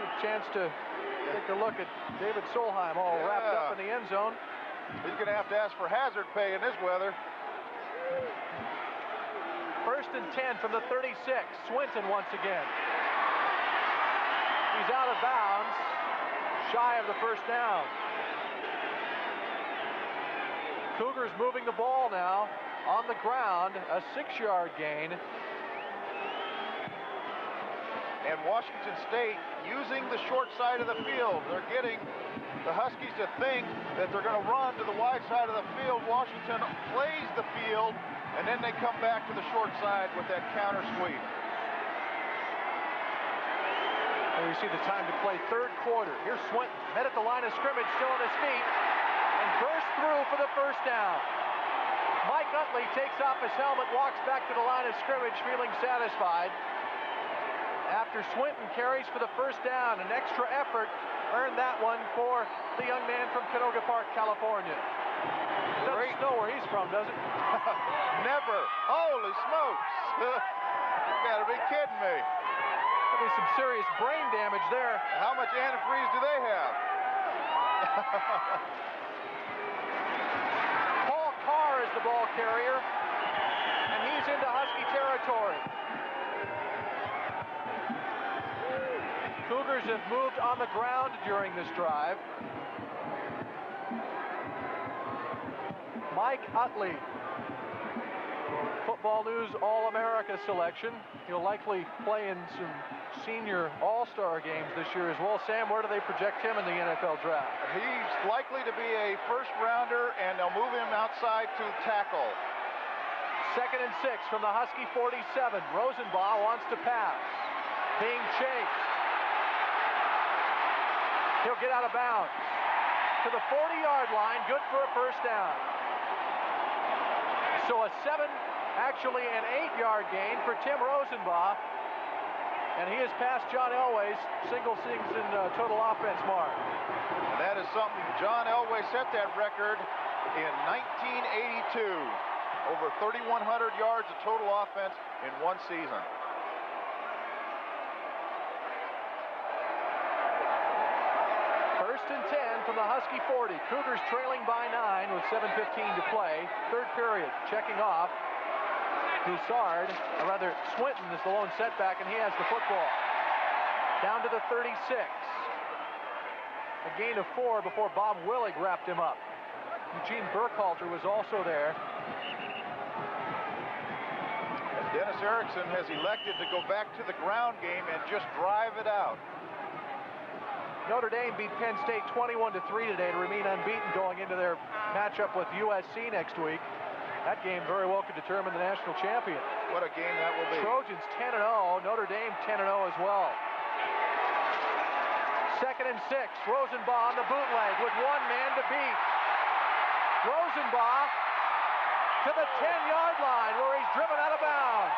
A chance to take a look at David Solheim all wrapped up in the end zone. He's going to have to ask for hazard pay in this weather. First and 10 from the 36. Swinton once again. He's out of bounds, shy of the first down. Cougars moving the ball now. On the ground, a 6-yard gain. And Washington State using the short side of the field. They're getting the Huskies to think that they're going to run to the wide side of the field. Washington plays the field, and then they come back to the short side with that counter sweep. And we see the time to play, third quarter. Here's Swinton, met at the line of scrimmage, still on his feet, and bursts through for the first down. Mike Utley takes off his helmet, walks back to the line of scrimmage, feeling satisfied. After Swinton carries for the first down, an extra effort earned that one for the young man from Canoga Park, California. Doesn't snow where he's from, does it? Never. Holy smokes. You gotta be kidding me. There'll be some serious brain damage there. How much antifreeze do they have? Carr is the ball carrier, and he's into Husky territory. Cougars have moved on the ground during this drive. Mike Utley, Football News All-America selection. He'll likely play in some senior all-star games this year as well. Sam, where do they project him in the NFL draft? He's likely to be a first-rounder, and they'll move him outside to tackle. 2nd and 6 from the Husky 47. Rosenbaugh wants to pass. Being chased. He'll get out of bounds. To the 40-yard line, good for a first down. So a 8-yard gain for Tim Rosenbaugh. And he has passed John Elway's single season total offense mark. And that is something, John Elway set that record in 1982. Over 3,100 yards of total offense in one season. First and 10 from the Husky 40. Cougars trailing by 9 with 7:15 to play. Third period. Checking off. Broussard, or rather Swinton is the lone setback, and he has the football. Down to the 36. A gain of 4 before Bob Willig wrapped him up. Eugene Burkhalter was also there. And Dennis Erickson has elected to go back to the ground game and just drive it out. Notre Dame beat Penn State 21-3 today to remain unbeaten going into their matchup with USC next week. That game very well could determine the national champion. What a game that will be. Trojans 10-0, Notre Dame 10-0 as well. Second and 6, Rosenbaugh on the bootleg with one man to beat. Rosenbaugh to the 10-yard line where he's driven out of bounds.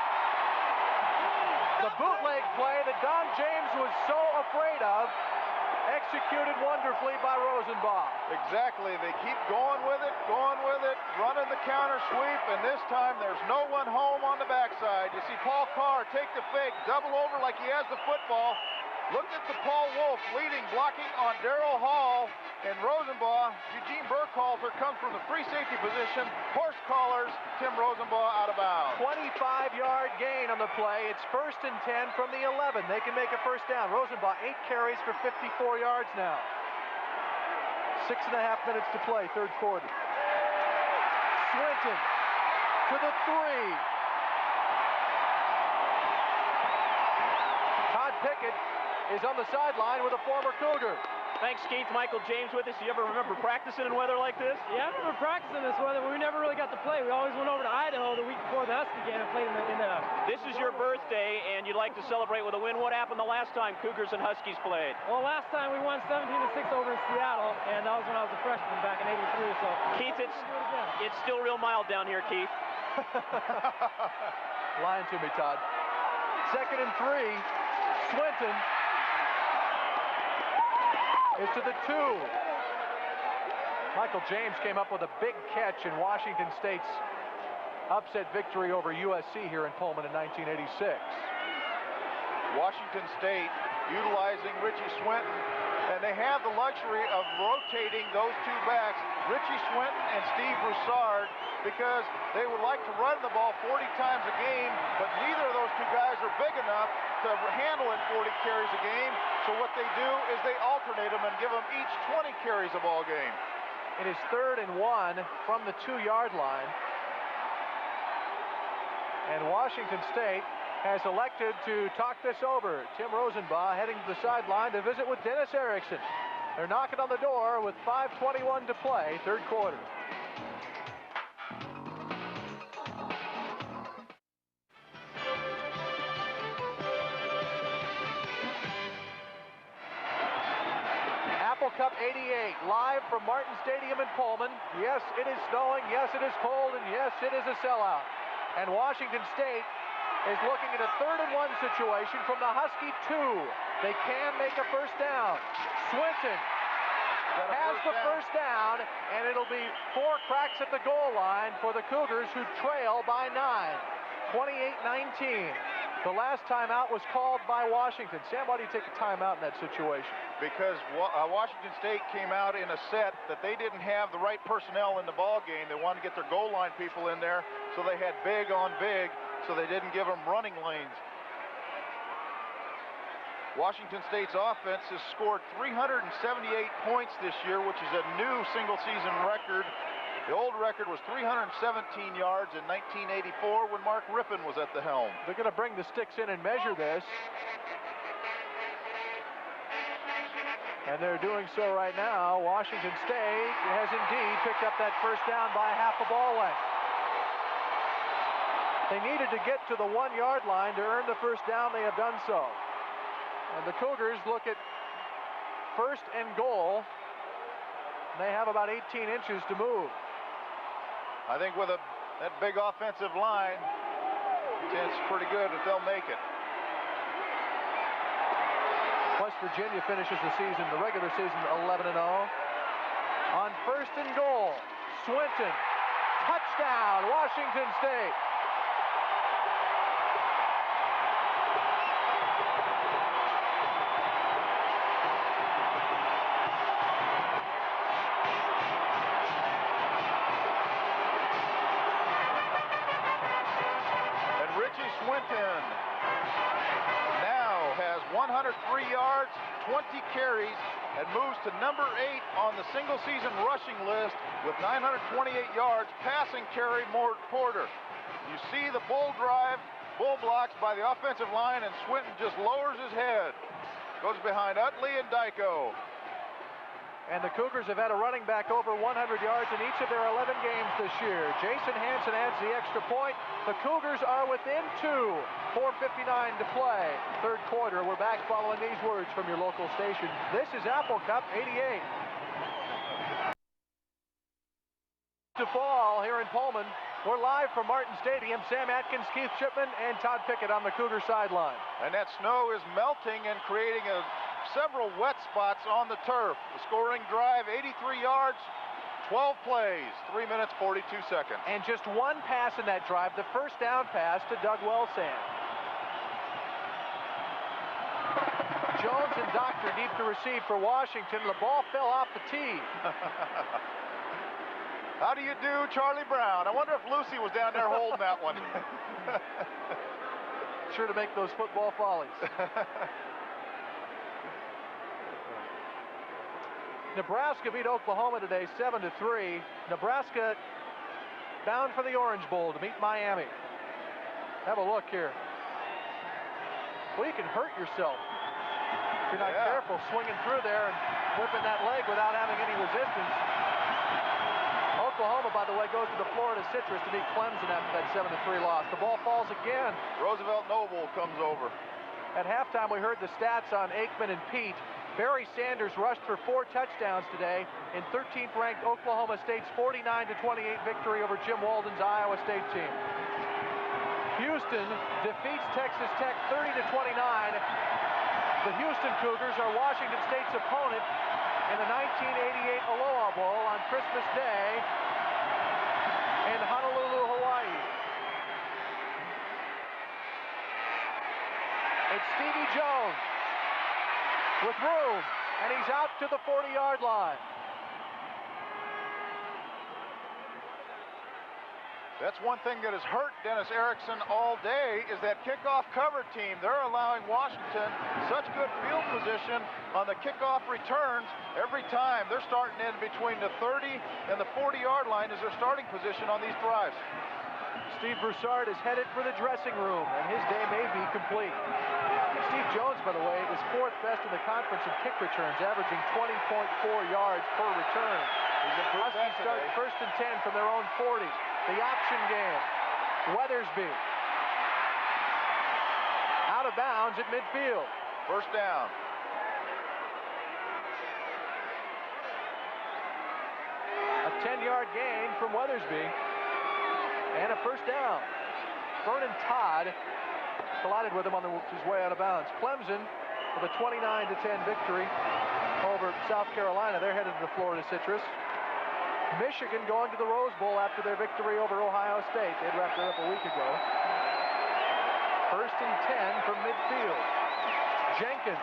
The bootleg play that Don James was so afraid of, executed wonderfully by Rosenbaugh. Exactly. They keep going with it, running the counter sweep, and this time there's no one home on the backside. You see Paul Carr take the fake, double over like he has the football. Look at the Paul Wolf leading, blocking on Darrell Hall, and Rosenbaugh. Eugene Burkhalter comes from the free safety position. Horse collars Tim Rosenbaugh out of bounds. 25-yard gain on the play. It's first and 10 from the 11. They can make a first down. Rosenbaugh 8 carries for 54 yards now. 6.5 minutes to play, third quarter. Swinton to the 3. Todd Pickett is on the sideline with a former Cougar. Thanks, Keith. Michael James with us. You ever remember practicing in weather like this? Yeah, I remember practicing this weather, but we never really got to play. We always went over to Idaho the week before the Husky game and played in the This is your birthday, and you'd like to celebrate with a win. What happened the last time Cougars and Huskies played? Well, last time we won 17-6 over in Seattle, and that was when I was a freshman back in '83. So Keith, it's still real mild down here, Keith. Lying to me, Todd. Second and 3. Swinton is to the 2. Michael James came up with a big catch in Washington State's upset victory over USC here in Pullman in 1986. Washington State utilizing Richie Swinton, and they have the luxury of rotating those two backs, Richie Swinton and Steve Broussard, because they would like to run the ball 40 times a game, but neither of those two guys are big enough to handle it 40 carries a game. So what they do is they alternate them and give them each 20 carries a ball game. It is 3rd and 1 from the 2-yard line. And Washington State has elected to talk this over. Tim Rosenbaugh heading to the sideline to visit with Dennis Erickson. They're knocking on the door with 5:21 to play, third quarter. Apple Cup 88, live from Martin Stadium in Pullman. Yes, it is snowing. Yes, it is cold. And yes, it is a sellout. And Washington State is looking at a 3rd and 1 situation from the Husky 2. They can make a first down. Swinton has the first down, and it'll be 4 cracks at the goal line for the Cougars, who trail by 9, 28-19. The last timeout was called by Washington. Sam, why do you take a timeout in that situation? Because Washington State came out in a set that they didn't have the right personnel in the ball game. They wanted to get their goal line people in there, so they had big on big, so they didn't give them running lanes. Washington State's offense has scored 378 points this year, which is a new single-season record. The old record was 317 yards in 1984 when Mark Rippon was at the helm. They're going to bring the sticks in and measure this. And they're doing so right now. Washington State has indeed picked up that first down by half a ball length. They needed to get to the 1-yard line to earn the first down. They have done so. And the Cougars look at first and goal. They have about 18 inches to move. I think with that big offensive line, it's pretty good that they'll make it. West Virginia finishes the season, the regular season, 11-0. On first and goal, Swinton Touchdown, Washington State. And Richie Swinton now has 103 yards, 20 carries, and moves to number 8 on the single-season rushing list with 928 yards, passing carry Porter. You see the bull drive, bull blocks by the offensive line, and Swinton just lowers his head. Goes behind Utley and Dyko. And the Cougars have had a running back over 100 yards in each of their 11 games this year. Jason Hanson adds the extra point. The Cougars are within 2. 4:59 to play. Third quarter. We're back following these words from your local station. This is Apple Cup 88. To fall here in Pullman. We're live from Martin Stadium. Sam Atkins, Keith Chipman, and Todd Pickett on the Cougar sideline. And that snow is melting and creating several wet spots on the turf. The scoring drive, 83 yards, 12 plays, 3 minutes, 42 seconds. And just one pass in that drive, the first down pass to Doug Wellsand. Jones and Doctor deep to receive for Washington. The ball fell off the tee. How do you do, Charlie Brown? I wonder if Lucy was down there holding that one. Sure to make those football follies. Nebraska beat Oklahoma today 7-3. Nebraska bound for the Orange Bowl to meet Miami. Have a look here. Well, you can hurt yourself if you're not careful swinging through there and whipping that leg without having any resistance. Oklahoma, by the way, goes to the Florida Citrus to beat Clemson after that 7-3 loss. The ball falls again. Roosevelt Noble comes over. At halftime, we heard the stats on Aikman and Pete. Barry Sanders rushed for 4 touchdowns today in 13th ranked Oklahoma State's 49-28 victory over Jim Walden's Iowa State team. Houston defeats Texas Tech 30-29. The Houston Cougars are Washington State's opponent in the 1988 Aloha Bowl on Christmas Day in Honolulu, Hawaii. It's Stevie Jones with room, and he's out to the 40-yard line. That's one thing that has hurt Dennis Erickson all day is that kickoff cover team. They're allowing Washington such good field position on the kickoff returns every time. They're starting in between the 30 and the 40-yard line as their starting position on these drives. Steve Broussard is headed for the dressing room, and his day may be complete. Steve Jones, by the way, is 4th best in the conference in kick returns, averaging 20.4 yards per return. Huskies start 1st and 10 from their own 40. The option game. Weathersby. Out of bounds at midfield. First down. A 10-yard gain from Weathersby. And a first down. Vernon Todd collided with him on his way out of bounds. Clemson with a 29-10 victory over South Carolina. They're headed to the Florida Citrus. Michigan going to the Rose Bowl after their victory over Ohio State. They'd wrapped it up a week ago. 1st and 10 from midfield. Jenkins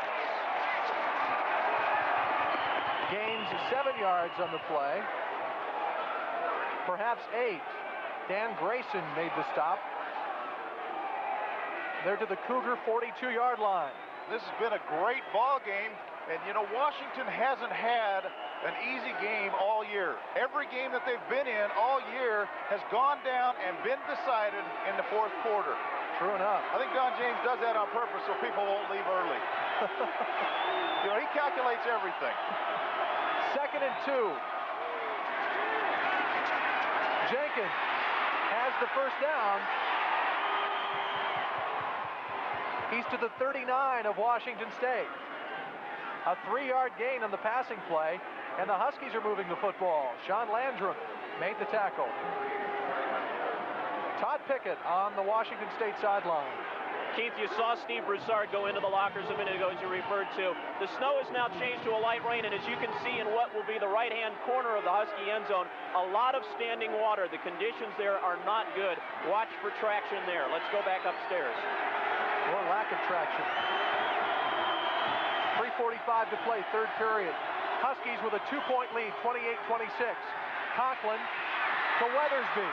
gains 7 yards on the play. Perhaps 8. Dan Grayson made the stop. They're to the Cougar 42-yard line. This has been a great ball game. And, you know, Washington hasn't had an easy game all year. Every game that they've been in all year has gone down and been decided in the 4th quarter. True enough. I think Don James does that on purpose so people won't leave early. You know, he calculates everything. 2nd and 2. Jenkins has the first down. He's to the 39 of Washington State. A 3-yard gain on the passing play, and the Huskies are moving the football. Sean Landrum made the tackle. Todd Pickett on the Washington State sideline. Keith, you saw Steve Broussard go into the lockers a minute ago, as you referred to. The snow has now changed to a light rain, and as you can see in what will be the right-hand corner of the Husky end zone, a lot of standing water. The conditions there are not good. Watch for traction there. Let's go back upstairs. Or lack of traction. 3:45 to play, third period. Huskies with a 2-point lead, 28-26. Conklin to Weathersby.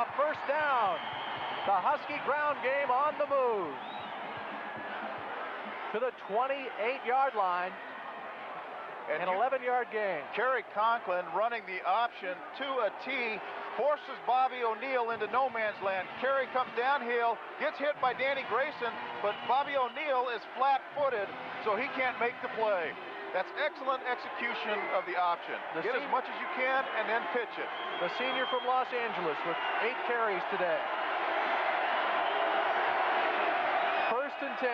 A first down. The Husky ground game on the move. To the 28-yard line. An 11-yard gain. Kerry Conklin running the option to a T, forces Bobby O'Neill into no man's land. Kerry comes downhill, gets hit by Danny Grayson, but Bobby O'Neill is flat-footed, so he can't make the play. That's excellent execution of the option. Get as much as you can and then pitch it. The senior from Los Angeles with 8 carries today. First and 10.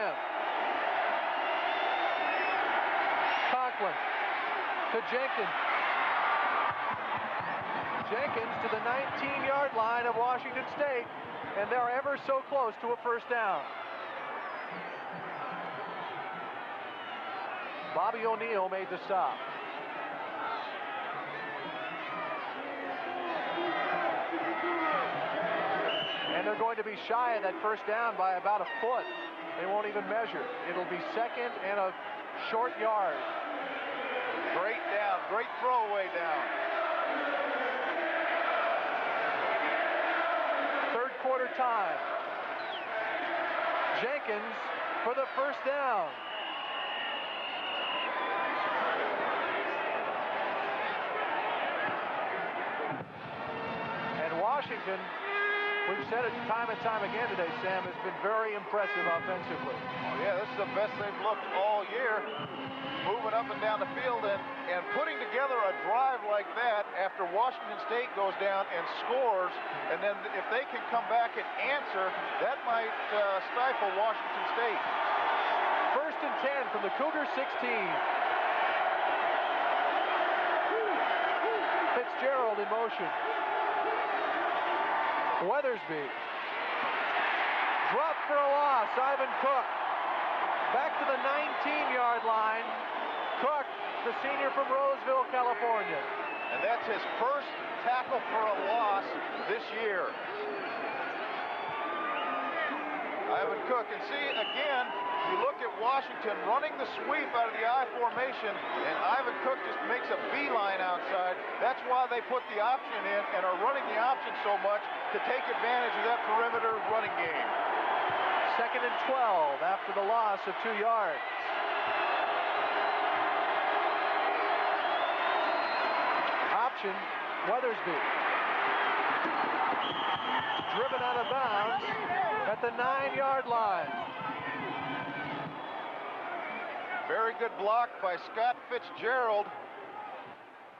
Conklin to Jenkins. Jenkins to the 19-yard line of Washington State, and they're ever so close to a first down. Bobby O'Neill made the stop. And they're going to be shy of that first down by about a foot. They won't even measure. It'll be second and a short yard. Great down, great throwaway down. Third quarter time. Jenkins for the first down. And Washington, we've said it time and time again today, Sam, has been very impressive offensively. Oh, yeah, this is the best they've looked all year. Moving up and down the field and putting together a drive like that after Washington State goes down and scores, and then if they can come back and answer, that might stifle Washington State. First and 10 from the Cougar 16. Fitzgerald in motion. Weathersby. Dropped for a loss, Ivan Cook. Back to the 19-yard line. Cook, the senior from Roseville, California. And that's his first tackle for a loss this year. Ivan Cook, and see, again, you look at Washington running the sweep out of the I formation, and Ivan Cook just makes a beeline outside. That's why they put the option in and are running the option so much to take advantage of that perimeter running game. Second and 12 after the loss of 2 yards. Option, Weathersby. Driven out of bounds at the 9-yard line. Very good block by Scott Fitzgerald,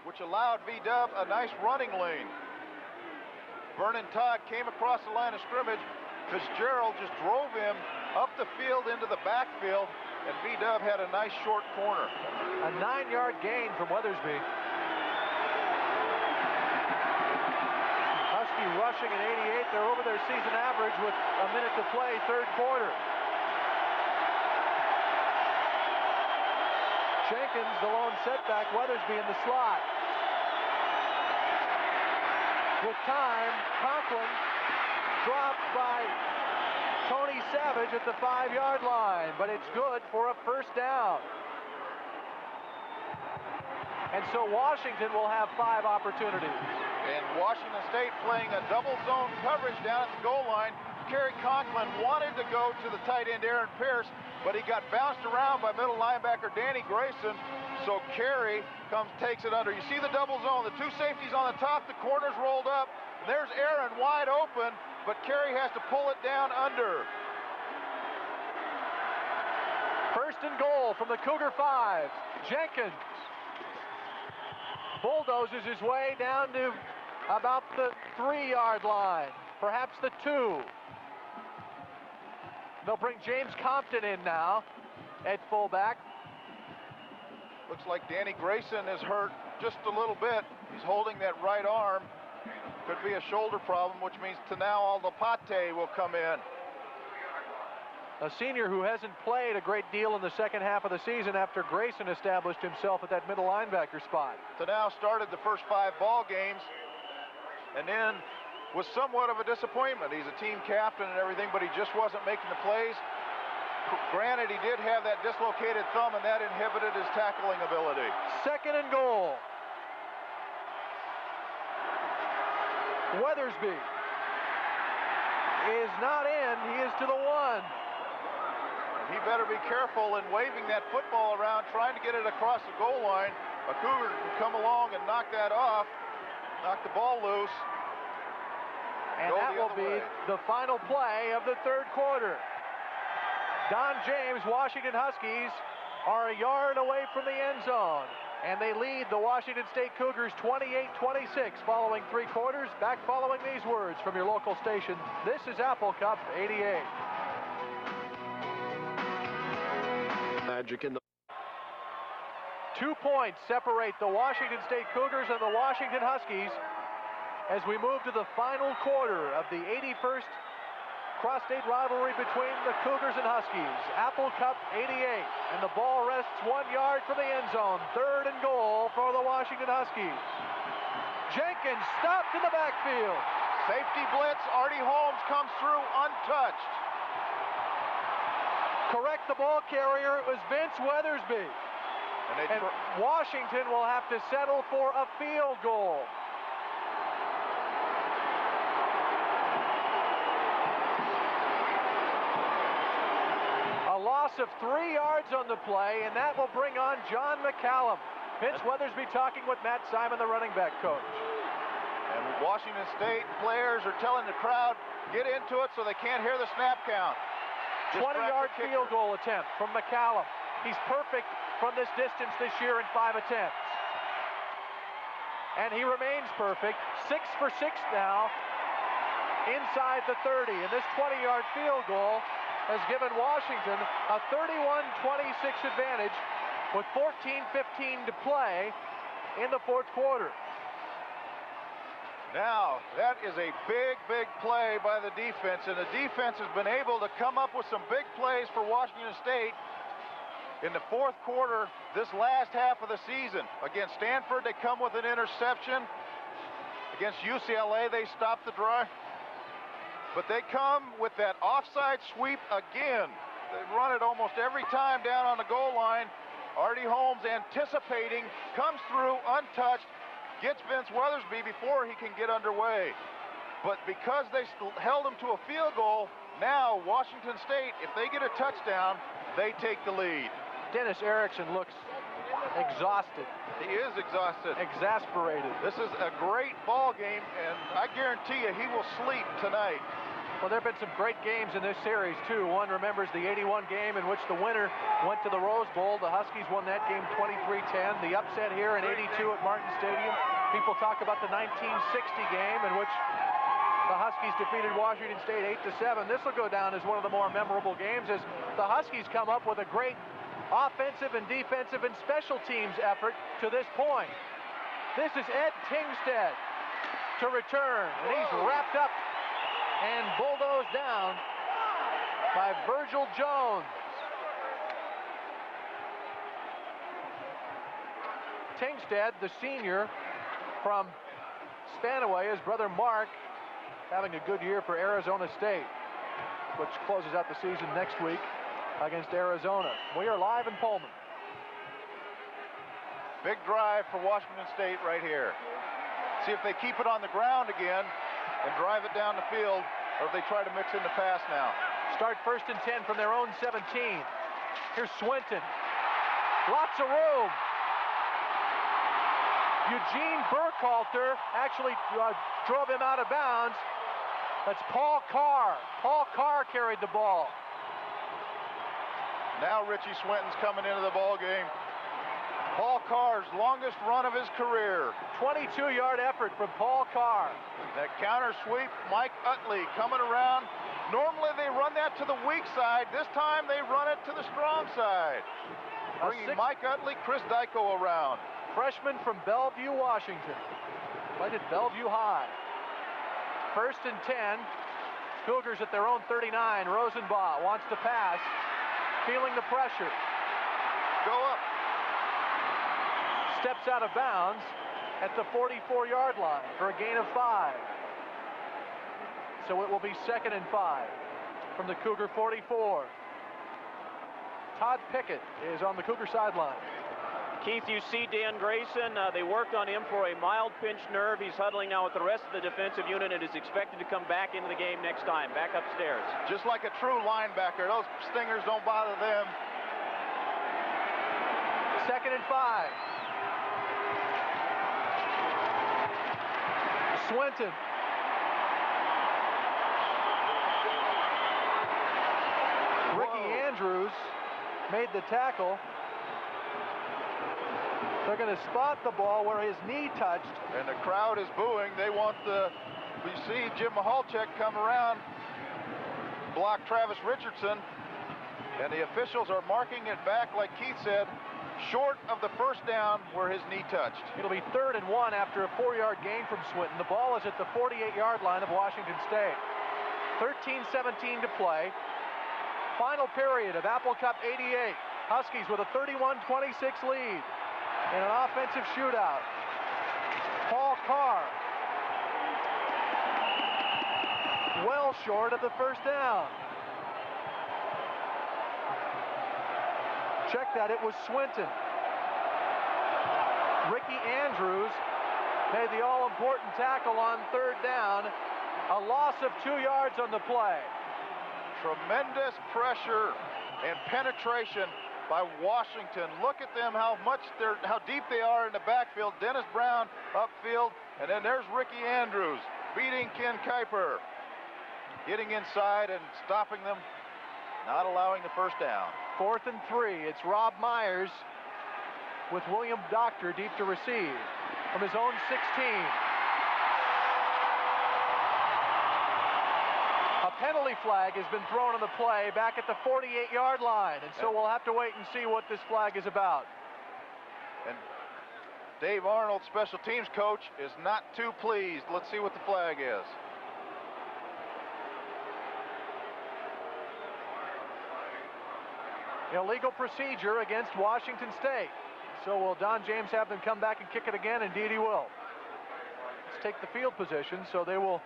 which allowed V-Dub a nice running lane. Vernon Todd came across the line of scrimmage. Fitzgerald just drove him up the field into the backfield, and V-Dub had a nice short corner. A 9-yard gain from Weathersby. Husky rushing at 88. They're over their season average with a minute to play, third quarter. Jenkins, the lone setback. Weathersby in the slot. With time, Conklin dropped by Tony Savage at the 5-yard line, but it's good for a first down. And so Washington will have 5 opportunities. And Washington State playing a double zone coverage down at the goal line. Kerry Conklin wanted to go to the tight end Aaron Pierce, but he got bounced around by middle linebacker Danny Grayson. So Kerry takes it under. You see the double zone, the 2 safeties on the top, the corners rolled up. There's Aaron wide open, but Kerry has to pull it down under. First and goal from the Cougar 5. Jenkins bulldozes his way down to about the 3-yard line, perhaps the 2. They'll bring James Compton in now at fullback. Looks like Danny Grayson is hurt just a little bit. He's holding that right arm. Could be a shoulder problem, which means Tanao Aldapate will come in. A senior who hasn't played a great deal in the second half of the season after Grayson established himself at that middle linebacker spot. Now started the first 5 ball games and then was somewhat of a disappointment. He's a team captain and everything, but he just wasn't making the plays. Granted, he did have that dislocated thumb, and that inhibited his tackling ability. 2nd and goal. Weathersby is not in. He is to the 1. He better be careful in waving that football around, trying to get it across the goal line. A Cougar can come along and knock that off, knock the ball loose. And that will be the final play of the 3rd quarter. Don James, Washington Huskies are a yard away from the end zone. And they lead the Washington State Cougars 28-26 following 3 quarters. Back following these words from your local station. This is Apple Cup 88. Magic in the 2 points separate the Washington State Cougars and the Washington Huskies as we move to the final quarter of the 81st cross-state rivalry between the Cougars and Huskies. Apple Cup 88, and the ball rests 1 yard from the end zone. 3rd and goal for the Washington Huskies. Jenkins stopped in the backfield. Safety blitz. Artie Holmes comes through untouched. Correct the ball carrier. It was Vince Weathersby. And Washington will have to settle for a field goal. A loss of 3 yards on the play, and that will bring on John McCallum. Vince Weathersby talking with Matt Simon, the running back coach. And Washington State players are telling the crowd, get into it so they can't hear the snap count. 20-yard field goal attempt from McCallum. He's perfect from this distance this year in 5 attempts. And he remains perfect. 6 for 6 now inside the 30. And this 20-yard field goal has given Washington a 31-26 advantage with 14:15 to play in the 4th quarter. Now, that is a big, big play by the defense, and the defense has been able to come up with some big plays for Washington State in the 4th quarter this last half of the season. Against Stanford, they come with an interception. Against UCLA, they stop the drive. But they come with that offside sweep again. They run it almost every time down on the goal line. Artie Holmes anticipating, comes through untouched, gets Vince Weathersby before he can get underway. But because they held him to a field goal, now Washington State, if they get a touchdown, they take the lead. Dennis Erickson looks exhausted. He is exhausted. Exasperated. This is a great ball game, and I guarantee you he will sleep tonight. Well, there have been some great games in this series, too. One remembers the 81 game in which the winner went to the Rose Bowl. The Huskies won that game 23-10. The upset here in 82 at Martin Stadium. People talk about the 1960 game in which the Huskies defeated Washington State 8-7. This will go down as one of the more memorable games as the Huskies come up with a great offensive and defensive and special teams effort to this point. This is Ed Tingstead to return, and he's wrapped up and bulldozed down by Virgil Jones. Tingstead, the senior from Spanaway, his brother Mark, having a good year for Arizona State, which closes out the season next week against Arizona. We are live in Pullman. Big drive for Washington State right here. See if they keep it on the ground again and drive it down the field, or if they try to mix in the pass now. Start 1st and 10 from their own 17. Here's Swinton. Lots of room. Eugene Burkhalter actually drove him out of bounds. That's Paul Carr. Paul Carr carried the ball. Now Richie Swinton's coming into the ball game. Paul Carr's longest run of his career. 22-yard effort from Paul Carr. That counter sweep, Mike Utley coming around. Normally they run that to the weak side. This time they run it to the strong side. Bringing Mike Utley, Chris Dyko around. Freshman from Bellevue, Washington. Played at Bellevue High. 1st and 10 Cougars at their own 39. Rosenbaugh wants to pass, feeling the pressure. Go up. Steps out of bounds at the 44-yard line for a gain of 5. So it will be 2nd and 5 from the Cougar 44. Todd Pickett is on the Cougar sideline. Keith, you see Dan Grayson. They worked on him for a mild pinched nerve. He's huddling now with the rest of the defensive unit and is expected to come back into the game next time, back upstairs. Just like a true linebacker. Those stingers don't bother them. 2nd and 5. Swinton. Ricky Andrews made the tackle. They're going to spot the ball where his knee touched. And the crowd is booing. They want we see Jim Mahalchek come around, block Travis Richardson, and the officials are marking it back, like Keith said, short of the first down where his knee touched. It'll be 3rd and 1 after a 4-yard gain from Swinton. The ball is at the 48-yard line of Washington State. 13-17 to play. Final period of Apple Cup 88. Huskies with a 31-26 lead in an offensive shootout. Paul Carr well short of the first down. Check that, it was Swinton. Ricky Andrews made the all-important tackle on 3rd down. A loss of 2 yards on the play. Tremendous pressure and penetration by Washington. Look at them, how deep they are in the backfield. Dennis Brown upfield, and then there's Ricky Andrews beating Ken Kuiper, getting inside and stopping them, not allowing the first down. 4th and 3. It's Rob Myers with William Doctor deep to receive from his own 16. A penalty flag has been thrown on the play back at the 48-yard line, and so we'll have to wait and see what this flag is about. And Dave Arnold, special teams coach, is not too pleased. Let's see what the flag is. Illegal procedure against Washington State. So will Don James have them come back and kick it again? Indeed he will. Let's take the field position, so they will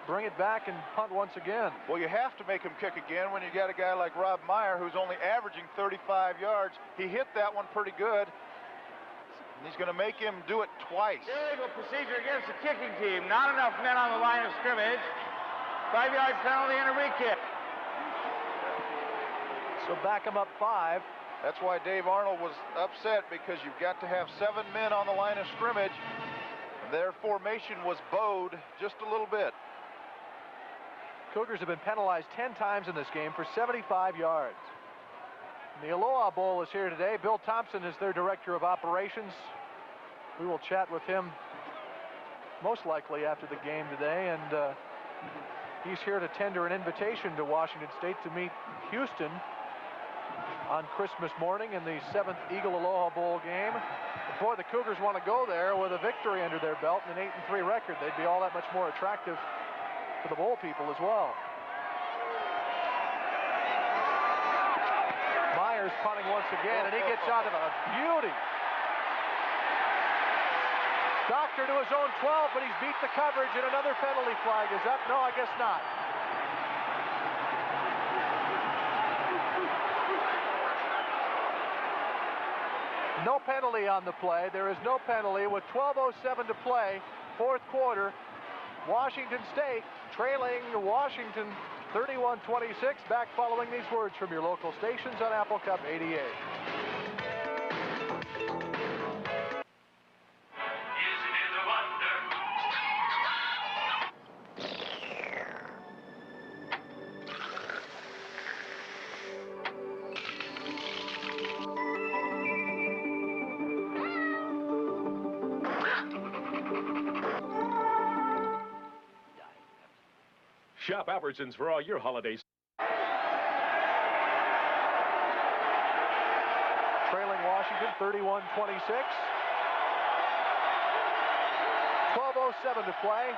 bring it back and punt once again. Well, you have to make him kick again when you got a guy like Rob Meyer who's only averaging 35 yards. He hit that one pretty good. And he's going to make him do it twice. Illegal procedure against the kicking team. Not enough men on the line of scrimmage. 5-yard penalty and a re-kick. So back him up 5. That's why Dave Arnold was upset, because you've got to have 7 men on the line of scrimmage. Their formation was bowed just a little bit. Cougars have been penalized 10 times in this game for 75 yards. The Aloha Bowl is here today. Bill Thompson is their director of operations. We will chat with him most likely after the game today, and he's here to tender an invitation to Washington State to meet Houston on Christmas morning in the 7th Eagle Aloha Bowl game. Boy, the Cougars want to go there with a victory under their belt and an 8-3 record. They'd be all that much more attractive for the bowl people as well. Myers punting once again, and he gets out of a beauty. Doctor to his own 12, but he's beat the coverage, and another penalty flag is up. No, I guess not. No penalty on the play. There is no penalty with 12:07 to play, 4th quarter. Washington State trailing Washington 31-26. Back following these words from your local stations on Apple Cup 88. Shop Albertsons for all your holidays. Trailing Washington 31-26. 12:07 to play.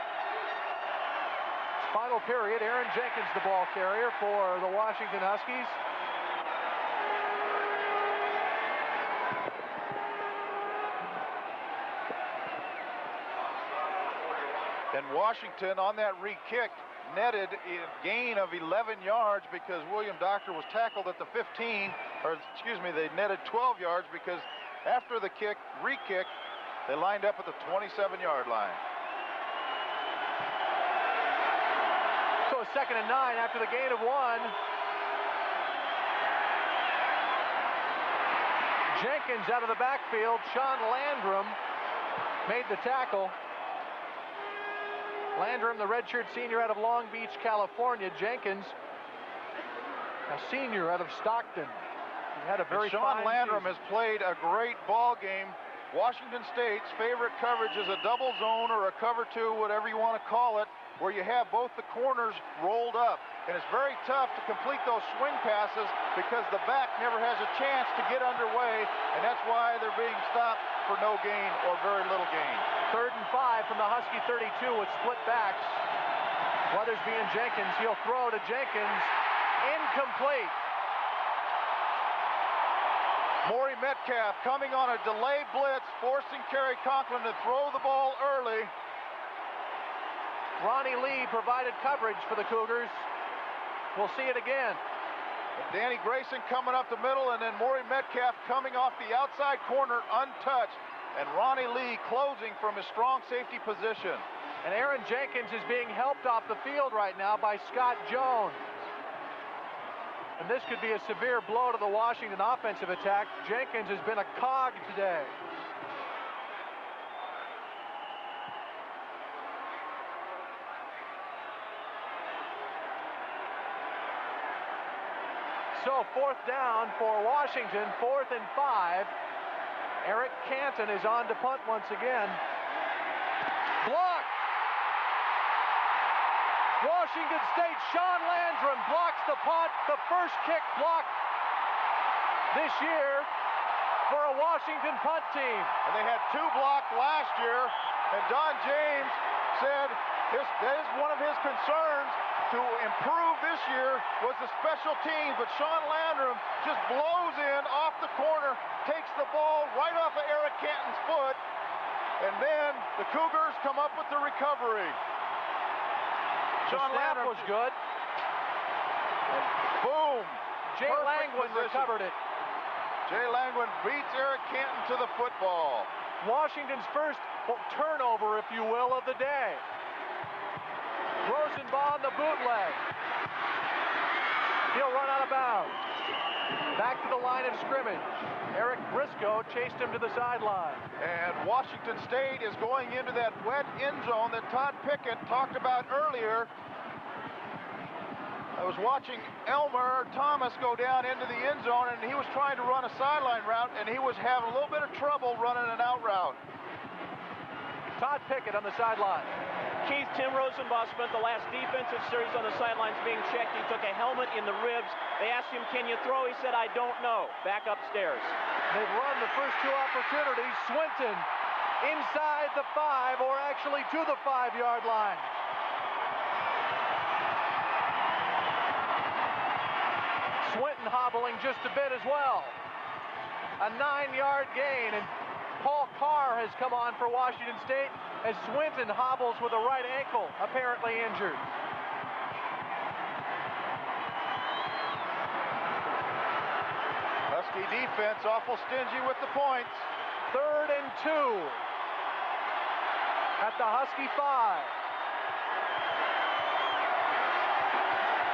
Final period, Aaron Jenkins, the ball carrier for the Washington Huskies. And Washington on that re-kick netted a gain of 11 yards because William Doctor was tackled at the 15, or excuse me, they netted 12 yards because after the re-kick, they lined up at the 27-yard line. So a 2nd and 9 after the gain of 1. Jenkins out of the backfield. Sean Landrum made the tackle. Landrum, the redshirt senior out of Long Beach, California. Jenkins, a senior out of Stockton. He had a very Sean fine Landrum season. has played a great ball game. Washington State's favorite coverage is a double zone or a cover 2, whatever you want to call it, where you have both the corners rolled up. And it's very tough to complete those swing passes because the back never has a chance to get underway, and that's why they're being stopped for no gain or very little gain. 3rd and 5 from the Husky 32 with split backs. Weathersby and Jenkins. He'll throw to Jenkins. Incomplete. Maury Metcalf coming on a delayed blitz, forcing Kerry Conklin to throw the ball early. Ronnie Lee provided coverage for the Cougars. We'll see it again. And Danny Grayson coming up the middle, and then Maury Metcalf coming off the outside corner untouched. And Ronnie Lee closing from his strong safety position. And Aaron Jenkins is being helped off the field right now by Scott Jones. And this could be a severe blow to the Washington offensive attack. Jenkins has been a cog today. So 4th down for Washington, 4th and 5. Eric Canton is on to punt once again. Blocked! Washington State, Sean Landrum blocks the punt, the first kick blocked this year for a Washington punt team. And they had 2 blocked last year, and Don James said that is one of his concerns to improve this year was the special teams, but Sean Landrum just blows in off the corner, takes the ball right off of Eric Canton's foot, and then the Cougars come up with the recovery. Sean Landrum was good. And boom! Jay Langwin recovered it. Jay Langwin beats Eric Canton to the football. Washington's first turnover, if you will, of the day. Rosenbaum the bootleg. He'll run out of bounds. Back to the line of scrimmage. Eric Briscoe chased him to the sideline. And Washington State is going into that wet end zone that Todd Pickett talked about earlier. I was watching Elmer Thomas go down into the end zone, and he was trying to run a sideline route, and he was having a little bit of trouble running an out route. Todd Pickett on the sideline. Keith, Tim Rosenbaum spent the last defensive series on the sidelines being checked. He took a helmet in the ribs. They asked him, can you throw? He said, I don't know. Back upstairs. They've run the first 2 opportunities. Swinton inside the 5, or actually to the 5-yard line. Swinton hobbling just a bit as well. A 9-yard gain, and Paul Carr has come on for Washington State as Swinton hobbles with a right ankle, apparently injured. Husky defense awful stingy with the points. 3rd and 2 at the Husky 5.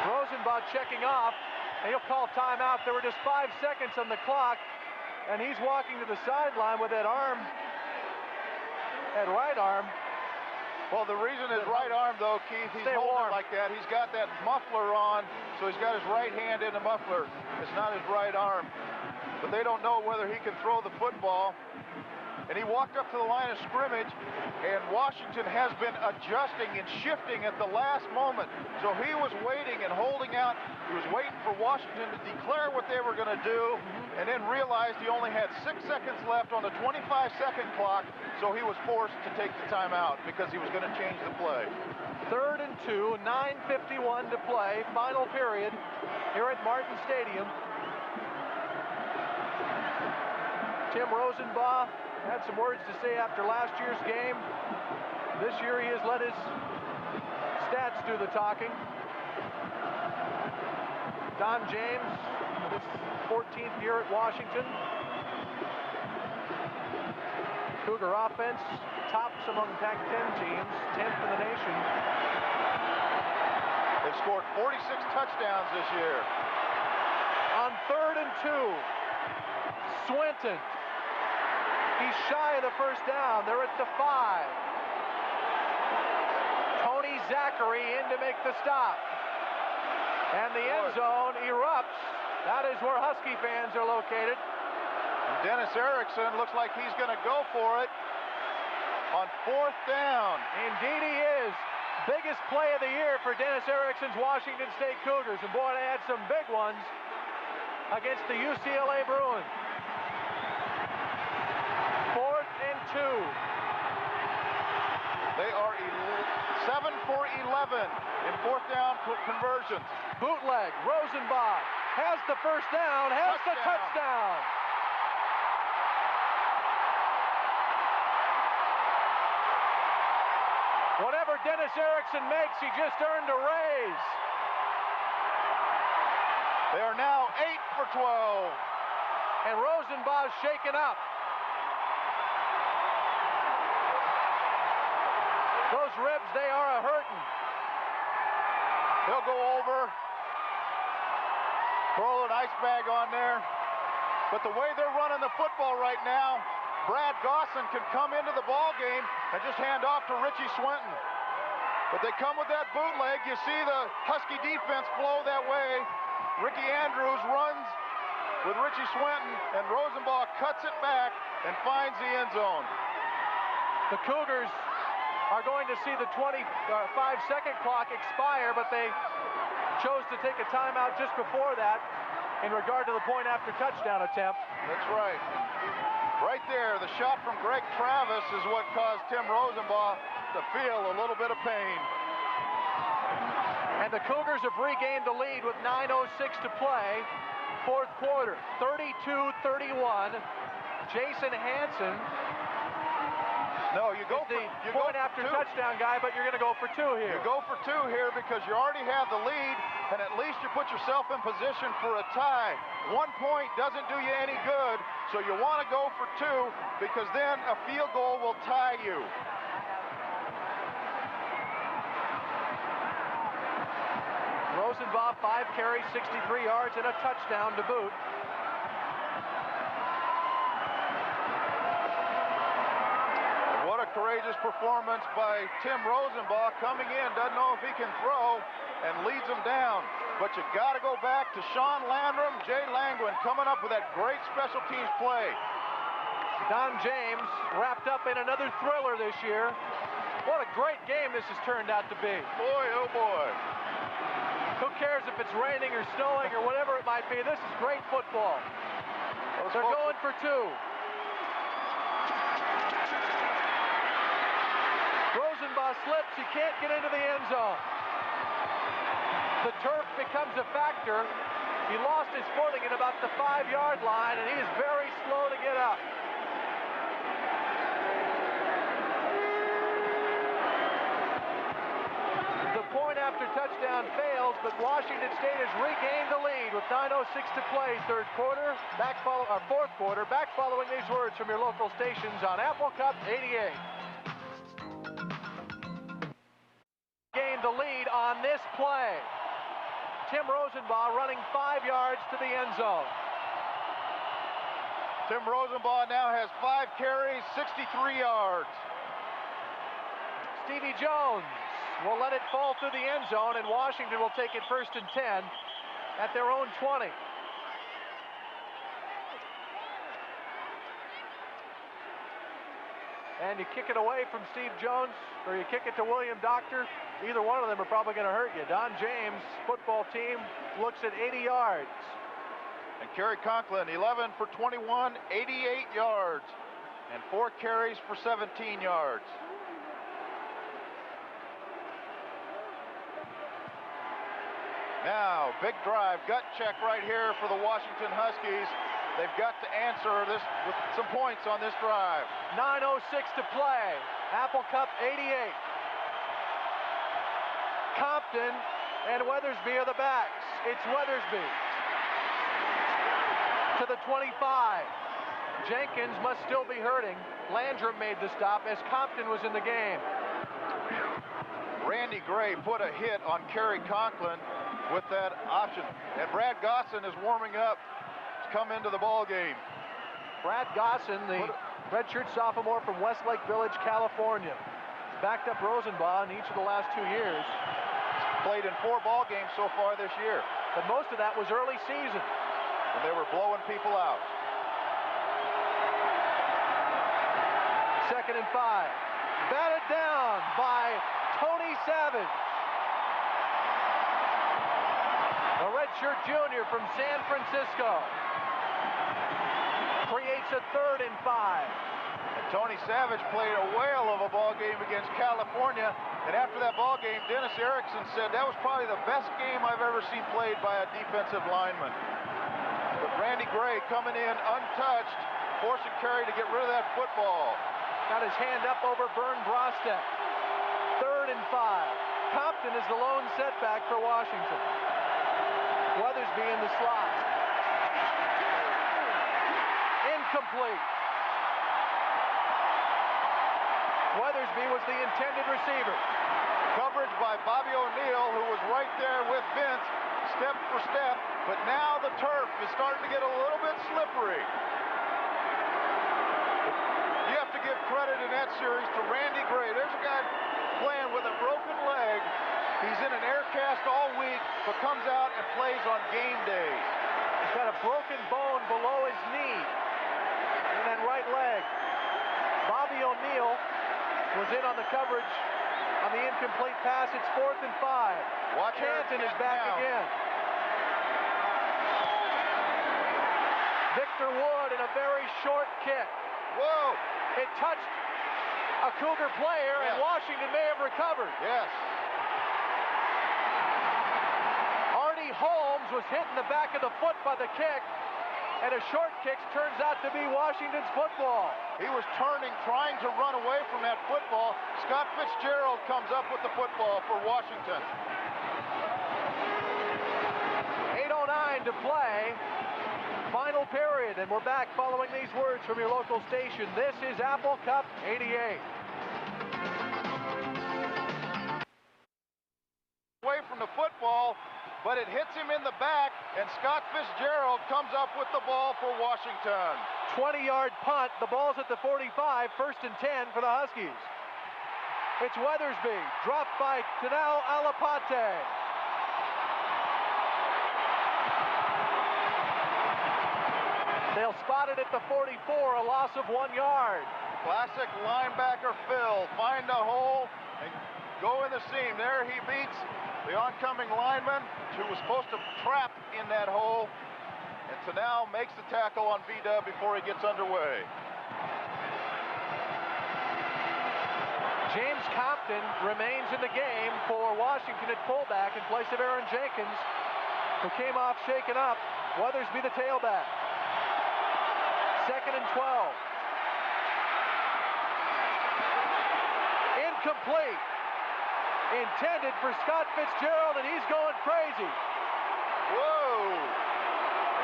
Rosenbaum checking off, and he'll call timeout. There were just 5 seconds on the clock, and he's walking to the sideline with that arm, that right arm. Well, the reason his right arm, though, Keith, he's holding it like that. He's got that muffler on, so he's got his right hand in the muffler. It's not his right arm. But they don't know whether he can throw the football. And he walked up to the line of scrimmage, and Washington has been adjusting and shifting at the last moment. So he was waiting and holding out. He was waiting for Washington to declare what they were going to do, and then realized he only had 6 seconds left on the 25-second clock, so he was forced to take the timeout because he was going to change the play. 3rd and 2, 9:51 to play, final period here at Martin Stadium. Tim Rosenbaugh had some words to say after last year's game. This year he has let his stats do the talking. Don James, his 14th year at Washington. Cougar offense tops among Pac-10 teams, 10th in the nation. They've scored 46 touchdowns this year. On 3rd and 2, Swinton. He's shy of the first down. They're at the 5. Tony Zachary in to make the stop. And the end zone erupts. That is where Husky fans are located. And Dennis Erickson looks like he's going to go for it on 4th down. Indeed he is. Biggest play of the year for Dennis Erickson's Washington State Cougars. And boy, they had some big ones against the UCLA Bruins. 4th and 2. They are 7 for 11 in 4th down conversions. Bootleg, Rosenbaugh has the first down, has the touchdown. Whatever Dennis Erickson makes, he just earned a raise. They are now 8 for 12. And Rosenbaugh's shaken up. Those ribs, they are a-hurtin'. He'll go over, throw an ice bag on there. But the way they're running the football right now, Brad Gosson can come into the ball game and just hand off to Richie Swinton. But they come with that bootleg. You see the Husky defense flow that way. Ricky Andrews runs with Richie Swinton, and Rosenbaugh cuts it back and finds the end zone. The Cougars are going to see the 25-second clock expire, but they chose to take a timeout just before that in regard to the point after touchdown attempt. That's right. Right there, the shot from Greg Travis is what caused Tim Rosenbaugh to feel a little bit of pain. And the Cougars have regained the lead with 9:06 to play. 4th quarter, 32-31. Jason Hansen. No, you go for the point after touchdown guy, but you're going to go for 2 here. You go for 2 here because you already have the lead, and at least you put yourself in position for a tie. 1 point doesn't do you any good, so you want to go for 2 because then a field goal will tie you. Rosenbaugh, 5 carries, 63 yards, and a touchdown to boot. Courageous performance by Tim Rosenbaugh, coming in, doesn't know if he can throw, and leads them down. But you got to go back to Sean Landrum, Jay Langwin coming up with that great special teams play. Don James wrapped up in another thriller this year. What a great game this has turned out to be. Boy, oh boy. Who cares if it's raining or snowing or whatever it might be? This is great football. They're going for 2. Rosenbaugh slips, he can't get into the end zone. The turf becomes a factor. He lost his footing at about the 5-yard line, and he is very slow to get up. The point after touchdown fails, but Washington State has regained the lead with 9:06 to play, 4th quarter. Back following these words from your local stations on Apple Cup 88. Gained the lead on this play. Tim Rosenbaugh running 5 yards to the end zone. Tim Rosenbaugh now has 5 carries, 63 yards. Stevie Jones will let it fall through the end zone, and Washington will take it 1st and 10 at their own 20. And you kick it away from Steve Jones, or you kick it to William Doctor. Either one of them are probably going to hurt you. Don James' football team looks at 80 yards. And Kerry Conklin, 11 for 21, 88 yards. And 4 carries for 17 yards. Now, big drive, gut check right here for the Washington Huskies. They've got to answer this with some points on this drive. 9:06 to play. Apple Cup 88. Compton and Weathersby are the backs. It's Weathersby to the 25. Jenkins must still be hurting. Landrum made the stop as Compton was in the game. Randy Gray put a hit on Kerry Conklin with that option. And Brad Gosson is warming up to come into the ball game. Brad Gosson, the redshirt sophomore from Westlake Village, California. Backed up Rosenbaugh in each of the last 2 years. Played in 4 ball games so far this year. But most of that was early season. And they were blowing people out. 2nd and 5. Batted down by Tony Savage. A redshirt junior from San Francisco. Creates a 3rd and 5. And Tony Savage played a whale of a ball game against California. And after that ball game, Dennis Erickson said that was probably the best game I've ever seen played by a defensive lineman. But Randy Gray coming in untouched, forcing Kerry to get rid of that football. Got his hand up over Vern Brostek. 3rd and 5. Compton is the lone setback for Washington. Weathersby in the slot. Incomplete. Weathersby was the intended receiver. Coverage by Bobby O'Neill, who was right there with Vince, step for step. But now the turf is starting to get a little bit slippery. You have to give credit in that series to Randy Gray. There's a guy playing with a broken leg. He's in an air cast all week, but comes out and plays on game days. He's got a broken bone below his knee in that right leg. Bobby O'Neill was in on the coverage on the incomplete pass. It's 4th and 5. Watch Canton is back now. again. Victor Wood in a very short kick. Whoa! It touched a Cougar player, and Washington may have recovered. Yes. Artie Holmes was hit in the back of the foot by the kick, and a short kick turns out to be Washington's football. He was turning, trying to run away from that football. Scott Fitzgerald comes up with the football for Washington. 8:09 to play. Final period, and we're back following these words from your local station. This is Apple Cup 88. Away from the football, but it hits him in the back, and Scott Fitzgerald comes up with the ball for Washington. 20-yard punt. The ball's at the 45, 1st and 10 for the Huskies. It's Weathersby, dropped by Tanao Alapate. They'll spot it at the 44, a loss of 1 yard. Classic linebacker Phil. Find a hole and go in the seam. There he beats the oncoming lineman, who was supposed to trap in that hole. And Tanao makes the tackle on V-Dub before he gets underway. James Compton remains in the game for Washington at fullback in place of Aaron Jenkins, who came off shaken up. Weathersby the tailback. 2nd and 12. Incomplete. Intended for Scott Fitzgerald, and he's going crazy. Whoa!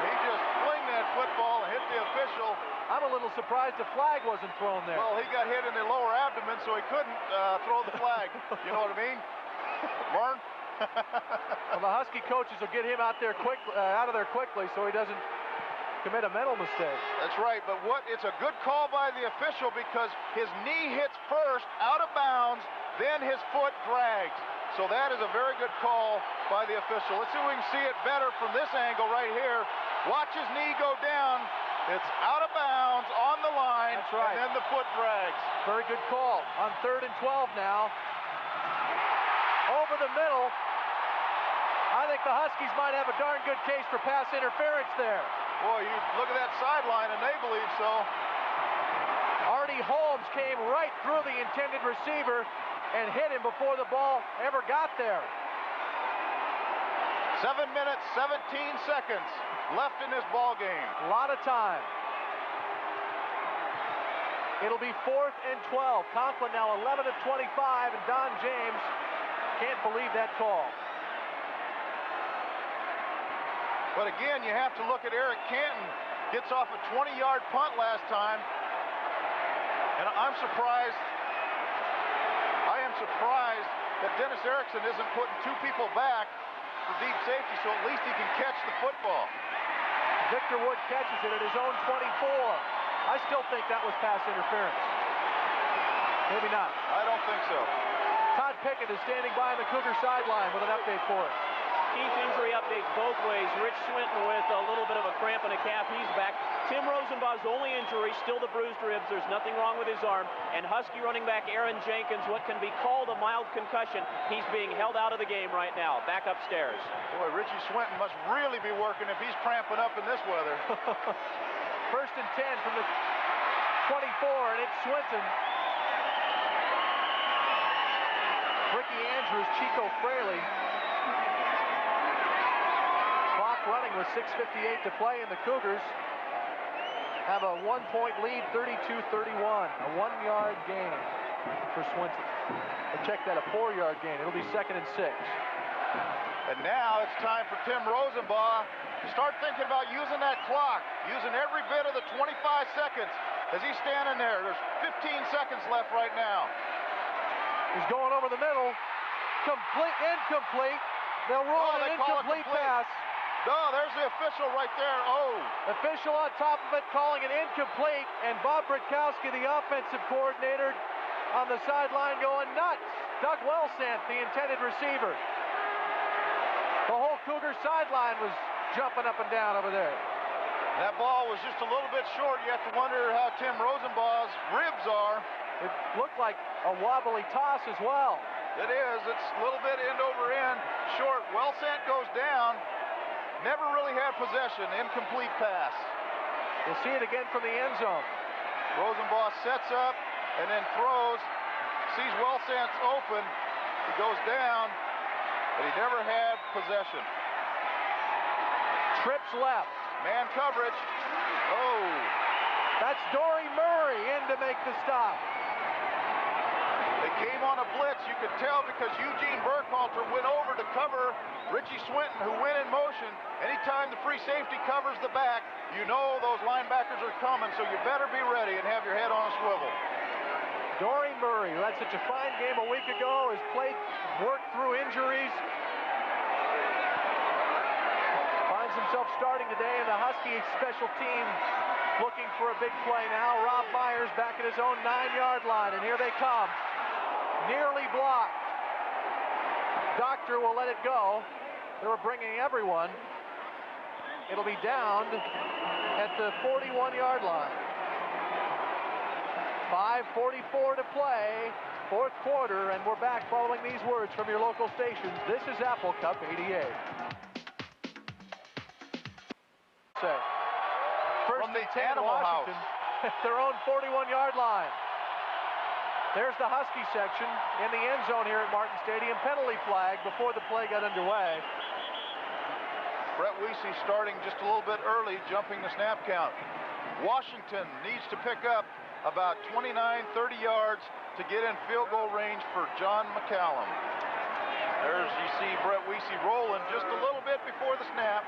He just flinged that football and hit the official. I'm a little surprised the flag wasn't thrown there. Well, he got hit in the lower abdomen, so he couldn't throw the flag. You know what I mean? Vern? Well, the Husky coaches will get him out of there quickly so he doesn't commit a mental mistake. That's right, but it's a good call by the official because his knee hits first out of bounds, then his foot drags. So that is a very good call by the official. Let's see if we can see it better from this angle right here. Watch his knee go down. It's out of bounds on the line. That's right. And then the foot drags. Very good call. On 3rd and 12 now. Over the middle. I think the Huskies might have a darn good case for pass interference there. Boy, you look at that sideline, and they believe so. Artie Holmes came right through the intended receiver and hit him before the ball ever got there. 7 minutes, 17 seconds left in this ball game. A lot of time. It'll be 4th and 12. Conklin now 11 of 25, and Don James can't believe that call. But again, you have to look at Eric Canton. Gets off a 20-yard punt last time. And I am surprised that Dennis Erickson isn't putting 2 people back for deep safety, so at least he can catch the football. Victor Wood catches it at his own 24. I still think that was pass interference. Maybe not. I don't think so. Todd Pickett is standing by on the Cougar sideline with an update for us. Keith, injury updates both ways. Rich Swinton with a little bit of a cramp in a calf. He's back. Tim Rosenbaugh's only injury, still the bruised ribs. There's nothing wrong with his arm. And Husky running back Aaron Jenkins, what can be called a mild concussion. He's being held out of the game right now. Back upstairs. Boy, Richie Swinton must really be working if he's cramping up in this weather. 1st and 10 from the 24, and it's Swinton. Ricky Andrews, Chico Fraley. Clock running with 6:58 to play, and the Cougars have a 1-point lead, 32-31. A 1-yard gain for Swinton. Or check that, a 4-yard gain. It'll be 2nd and 6. And now it's time for Tim Rosenbaugh to start thinking about using that clock, using every bit of the 25 seconds as he's standing there. There's 15 seconds left right now. He's going over the middle. Incomplete. They'll rule an incomplete pass. No, there's the official right there. Oh. Official on top of it calling it incomplete, and Bob Britkowski, the offensive coordinator, on the sideline going nuts. Doug Wellsant, the intended receiver. The whole Cougar sideline was jumping up and down over there. That ball was just a little bit short. You have to wonder how Tim Rosenbaugh's ribs are. It looked like a wobbly toss as well. It is. It's a little bit end over end, short. Wellsant goes down. Never really had possession. Incomplete pass. We'll see it again from the end zone. Rosenbaugh sets up and then throws. Sees Wellsant's open. He goes down, but he never had possession. Trips left. Man coverage. Oh. That's Dory Murray in to make the stop. They came on a blitz. You could tell because Eugene Burkhalter went over to cover Richie Swinton, who went in motion. Anytime the free safety covers the back, you know those linebackers are coming, so you better be ready and have your head on a swivel. Dory Murray, who had such a fine game a week ago, has worked through injuries. Finds himself starting today in the Husky special team, looking for a big play now. Rob Myers back at his own 9-yard line, and here they come. Nearly blocked. Doctor will let it go. They were bringing everyone. It'll be down at the 41-yard line. 5:44 to play, 4th quarter, and we're back following these words from your local stations. This is Apple Cup 88. First and 10, Washington at their own 41-yard line. There's the Husky section in the end zone here at Martin Stadium. Penalty flag before the play got underway. Brett Weesey starting just a little bit early, jumping the snap count. Washington needs to pick up about 29, 30 yards to get in field goal range for John McCallum. There's, you see Brett Weesey rolling just a little bit before the snap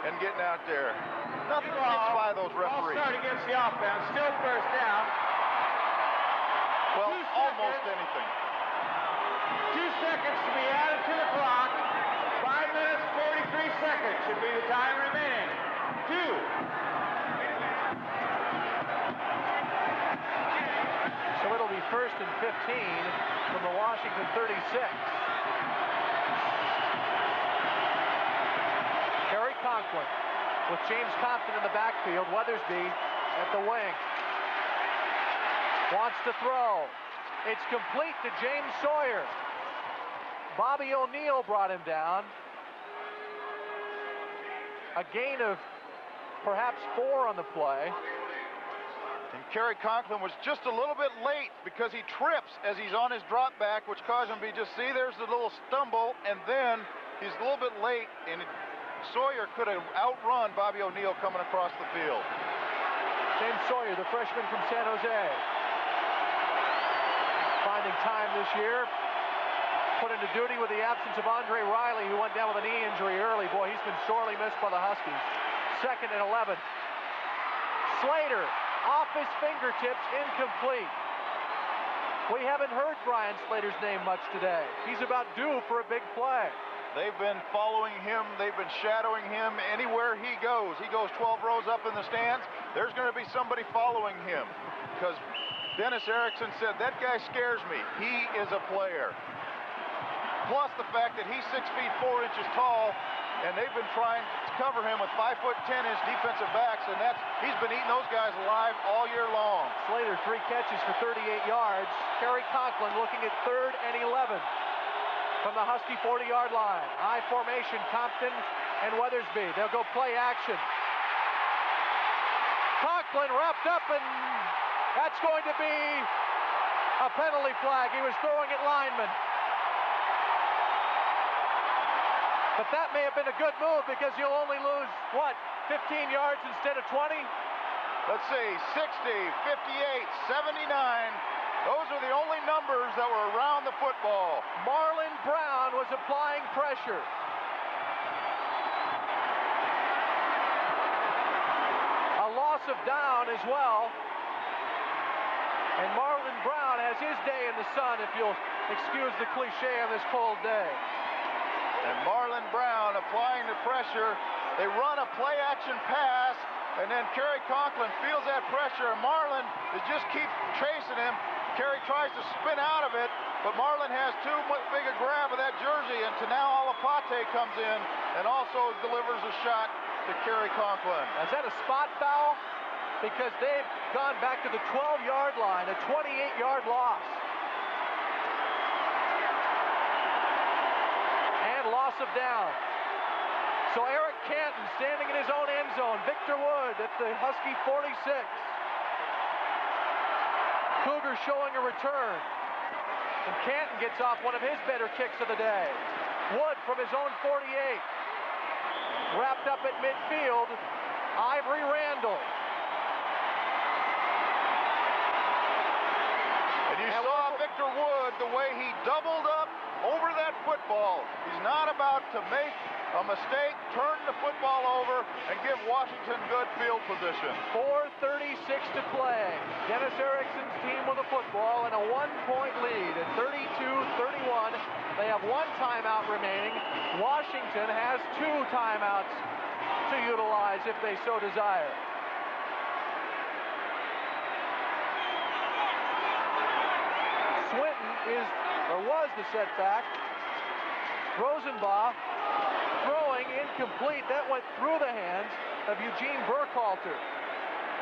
and getting out there. Nothing gets by those referees. Ball start against the offense, still first down. Well, almost anything. 2 seconds to be added to the clock. 5 minutes, 43 seconds should be the time remaining. 2. So it'll be 1st and 15 from the Washington 36. Kerry Conklin with James Compton in the backfield. Weathersby at the wing. Wants to throw. It's complete to James Sawyer. Bobby O'Neill brought him down. A gain of perhaps 4 on the play. And Kerry Conklin was just a little bit late because he trips as he's on his drop back, which caused him to be just, see, there's the little stumble, and then he's a little bit late, and Sawyer could have outrun Bobby O'Neill coming across the field. James Sawyer, the freshman from San Jose, finding time this year. Put into duty with the absence of Andre Riley, who went down with a knee injury early. Boy, he's been sorely missed by the Huskies. 2nd and 11. Slater, off his fingertips, incomplete. We haven't heard Brian Slater's name much today. He's about due for a big play. They've been following him. They've been shadowing him anywhere he goes. He goes 12 rows up in the stands. There's going to be somebody following him, because Dennis Erickson said, that guy scares me. He is a player. Plus the fact that he's 6 feet 4 inches tall, and they've been trying to cover him with 5 foot 10 inch defensive backs, and he's been eating those guys alive all year long. Slater, 3 catches for 38 yards. Kerry Conklin looking at 3rd and 11 from the Husky 40-yard line. High formation, Compton and Weathersby. They'll go play action. Conklin wrapped up, and that's going to be a penalty flag. He was throwing at linemen. But that may have been a good move, because you'll only lose, what, 15 yards instead of 20? Let's see, 60, 58, 79. Those are the only numbers that were around the football. Marlon Brown was applying pressure. A loss of down as well. And Marlon Brown has his day in the sun, if you'll excuse the cliche on this cold day. And Marlon Brown applying the pressure. They run a play-action pass, and then Kerry Conklin feels that pressure, and Marlon is just keep chasing him. Kerry tries to spin out of it, but Marlon has too big a grab of that jersey, and Tanao Alapate comes in and also delivers a shot to Kerry Conklin. Is that a spot foul? Because they've gone back to the 12-yard line, a 28-yard loss. Loss of down. So Eric Canton standing in his own end zone. Victor Wood at the Husky 46. Cougars showing a return. And Canton gets off one of his better kicks of the day. Wood from his own 48. Wrapped up at midfield, Ivory Randall. And you saw Victor Wood, the way he doubled up over that football. He's not about to make a mistake, turn the football over, and give Washington good field position. 4:36 to play. Dennis Erickson's team with the football and a 1-point lead at 32-31. They have 1 timeout remaining. Washington has 2 timeouts to utilize if they so desire. Swinton was the setback. Rosenbach throwing incomplete. That went through the hands of Eugene Burkhalter.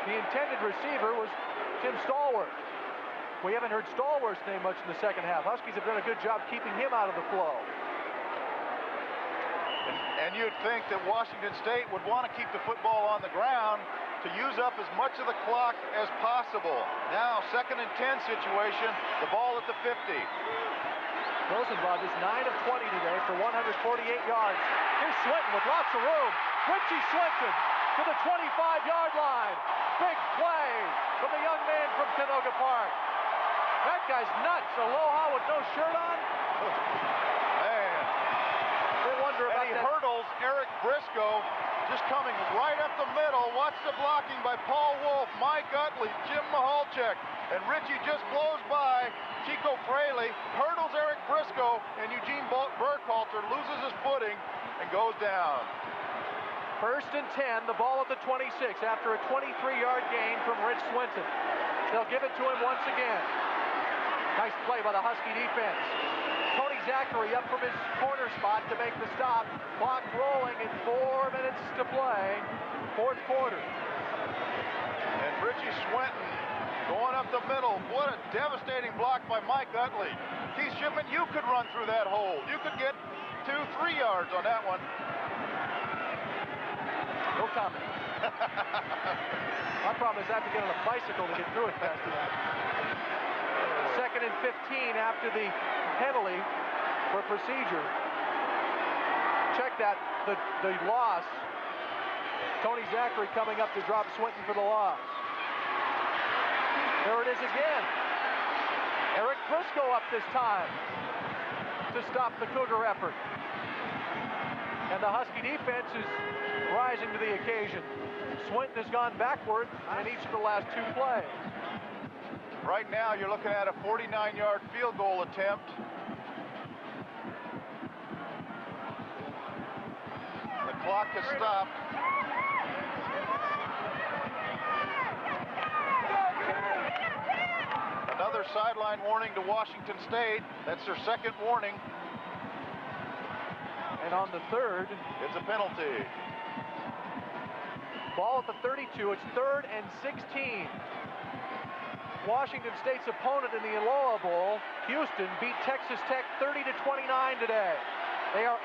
The intended receiver was Tim Stallworth. We haven't heard Stallworth's name much in the second half. Huskies have done a good job keeping him out of the flow. And you'd think that Washington State would want to keep the football on the ground to use up as much of the clock as possible. Now, 2nd and 10 situation, the ball at the 50. Rosenbach is 9 of 20 today for 148 yards. Here's Swinton with lots of room. Richie Swinton to the 25-yard line. Big play from the young man from Canoga Park. That guy's nuts. Aloha with no shirt on. Man. They wonder about and he that. hurdles Eric Briscoe, just coming right up the middle. Watch the blocking by Paul Wolf, Mike Utley, Jim Mahalchek, and Richie just blows by. Chico Fraley hurdles Eric Briscoe, and Eugene Burkhalter loses his footing and goes down. 1st and 10, the ball at the 26 after a 23-yard gain from Rich Swinton. They'll give it to him once again. Nice play by the Husky defense. Tony Zachary up from his corner spot to make the stop. Clock rolling at 4 minutes to play. 4th quarter. And Richie Swinton going up the middle. What a devastating block by Mike Utley. Keith Shipman, you could run through that hole. You could get 2-3 yards on that one. No comment. My problem is I have to get on a bicycle to get through it fast enough. 2nd and 15 after the penalty for procedure. check that, the loss. Tony Zachary coming up to drop Swinton for the loss. There it is again. Eric Briscoe up this time to stop the Cougar effort. And the Husky defense is rising to the occasion. Swinton has gone backward in each of the last 2 plays. Right now, you're looking at a 49-yard field goal attempt. The clock has stopped. Another sideline warning to Washington State. That's their second warning. And on the third, it's a penalty. Ball at the 32. It's 3rd and 16. Washington State's opponent in the Aloha Bowl, Houston, beat Texas Tech 30-29 today. They are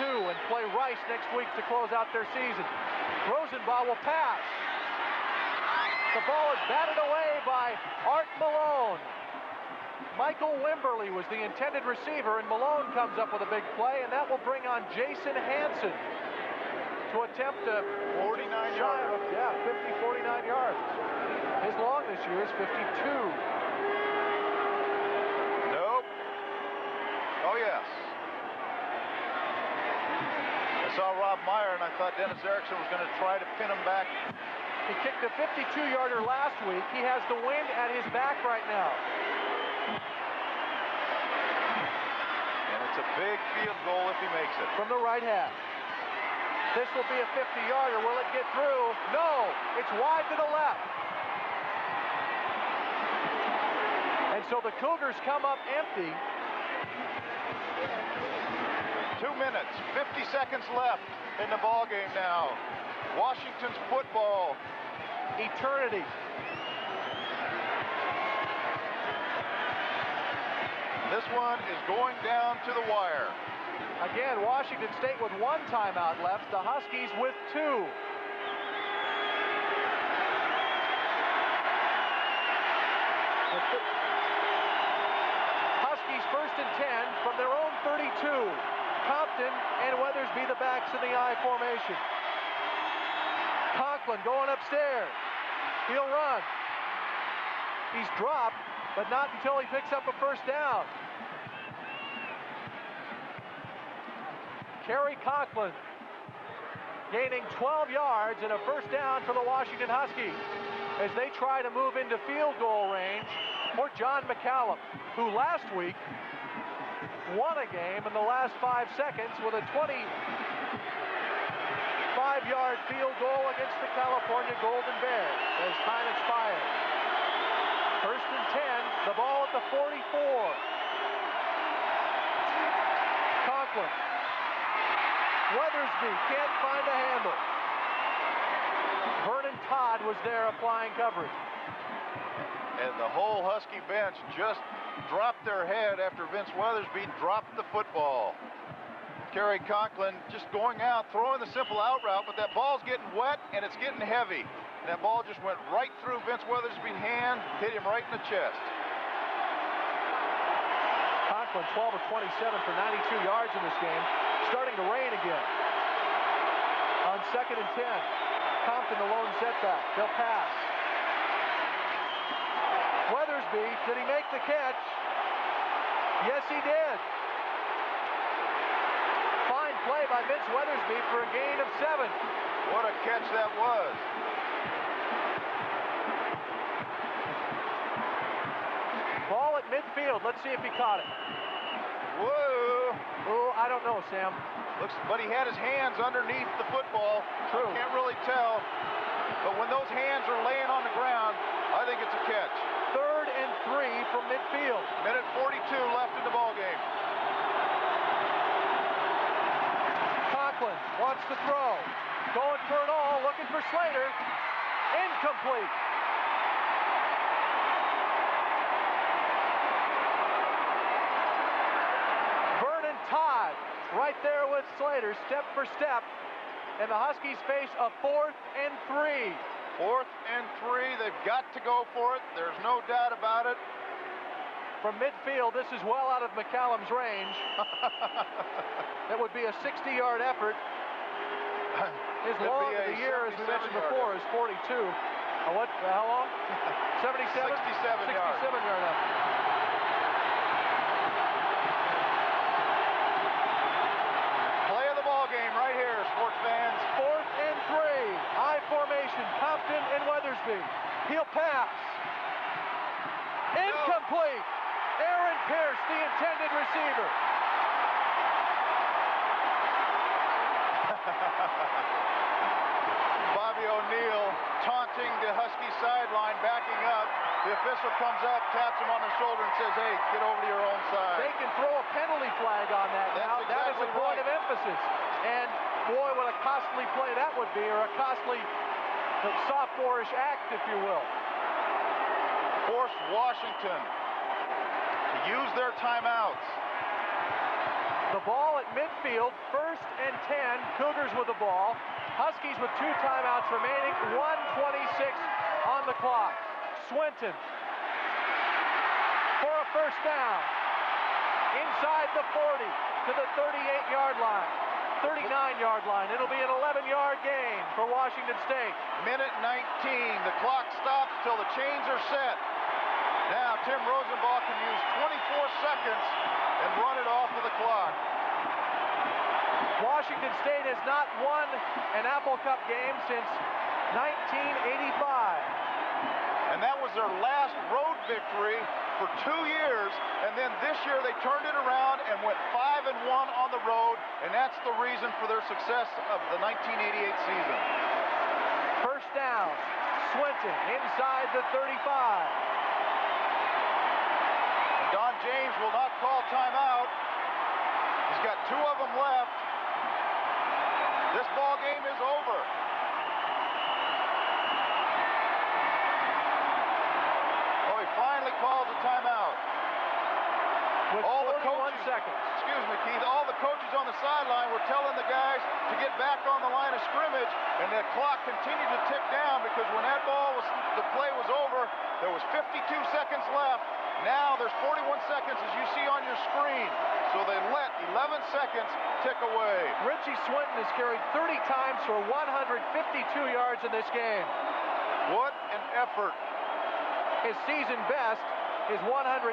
8-2 and play Rice next week to close out their season. Rosenbaugh will pass. The ball is batted away by Art Malone. Michael Wimberly was the intended receiver, and Malone comes up with a big play, and that will bring on Jason Hansen to attempt a 49 yards. Yeah, 49 yards. His long this year is 52. Nope. Oh, yes. I saw Rob Meyer, and I thought Dennis Erickson was going to try to pin him back. He kicked a 52-yarder last week. He has the wind at his back right now. And it's a big field goal if he makes it. From the right half. This will be a 50-yarder. Will it get through? No. It's wide to the left. And so the Cougars come up empty. 2 minutes, 50 seconds left in the ball game now. Washington's football. Eternity. This one is going down to the wire. Again, Washington State with 1 timeout left. The Huskies with 2. Huskies 1st and 10 from their own 32. Compton and Weathersby the backs in the I formation. Conklin going upstairs. He'll run. He's dropped, but not until he picks up a 1st down. Kerry Conklin gaining 12 yards and a 1st down for the Washington Huskies as they try to move into field goal range for John McCallum, who last week won a game in the last 5 seconds with a 25-yard field goal against the California Golden Bears as time expired. 1st and 10, the ball at the 44. Conklin. Weathersby can't find a handle. Vernon Todd was there applying coverage. And the whole Husky bench just dropped their head after Vince Weathersby dropped the football. Kerry Conklin just going out, throwing the simple out route, but that ball's getting wet and it's getting heavy. And that ball just went right through Vince Weathersby's hand, hit him right in the chest. Conklin 12 of 27 for 92 yards in this game. Starting to rain again. On 2nd and 10. Compton the lone setback. They'll pass. Weathersby, did he make the catch? Yes, he did. Fine play by Vince Weathersby for a gain of 7. What a catch that was. Ball at midfield. Let's see if he caught it. Whoa. Oh, I don't know, Sam. But he had his hands underneath the football. True. Can't really tell. But when those hands are laying on the ground, I think it's a catch. 3rd and 3 from midfield. Minute 42 left in the ball game. Conklin wants to throw. Going for it all, looking for Slater. Incomplete. Vernon Todd right there with Slater, step for step. And the Huskies face a 4th and 3. 4th and 3. They've got to go for it. There's no doubt about it. From midfield, this is well out of McCallum's range. That would be a 60-yard effort. His long of the year, as we mentioned before, is 42. How long? 77? 67 yards. 67-yard effort. Play of the ball game right here, sports fans. 4th and 3. High formation, Compton and Weathersby. He'll pass. Incomplete. Aaron Pierce, the intended receiver. Bobby O'Neill taunting the Husky sideline, backing up. The official comes up, taps him on the shoulder, and says, hey, get over to your own side. They can throw a penalty flag on that now. That's That is a exactly point right. of emphasis. And boy, what a costly play that would be, or a costly sophomorish act, if you will. Force Washington to use their timeouts. The ball at midfield, 1st and 10. Cougars with the ball. Huskies with 2 timeouts remaining. 1:26 on the clock. Swinton for a first down. Inside the 40 to the 38-yard line. 39-yard line. It'll be an 11-yard gain for Washington State. Minute 19. The clock stops till the chains are set. Now Tim Rosenbach can use 24 seconds and run it off of the clock. Washington State has not won an Apple Cup game since 1985. And that was their last road victory for 2 years. And then this year they turned it around and went 5-1 on the road. And that's the reason for their success of the 1988 season. First down. Swinton inside the 35. And Don James will not call timeout. He's got 2 of them left. This ball game is over. Oh, he finally calls a timeout. With all 41 the coaches, seconds. Excuse me, Keith. All the coaches on the sideline were telling the guys to get back on the line of scrimmage, and the clock continued to tick down because when that the play was over, there was 52 seconds left. Now there's 41 seconds, as you see on your screen. So they let 11 seconds tick away. Richie Swinton has carried 30 times for 152 yards in this game. What an effort. His season best is 193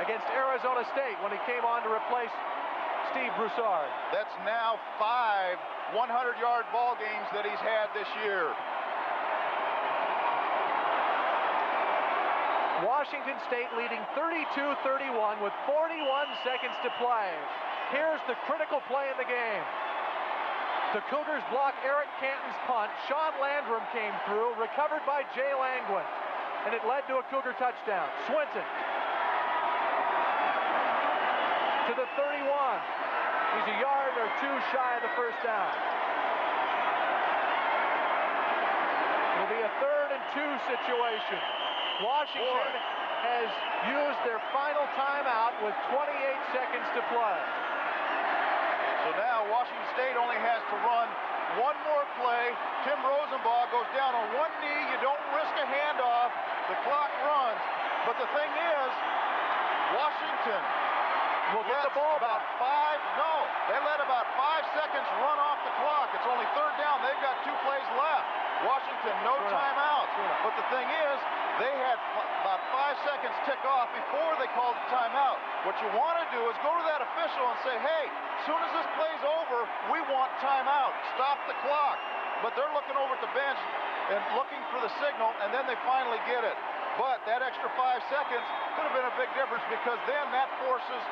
against Arizona State when he came on to replace Steve Broussard. That's now 5 100-yard ball games that he's had this year. Washington State leading 32-31 with 41 seconds to play. Here's the critical play in the game. The Cougars block Eric Canton's punt. Sean Landrum came through, recovered by Jay Langwin, and it led to a Cougar touchdown. Swinton to the 31. He's a yard or 2 shy of the first down. It'll be a 3rd and 2 situation. Washington has used their final timeout with 28 seconds to play. So now Washington State only has to run 1 more play. Tim Rosenbach goes down on 1 knee. You don't risk a handoff. The clock runs. But the thing is, Washington will get the ball about back. They let about 5 seconds run off the clock. It's only 3rd down. They've got 2 plays left. Washington, no timeouts. But the thing is, they had about 5 seconds tick off before they called the timeout. What you want to do is go to that official and say, hey, as soon as this play's over, we want timeout. Stop the clock. But they're looking over at the bench and looking for the signal, and then they finally get it. But that extra 5 seconds could have been a big difference because then that forces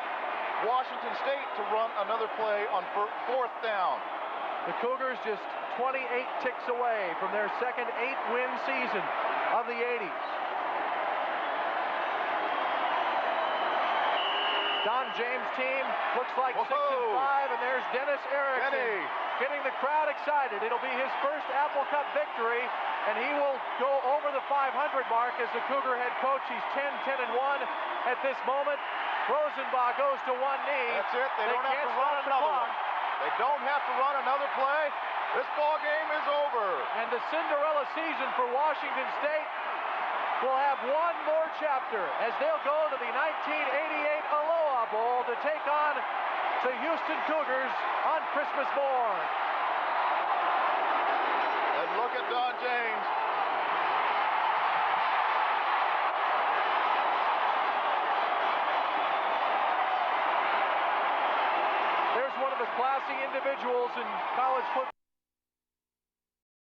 Washington State to run another play on 4th down. The Cougars just 28 ticks away from their second 8-win season of the 80s. Don James' team looks like 6-5, and there's Dennis Erickson getting the crowd excited. It'll be his first Apple Cup victory, and he will go over the 500 mark as the Cougar head coach. He's 10-1 at this moment. Rosenbach goes to 1 knee. That's it. They don't have to run another one. They don't have to run another play. This ball game is over. And the Cinderella season for Washington State will have one more chapter as they'll go to the 1988 Aloha Bowl to take on the Houston Cougars on Christmas morn. And look at Don James. There's one of the classy individuals in college football.